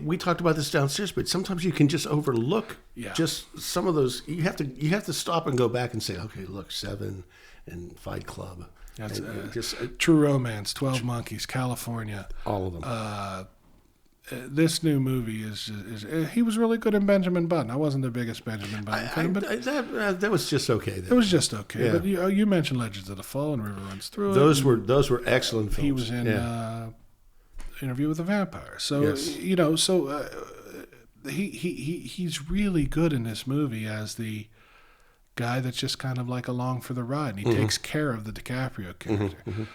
We talked about this downstairs, but sometimes you can just overlook Yeah. just some of those. You have to stop and go back and say, okay, look, Seven and Fight Club. That's and just True Romance, 12 Monkeys, California. all of them. This new movie is he was really good in Benjamin Button. I wasn't the biggest Benjamin Button fan, but that was just okay. it was just okay. Yeah. But you mentioned Legends of the Fall and River Runs Through It. Those were excellent films. He was in Interview with a Vampire. So he's really good in this movie as the guy that's just kind of like along for the ride. And he takes care of the DiCaprio character.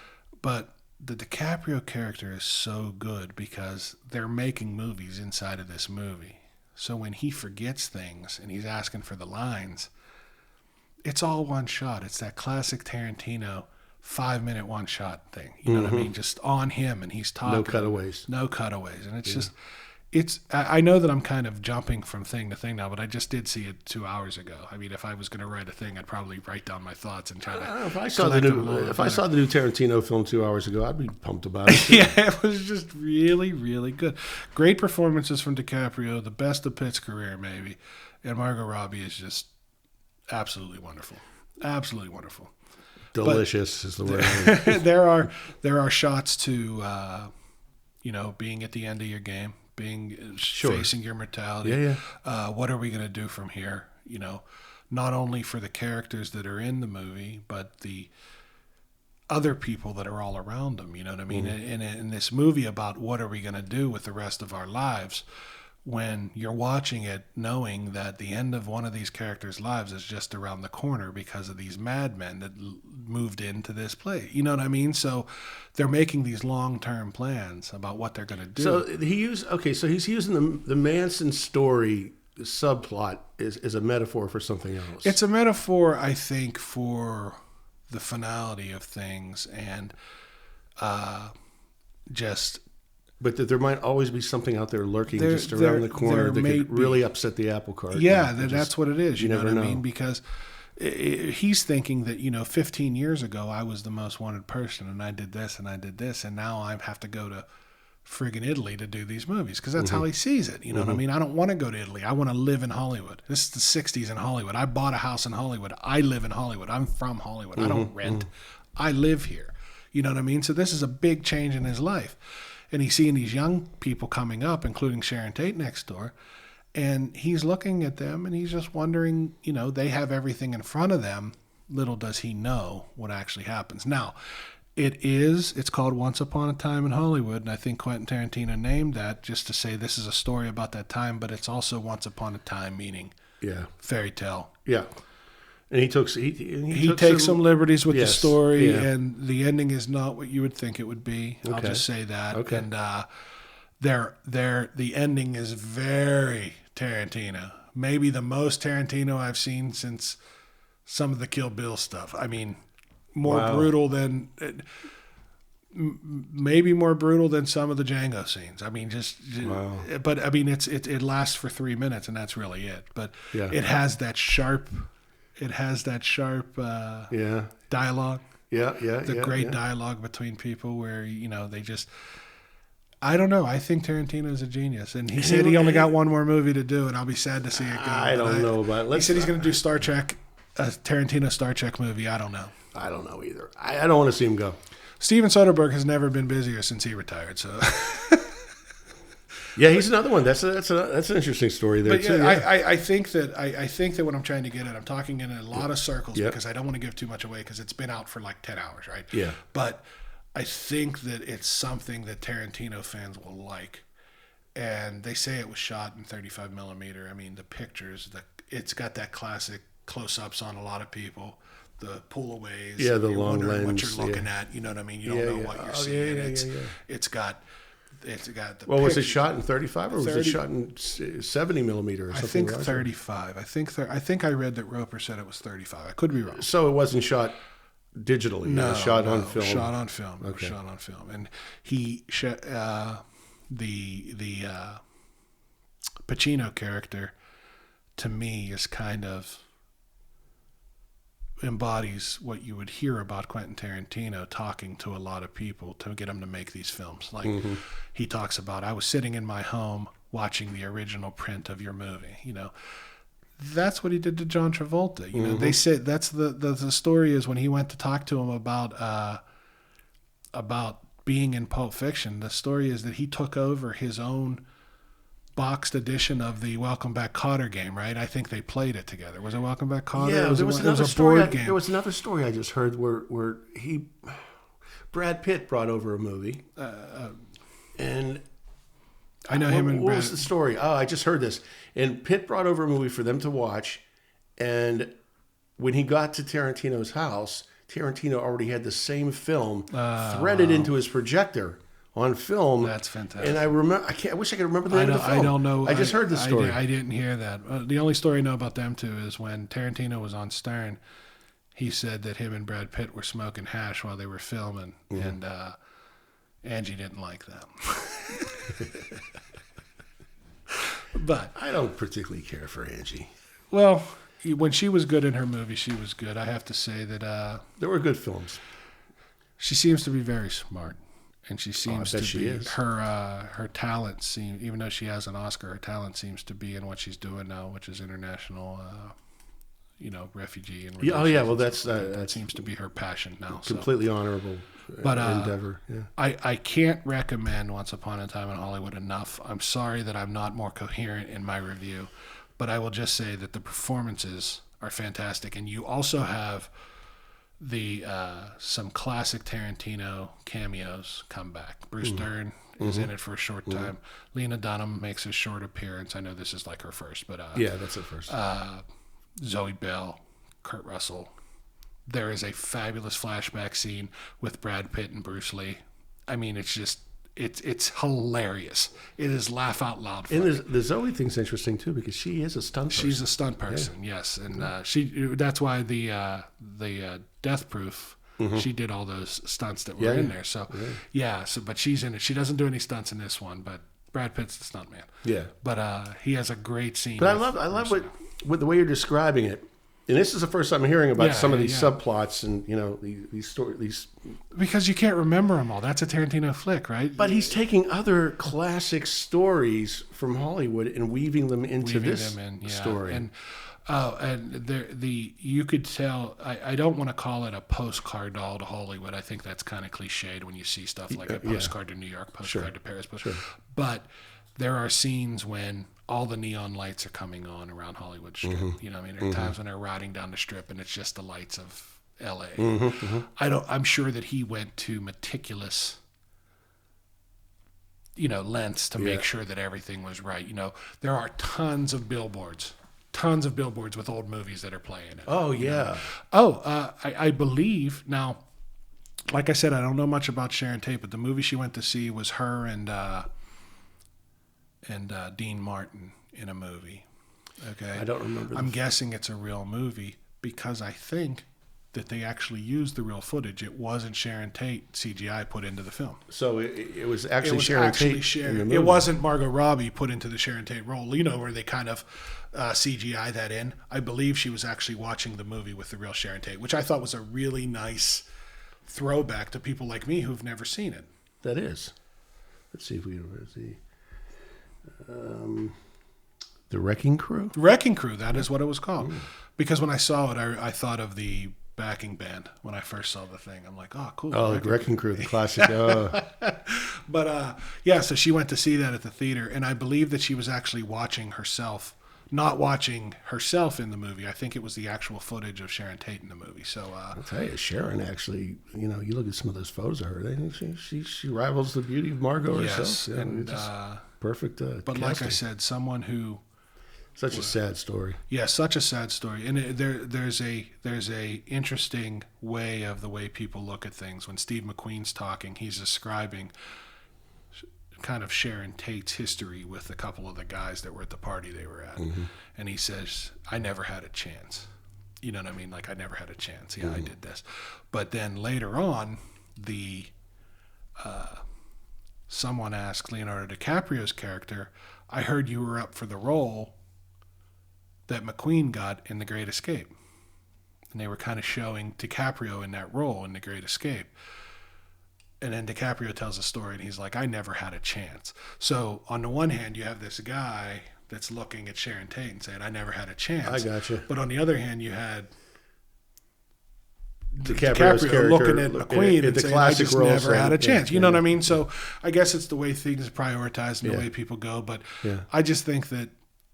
But the DiCaprio character is so good because they're making movies inside of this movie. So when he forgets things and he's asking for the lines, it's all one shot. It's that classic Tarantino 5-minute one shot thing. You know what I mean? Just on him and he's talking. No cutaways. No cutaways. And it's just, I know that I'm kind of jumping from thing to thing now, but I just did see it 2 hours ago. I mean, if I was going to write a thing, I'd probably write down my thoughts and try to. If I saw the new Tarantino film 2 hours ago, I'd be pumped about it. Yeah, it was just really, really good. Great performances from DiCaprio, the best of Pitt's career, maybe. And Margot Robbie is just absolutely wonderful. Absolutely wonderful. Delicious is the word. there are shots to, being at the end of your game, facing your mortality. Yeah. What are we going to do from here? Not only for the characters that are in the movie, but the other people that are all around them. You know what I mean? In this movie about what are we going to do with the rest of our lives, when you're watching it knowing that the end of one of these characters' lives is just around the corner because of these madmen that moved into this place. You know what I mean? So they're making these long-term plans about what they're going to do. So he's using the Manson story subplot is a metaphor for something else. It's a metaphor, I think, for the finality of things and just... But that there might always be something out there lurking just around the corner that could really upset the apple cart. Yeah, that's what it is. You know what I mean? know. Because he's thinking that, 15 years ago I was the most wanted person and I did this and I did this and now I have to go to friggin' Italy to do these movies because that's how he sees it. You know what I mean? I don't want to go to Italy. I want to live in Hollywood. This is the 60s in Hollywood. I bought a house in Hollywood. I live in Hollywood. I'm from Hollywood. I don't rent. I live here. You know what I mean? So this is a big change in his life. And he's seeing these young people coming up, including Sharon Tate next door. And he's looking at them and he's just wondering, they have everything in front of them. Little does he know what actually happens. Now, it's called Once Upon a Time in Hollywood. And I think Quentin Tarantino named that just to say this is a story about that time, but it's also Once Upon a Time, meaning fairy tale. Yeah. And he takes some liberties with the story, yeah. and the ending is not what you would think it would be. Okay. I'll just say that. Okay. And the ending is very Tarantino. Maybe the most Tarantino I've seen since some of the Kill Bill stuff. I mean, more brutal than maybe more brutal than some of the Django scenes. I mean, Wow. but I mean, it lasts for 3 minutes, and that's really it. But Yeah. it has that sharp, Yeah. dialogue. Yeah. The great dialogue between people where they just. I don't know. I think Tarantino's a genius, and he said he only got one more movie to do, and I'll be sad to see it go. I don't know about it. He said he's going to do Star Trek, a Tarantino Star Trek movie. I don't know. I don't know either. I don't want to see him go. Steven Soderbergh has never been busier since he retired. So, Yeah, he's another one. That's an interesting story there but too. yeah, Yeah. I think that what I'm trying to get at, I'm talking in a lot of circles because I don't want to give too much away because it's been out for like 10 hours, right? Yeah. But I think that it's something that Tarantino fans will like. And they say it was shot in 35 millimeter. I mean, the pictures, it's got that classic close-ups on a lot of people, the pull-aways. Yeah, the you're long wondering what lens, you're looking at. You know what I mean? You don't know what you're seeing. It's got the. Well, was it pictures. shot in 35 or was 30 it shot in 70 millimeter or I something? think larger? 35. I think I read that Roper said it was 35. I could be wrong. So it wasn't shot digitally. It was shot on film. Shot on film. Okay. Shot on film. And he the Pacino character to me is kind of embodies what you would hear about Quentin Tarantino talking to a lot of people to get him to make these films. Like he talks about, I was sitting in my home watching the original print of your movie, That's what he did to John Travolta. They said that's the story is when he went to talk to him about being in Pulp Fiction. The story is that he took over his own boxed edition of the Welcome Back Kotter game, right? I think they played it together. Was it Welcome Back Kotter? Yeah, it was another a story. board game. There was another story I just heard where Brad Pitt brought over a movie, and I know him and what Brad. was the story? Oh, I just heard this. And Pitt brought over a movie for them to watch, and when he got to Tarantino's house, Tarantino already had the same film threaded into his projector on film. That's fantastic. And I remember. I wish I could remember the name of the film. I don't know. I just heard the story. I didn't hear that. The only story I know about them two is when Tarantino was on Stern, he said that him and Brad Pitt were smoking hash while they were filming, and Angie didn't like them. But I don't particularly care for Angie. well, when she was good in her movie, she was good. I have to say that There were good films. she seems to be very smart, and she seems bet to she be is. her talent seems, even though she has an Oscar, her talent seems to be in what she's doing now, which is international, refugee and Yeah, oh yeah, well that's that seems to be her passion now. completely honorable endeavor. Yeah. I can't recommend Once Upon a Time in Hollywood enough. I'm sorry that I'm not more coherent in my review, but I will just say that the performances are fantastic, and you also have the some classic Tarantino cameos come back. Bruce Dern is in it for a short time. Lena Dunham makes a short appearance. I know this is like her first, but Yeah, that's the first. Zoe Bell, Kurt Russell. There is a fabulous flashback scene with Brad Pitt and Bruce Lee. I mean, it's just it's hilarious. It is laugh out loud funny. And the Zoe thing's interesting too because she is a stunt person. She's a stunt person, yes, and that's why the Death Proof. She did all those stunts that were in there. So but she's in it. She doesn't do any stunts in this one, but Brad Pitt's the stunt man. Yeah. But he has a great scene. But I love what the way you're describing it. And this is the first time I'm hearing about some of these subplots and these stories. Because you can't remember them all. That's a Tarantino flick, right? But he's taking other classic stories from Hollywood and weaving them into this story. And you could tell. I don't want to call it a postcard doll to Hollywood. I think that's kind of cliched when you see stuff like a postcard to New York, postcard to Paris. But there are scenes when all the neon lights are coming on around Hollywood Strip. There are times when they're riding down the strip and it's just the lights of L.A. I'm sure that he went to meticulous, lengths to make sure that everything was right. There are tons of billboards with old movies that are playing it. Oh yeah. I believe now. Like I said, I don't know much about Sharon Tate, but the movie she went to see was her and Dean Martin in a movie. Okay, I don't remember. I'm guessing it's a real movie because I think that they actually used the real footage. It wasn't Sharon Tate CGI put into the film. So it was actually It was Sharon actually Tate. Sharon. In the movie. It wasn't Margot Robbie put into the Sharon Tate role. You know, where they kind of CGI that in. I believe she was actually watching the movie with the real Sharon Tate, which I thought was a really nice throwback to people like me who've never seen it. That is. Let's see if we can see. The Wrecking Crew? Wrecking Crew, that is what it was called. Because when I saw it, I thought of the backing band when I first saw the thing. I'm like, oh, cool. Oh, the Wrecking Crew, the classic. Oh. But, yeah, so she went to see that at the theater, and I believe that she was actually watching herself, not watching herself in the movie. I think it was the actual footage of Sharon Tate in the movie. So I'll tell you, Sharon actually, you know, you look at some of those photos of her, she rivals the beauty of Margot herself. yes, Yeah, and just perfect but casting. like I said, someone who Such a sad story. yeah, such a sad story, and there's a interesting way of the way people look at things. When Steve McQueen's talking, he's describing kind of Sharon Tate's history with a couple of the guys that were at the party they were at, and he says, "I never had a chance." You know what I mean? Like, I never had a chance. Yeah, I did this, but then later on, someone asked Leonardo DiCaprio's character, "I heard you were up for the role that McQueen got in The Great Escape." And they were kind of showing DiCaprio in that role in The Great Escape. And then DiCaprio tells a story, and he's like, "I never had a chance." So on the one hand, you have this guy that's looking at Sharon Tate and saying, "I never had a chance." I gotcha. But on the other hand, you had DiCaprio's character looking at McQueen and the saying, "I classic just role, never had a chance." yeah, You know yeah. what I mean? So I guess it's the way things are prioritized and the Yeah. way people go. But Yeah. I just think that,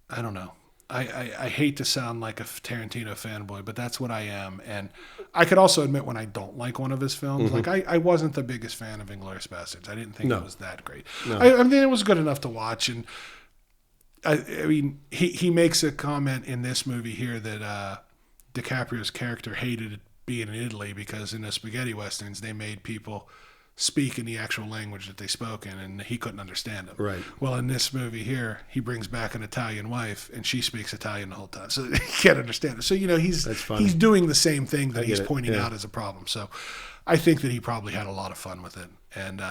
I don't know. I hate to sound like a Tarantino fanboy, but that's what I am. And I could also admit when I don't like one of his films. Like, I wasn't the biggest fan of Inglourious Basterds. I didn't think No. it was that great. No. I mean, it was good enough to watch. And I mean, he makes a comment in this movie here that DiCaprio's character hated being in Italy because in the spaghetti westerns, they made people speak in the actual language that they spoke in, and he couldn't understand them. Right. Well, in this movie here, he brings back an Italian wife, and she speaks Italian the whole time, so he can't understand it. So, you know, That's funny. he's doing the same thing that I he's get it, pointing yeah. out as a problem. So I think that he probably had a lot of fun with it. And,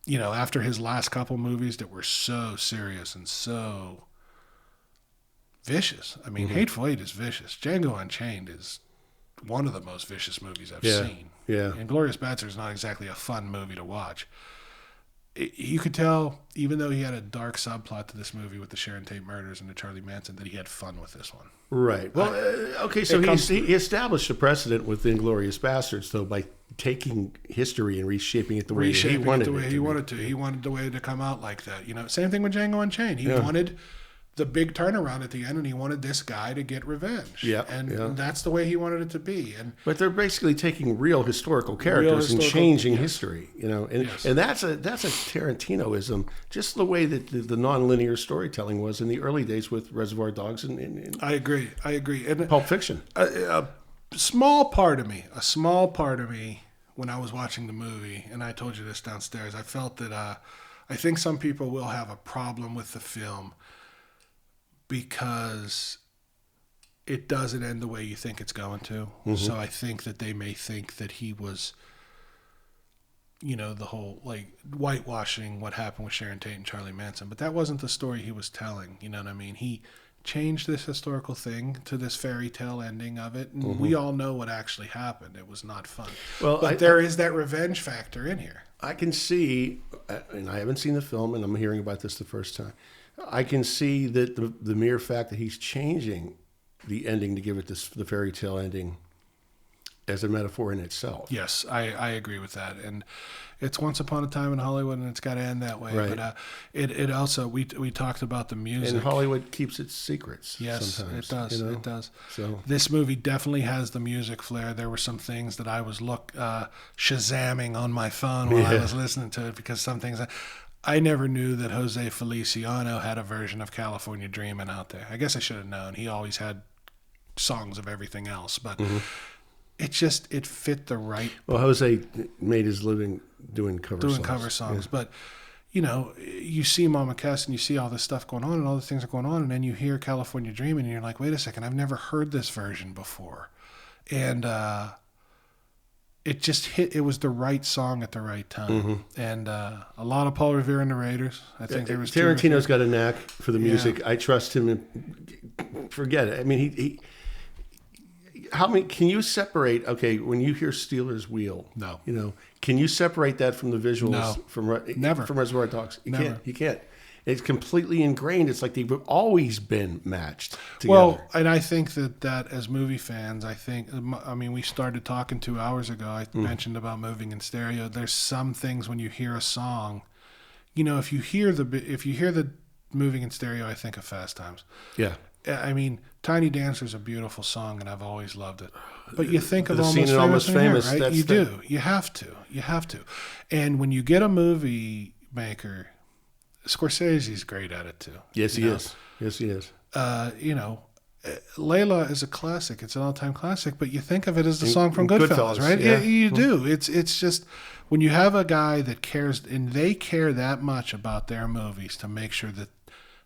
you know, after his last couple movies that were so serious and so vicious. I mean, Hateful Eight is vicious. Django Unchained is one of the most vicious movies I've Yeah, seen. yeah. Inglourious Basterds is not exactly a fun movie to watch. You could tell, even though he had a dark subplot to this movie with the Sharon Tate murders and the Charlie Manson, that he had fun with this one. Right. Well, okay, so it comes- he established a precedent with Inglourious Basterds, though, by taking history and reshaping it the way he Reshaping wanted it the way he be. wanted to. He wanted the way to come out like that. You know, same thing with Django Unchained. He wanted the big turnaround at the end, and he wanted this guy to get revenge. Yeah, and yeah. that's the way he wanted it to be. And But they're basically taking real historical characters and historical- changing yes. history, you know, and Yes. and that's a Tarantinoism, just the way that the nonlinear storytelling was in the early days with Reservoir Dogs and I agree. And Pulp Fiction. a small part of me, when I was watching the movie, and I told you this downstairs, I felt that I think some people will have a problem with the film because it doesn't end the way you think it's going to. So I think that they may think that he was, you know, the whole like whitewashing what happened with Sharon Tate and Charlie Manson, but that wasn't the story he was telling. You know what I mean? He changed this historical thing to this fairy tale ending of it, and we all know what actually happened. It was not fun. Well, but there is that revenge factor in here. I can see, and I haven't seen the film, and I'm hearing about this the first time. I can see that the mere fact that he's changing the ending to give it the fairy tale ending as a metaphor in itself. Yes, I agree with that. And it's once upon a time in Hollywood, and it's got to end that way. Right. But it also, we talked about the music. And Hollywood keeps its secrets. Yes, sometimes, it does. you know? It does. So this movie definitely has the music flair. There were some things that I was shazamming on my phone while I was listening to it, because some things I never knew that Jose Feliciano had a version of California Dreamin' out there. I guess I should have known. He always had songs of everything else, but it fit the right. Well, Jose made his living doing cover songs. Yeah. But you know, you see Mama Cass and you see all this stuff going on and all the things are going on, and then you hear California Dreamin' and you're like, wait a second, I've never heard this version before. And it just hit. It was the right song at the right time. And a lot of Paul Revere narrators. I think there was Tarantino's got a knack for the music. I trust him. Forget it. I mean, he how many can you separate? Okay, when you hear Steelers Wheel, No. you know, can you separate that from the visuals? No. Never. From Reservoir Dogs. You Never. can't. You can't. It's completely ingrained. It's like they've always been matched together. Well, and I think that as movie fans, I mean, we started talking 2 hours ago. I mentioned about moving in stereo. There's some things when you hear a song, you know, if you hear the moving in stereo, I think of Fast Times. Yeah. I mean, Tiny Dancer's a beautiful song, and I've always loved it. But you think of The Almost scene in Almost Famous, Famous, right? that's You the- do. You have to. You have to. And when you get a movie maker, Scorsese's great at it too. Yes, he you know? is. Yes, he is. You know, Layla is a classic. It's an all-time classic, but you think of it as the song from Goodfellas, Goodfellas, right? yeah. You do. It's just when you have a guy that cares, and they care that much about their movies to make sure that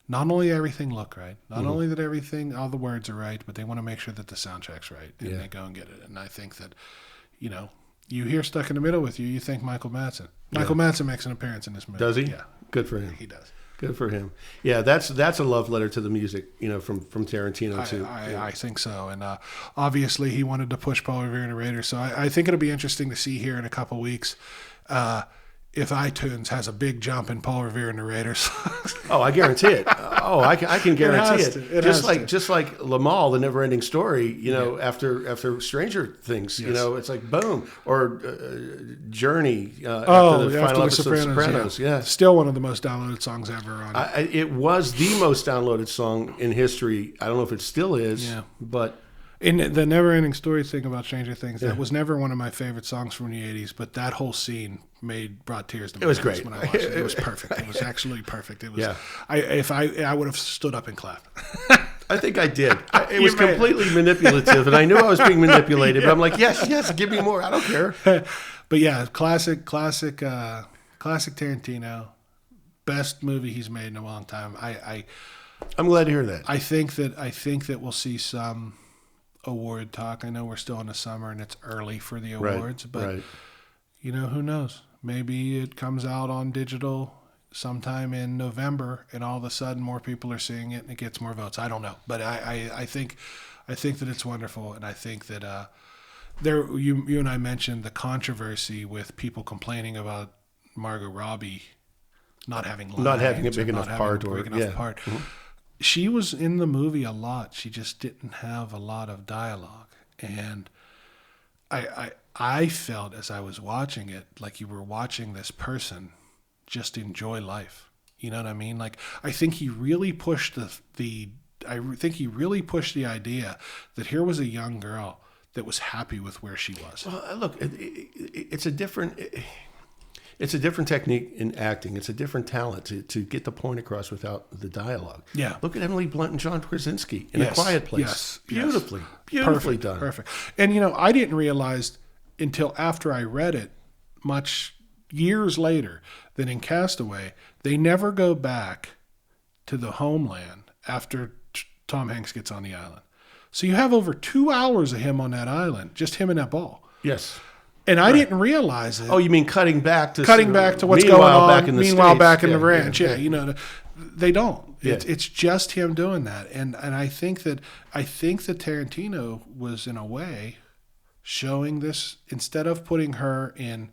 not only everything look right, not only that everything, all the words are right, but they want to make sure that the soundtrack's right, and they go and get it. And I think that, you know, you hear Stuck in the Middle with You, you think Michael Madsen. Michael Madsen makes an appearance in this movie. Does he? Yeah. Good for him. He does. Good for him. Yeah, that's a love letter to the music, you know, from Tarantino too. I think so. And obviously he wanted to push Paul Revere and Raiders. So I think it'll be interesting to see here in a couple weeks if iTunes has a big jump in Paul Revere and the Raiders. Oh, I guarantee it. Oh, I can guarantee has it. to. It has to. Just like Lamal, the never-ending story. You know, after Stranger Things, you know, it's like boom. Or Journey. After the final episode of Sopranos. Yeah. Still one of the most downloaded songs ever on it. It was the most downloaded song in history. I don't know if it still is, but In the never-ending story thing about Stranger Things, that was never one of my favorite songs from the '80s. But that whole scene brought tears to my eyes great. when I watched it. It was perfect. It was actually perfect. It was. Yeah. I would have stood up and clapped. I think I did. It was completely manipulative, and I knew I was being manipulated. But I'm like, yes, give me more. I don't care. But yeah, classic Tarantino, best movie he's made in a long time. I'm glad to hear that. I think that we'll see some award talk. I know we're still in the summer and it's early for the awards, but you know, who knows? Maybe it comes out on digital sometime in November, and all of a sudden more people are seeing it and it gets more votes. I don't know, but I think that it's wonderful, and I think that you and I mentioned the controversy with people complaining about Margot Robbie not having lines, not having a big enough not part, having a big enough part. Mm-hmm. She was in the movie a lot. She just didn't have a lot of dialogue, and I felt as I was watching it like you were watching this person just enjoy life. You know what I mean? Like, I think he really pushed the idea that here was a young girl that was happy with where she was. Well, look, it's a different technique in acting. It's a different talent to get the point across without the dialogue. Yeah. Look at Emily Blunt and John Krasinski in A Quiet Place. Yes. Beautifully Perfect, done. Perfect. And, you know, I didn't realize until after I read it, much years later, that in Castaway, they never go back to the homeland after Tom Hanks gets on the island. So you have over 2 hours of him on that island, just him and that ball. Yes. And I didn't realize it. Oh, you mean cutting back to what's going on? Back in the meanwhile, States. back in the ranch, you know, they don't. Yeah. It's just him doing that, and I think that Tarantino was in a way showing this, instead of putting her in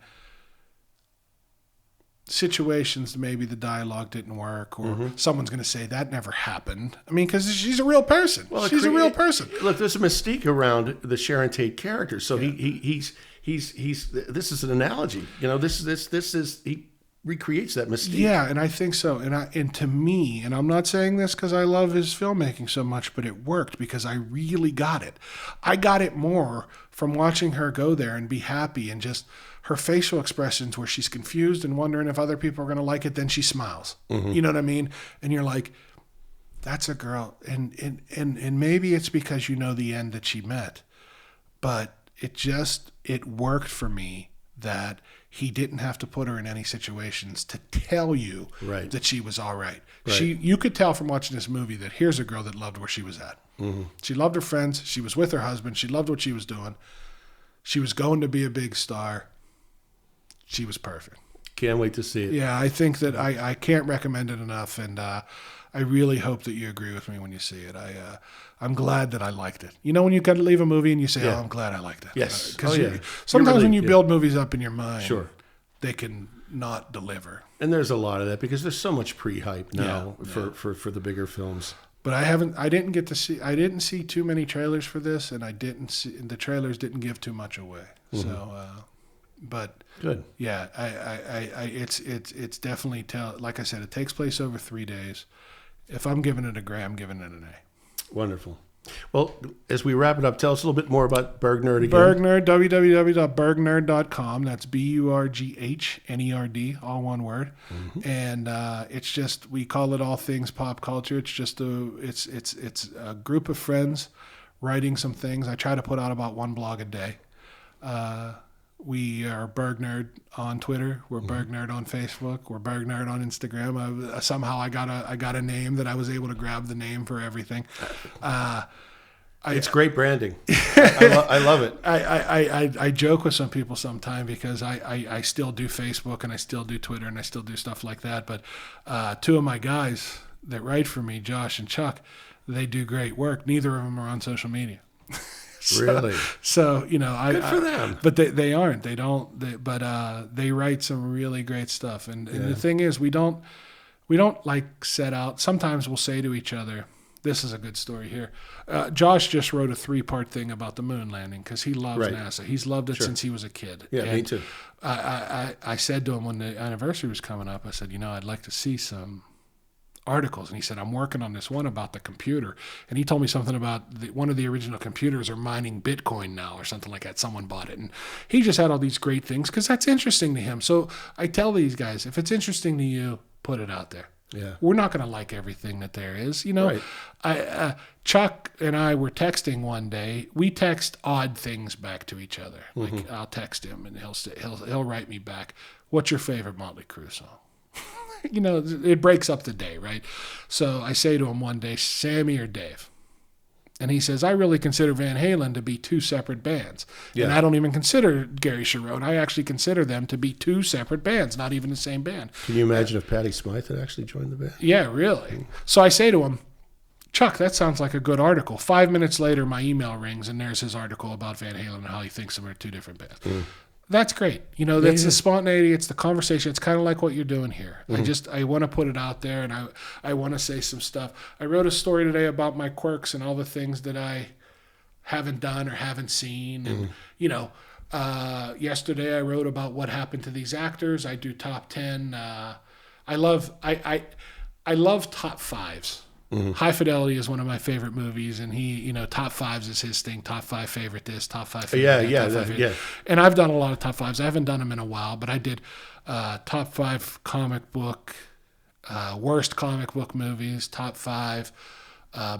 situations maybe the dialogue didn't work, or someone's going to say that never happened. I mean, because she's a real person. Well, she's a real person. Look, there's a mystique around the Sharon Tate character, so he's this is an analogy. You know, this is he recreates that mystique. Yeah, and I think so. And to me, and I'm not saying this because I love his filmmaking so much, but it worked because I really got it. I got it more from watching her go there and be happy, and just her facial expressions where she's confused and wondering if other people are going to like it. Then she smiles. You know what I mean? And you're like, that's a girl. And maybe it's because you know the end that she met, but it worked for me that he didn't have to put her in any situations to tell you Right. that she was all right. Right. You could tell from watching this movie that here's a girl that loved where she was at. Mm-hmm. She loved her friends. She was with her husband. She loved what she was doing. She was going to be a big star. She was perfect. Can't wait to see it. Yeah, I think that I can't recommend it enough, and I really hope that you agree with me when you see it. I'm glad that I liked it. You know when you got to leave a movie and you say, Yeah. "Oh, I'm glad I liked it." Yes. Because Yeah. sometimes when relieved, you yeah. build movies up in your mind, Sure. they can not deliver. And there's a lot of that because there's so much pre-hype now Yeah. for the bigger films. But I didn't see too many trailers for this, and the trailers didn't give too much away. Mm-hmm. So, but Good. yeah, it's definitely like I said, it takes place over 3 days. If I'm giving it a grade, I'm giving it an A. Wonderful. Well, as we wrap it up, tell us a little bit more about Berg Nerd again. Berg Nerd, www.bergnerd.com. That's BURGHNERD, all one word. Mm-hmm. And it's just, we call it all things pop culture. It's just it's a group of friends writing some things. I try to put out about one blog a day. We are Berg Nerd on Twitter. We're Berg Nerd on Facebook. We're Berg Nerd on Instagram. Somehow I got a name that I was able to grab the name for everything. It's great branding. I love it. I joke with some people sometimes because I still do Facebook and I still do Twitter and I still do stuff like that. But two of my guys that write for me, Josh and Chuck, they do great work. Neither of them are on social media. Really? So Good for them. But they aren't. They don't. But they write some really great stuff. And the thing is, we don't like set out. Sometimes we'll say to each other, "This is a good story here." Josh just wrote a 3-part thing about the moon landing because he loves Right. NASA. He's loved it Sure. since he was a kid. Yeah, And me too. I said to him when the anniversary was coming up, I said, I'd like to see some articles. And he said, I'm working on this one about the computer. And he told me something about one of the original computers are mining Bitcoin now or something like that. Someone bought it. And he just had all these great things because that's interesting to him. So I tell these guys, if it's interesting to you, put it out there. Yeah. We're not going to like everything that there is. Right. Chuck and I were texting one day. We text odd things back to each other. Like I'll text him and he'll write me back, "What's your favorite Motley Crue song?" It breaks up the day, right? So I say to him one day, "Sammy or Dave?" And he says, "I really consider Van Halen to be 2 separate bands. Yeah. And I don't even consider Gary Cherone. I actually consider them to be 2 separate bands, not even the same band." Can you imagine if Patti Smythe had actually joined the band? Yeah, really. So I say to him, "Chuck, that sounds like a good article." 5 minutes later, my email rings, and there's his article about Van Halen and how he thinks them are 2 different bands. That's great. That's the spontaneity. It's the conversation. It's kind of like what you're doing here. I want to put it out there, and I want to say some stuff. I wrote a story today about my quirks and all the things that I haven't done or haven't seen. And, yesterday I wrote about what happened to these actors. I do top 10. I love top 5s. High Fidelity is one of my favorite movies, and he, top 5s is his thing. Top 5 favorite this, top 5 favorite that, Yeah. And I've done a lot of top 5s. I haven't done them in a while, but I did top 5 comic book, worst comic book movies, top 5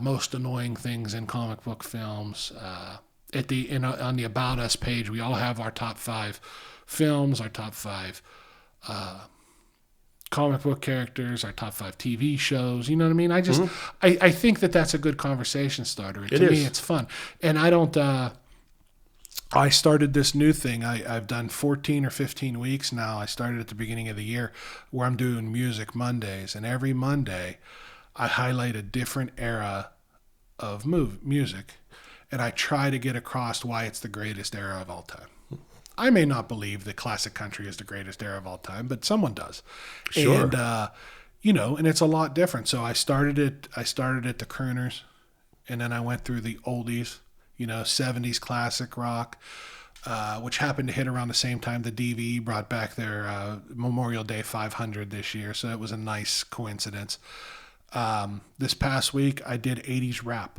most annoying things in comic book films. On the About Us page, we all have our top 5 films, our top 5 comic book characters, our top 5 TV shows. You know what I mean? I think that's a good conversation starter. To me, it's fun. And I don't, I started this new thing. I've done 14 or 15 weeks now. I started at the beginning of the year where I'm doing Music Mondays. And every Monday I highlight a different era of music. And I try to get across why it's the greatest era of all time. I may not believe that classic country is the greatest era of all time, but someone does. Sure. And, and it's a lot different. So I started at the crooners, and then I went through the oldies, 70s classic rock, which happened to hit around the same time the DVE brought back their Memorial Day 500 this year. So it was a nice coincidence. This past week, I did 80s rap.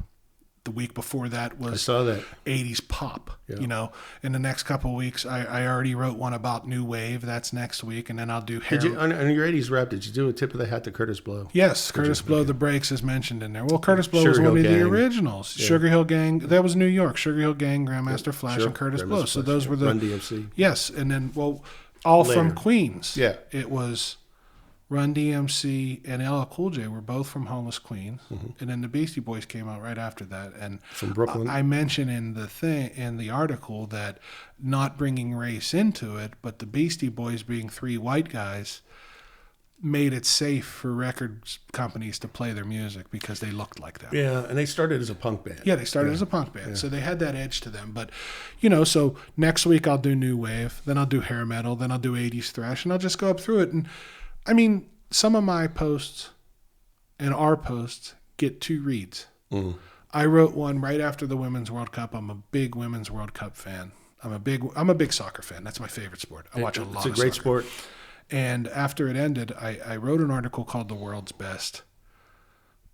The week before that was I saw that 80s pop. Yeah. You know, in the next couple of weeks, I already wrote one about new wave. That's next week, and then I'll do hair. on your 80s rap, did you do a tip of the hat to Curtis Blow? Yes, Curtis Blow, The Breaks is mentioned in there. Well, Curtis Blow was Sugar one Hill of the Gang. originals. Yeah. Sugar Hill Gang, that was New York. Sugar Hill Gang, Grandmaster Flash, Sure. and Curtis Grandmaster Blow. So Flash, those yeah. were the Run DMC. Yes, and then all Later. from Queens. Yeah. It was Run DMC and LL Cool J were both from Homeless Queens, and then the Beastie Boys came out right after that. And From Brooklyn. I mentioned in the article that not bringing race into it, but the Beastie Boys being three white guys made it safe for record companies to play their music because they looked like that. Yeah, and they started as a punk band. Yeah, they started as a punk band, so they had that edge to them. But, you know, so next week I'll do new wave, then I'll do hair metal, then I'll do 80s thrash, and I'll just go up through it. And, I mean, some of my posts and our posts get 2 reads. I wrote one right after the Women's World Cup. I'm a big Women's World Cup fan. I'm a big soccer fan. That's my favorite sport. I watch a lot of It's a great soccer. sport. And after it ended, I wrote an article called The World's Best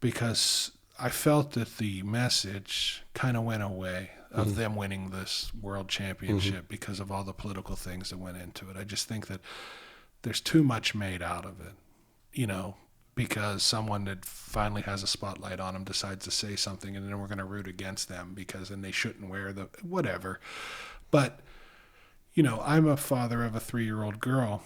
because I felt that the message kind of went away of them winning this world championship because of all the political things that went into it. I just think that there's too much made out of it, you know, because someone that finally has a spotlight on them decides to say something, and then we're going to root against them then they shouldn't wear the whatever. But, you know, I'm a father of a 3-year-old girl,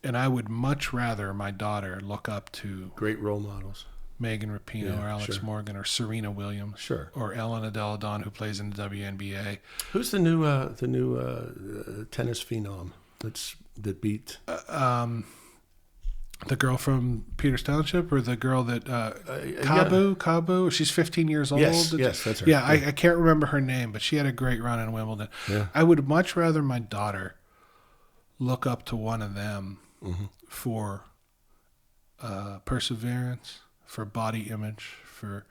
and I would much rather my daughter look up to Great role models. Megan Rapinoe Yeah, or Alex sure. Morgan or Serena Williams, Sure. or Ellen Adeladon, who plays in the WNBA. Who's the new tennis phenom that beat? The girl from Peters Township, or the girl that Kabu? She's 15 years old. Yes, that's her. Yeah, I can't remember her name, but she had a great run in Wimbledon. Yeah. I would much rather my daughter look up to one of them for perseverance, for body image, for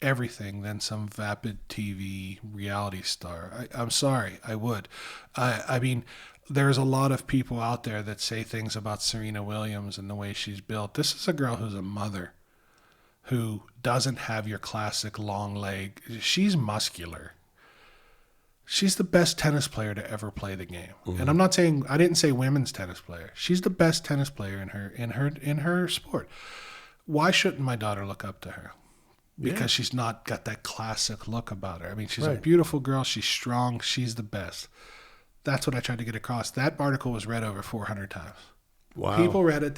everything than some vapid TV reality star. I'm sorry, I would. I mean, there's a lot of people out there that say things about Serena Williams and the way she's built. This is a girl who's a mother who doesn't have your classic long leg. She's muscular. She's the best tennis player to ever play the game. And I'm not saying, I didn't say women's tennis player. She's the best tennis player in her sport. Why shouldn't my daughter look up to her? Because she's not got that classic look about her. I mean, she's a beautiful girl. She's strong. She's the best. That's what I tried to get across. That article was read over 400 times. Wow. People read it.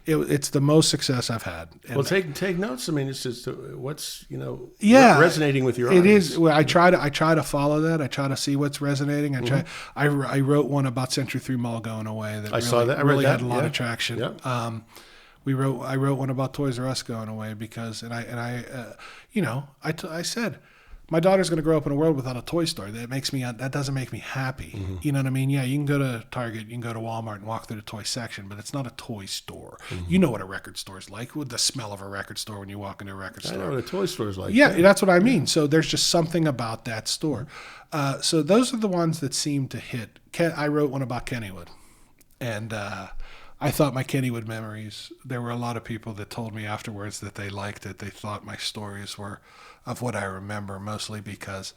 It's the most success I've had. And Well, take notes. I mean, it's just what's resonating with your it audience. is. Well, I try to follow that. I try to see what's resonating. I wrote one about Century 3 Mall going away that saw that. I read really that. had a lot Yeah. of traction. Yep. I wrote one about Toys R Us going away because I said, my daughter's going to grow up in a world without a toy store. That doesn't make me happy. You know what I mean? Yeah, you can go to Target, you can go to Walmart and walk through the toy section, but it's not a toy store. You know what a record store is like, with the smell of a record store when you walk into a record I store. know what a toy store is like. Yeah, that's what I mean. So there's just something about that store. So those are the ones that seem to hit. I wrote one about Kennywood, and I thought my Kennywood memories, there were a lot of people that told me afterwards that they liked it. They thought my stories were of what I remember, mostly because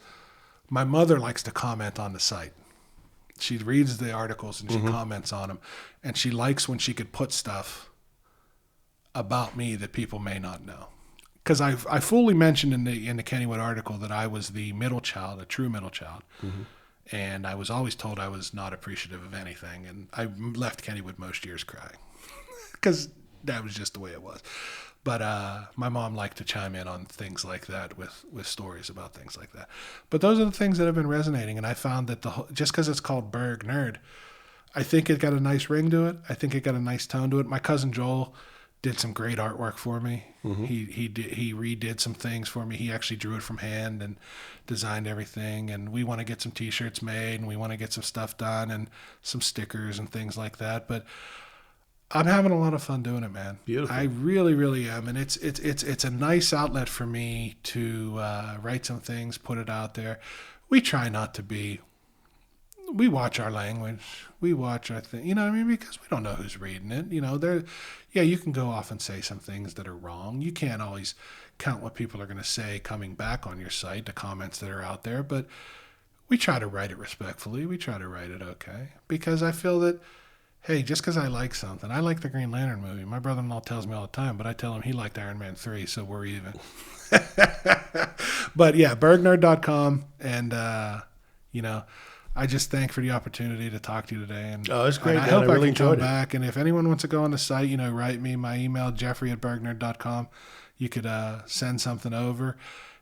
my mother likes to comment on the site. She reads the articles and she comments on them, and she likes when she could put stuff about me that people may not know. Because I fully mentioned in the Kennywood article that I was the middle child, a true middle child. And I was always told I was not appreciative of anything. And I left Kennywood most years crying because that was just the way it was. But my mom liked to chime in on things like that with stories about things like that. But those are the things that have been resonating. And I found that just because it's called Berg Nerd, I think it got a nice ring to it. I think it got a nice tone to it. My cousin Joel did some great artwork for me. He redid some things for me. He actually drew it from hand and designed everything. And we want to get some T-shirts made, and we want to get some stuff done and some stickers and things like that. But I'm having a lot of fun doing it, man. Beautiful. I really, really am, and it's a nice outlet for me to write some things, put it out there. We try not to be. we watch our language. We watch our thing. You know what I mean? Because we don't know who's reading it. You know, you can go off and say some things that are wrong. You can't always count what people are going to say coming back on your site, the comments that are out there. But we try to write it respectfully. We try to write it okay. Because I feel that, hey, just because I like something, I like the Green Lantern movie. My brother-in-law tells me all the time, but I tell him he liked Iron Man 3, so we're even. But yeah, bergnerd.com. And, I just thank for the opportunity to talk to you today. And, it's great. And I man. hope I I really can come enjoyed it. back. And if anyone wants to go on the site, write me my email, jeffrey@bergnerd.com. You could send something over.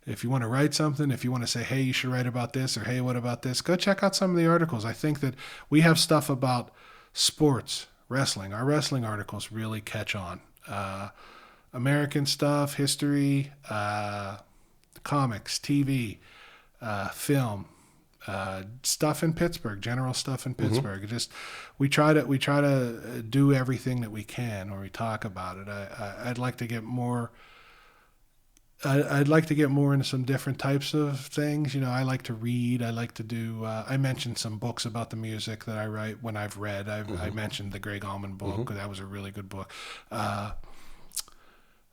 If you want to write something, if you want to say, hey, you should write about this, or hey, what about this, go check out some of the articles. I think that we have stuff about sports, wrestling. Our wrestling articles really catch on. American stuff, history, comics, TV, film, stuff in Pittsburgh, general stuff in Pittsburgh. Just we try to do everything that we can when we talk about it. I'd like to get more. I'd like to get more into some different types of things. I like to read. I like to do. I mentioned some books about the music that I write when I've read. I mentioned the Greg Allman book. That was a really good book.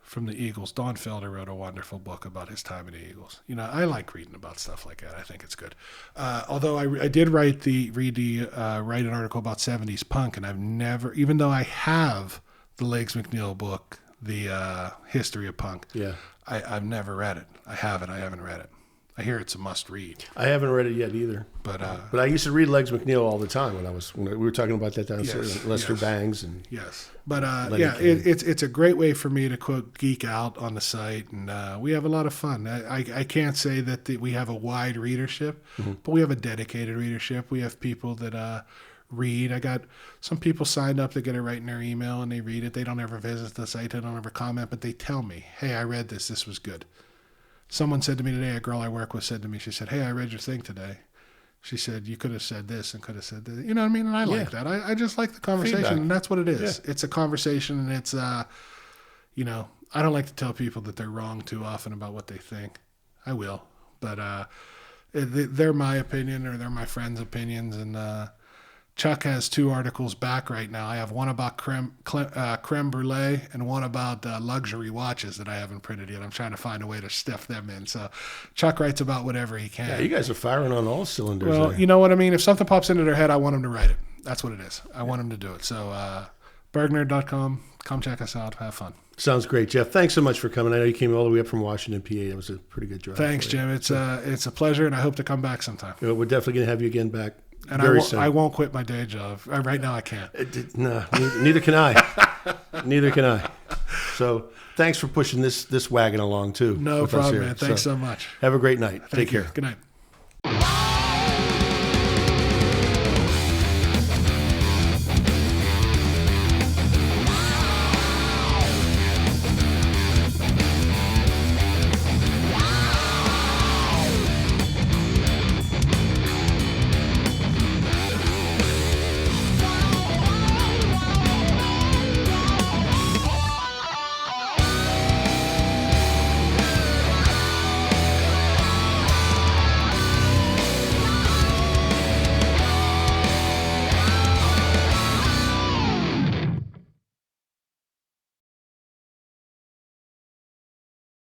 From the Eagles, Don Felder wrote a wonderful book about his time in the Eagles. I like reading about stuff like that. I think it's good. Although I did write an article about 70s punk, and I've never, even though I have the Legs McNeil book, the history of punk. Yeah. I've never read it. I haven't read it. I hear it's a must read. I haven't read it yet either. But I used to read Legs McNeil all the time when we were talking about that downstairs. Lester Bangs and yes. But it's a great way for me to quote geek out on the site, and we have a lot of fun. I can't say that we have a wide readership, but we have a dedicated readership. We have people that read. I got some people signed up that get it right in their email and they read it. They don't ever visit the site. They don't ever comment, but they tell me, hey, I read this. This was good. Someone said to me today, a girl I work with said to me, she said, hey, I read your thing today. She said, you could have said this and could have said that. You know what I mean? And I like that. I just like the conversation. Feedback. And that's what it is. Yeah. It's a conversation, and it's, I don't like to tell people that they're wrong too often about what they think. I will. But they're my opinion, or they're my friends' opinions, and Chuck has 2 articles back right now. I have one about creme brulee and one about luxury watches that I haven't printed yet. I'm trying to find a way to stuff them in. So Chuck writes about whatever he can. Yeah, you guys are firing on all cylinders. Well, there. you know what I mean? If something pops into their head, I want them to write it. That's what it is. I want them to do it. So bergnerd.com. Come check us out. Have fun. Sounds great, Jeff. Thanks so much for coming. I know you came all the way up from Washington, PA. It was a pretty good drive. Thanks, Jim. It's a pleasure, and I hope to come back sometime. We're definitely going to have you again back. And I won't quit my day job. Right now I can't. No, neither can I. Neither can I. So thanks for pushing this wagon along, too. No problem, man. Thanks so much. Have a great night. Thank Take you. care. Good night.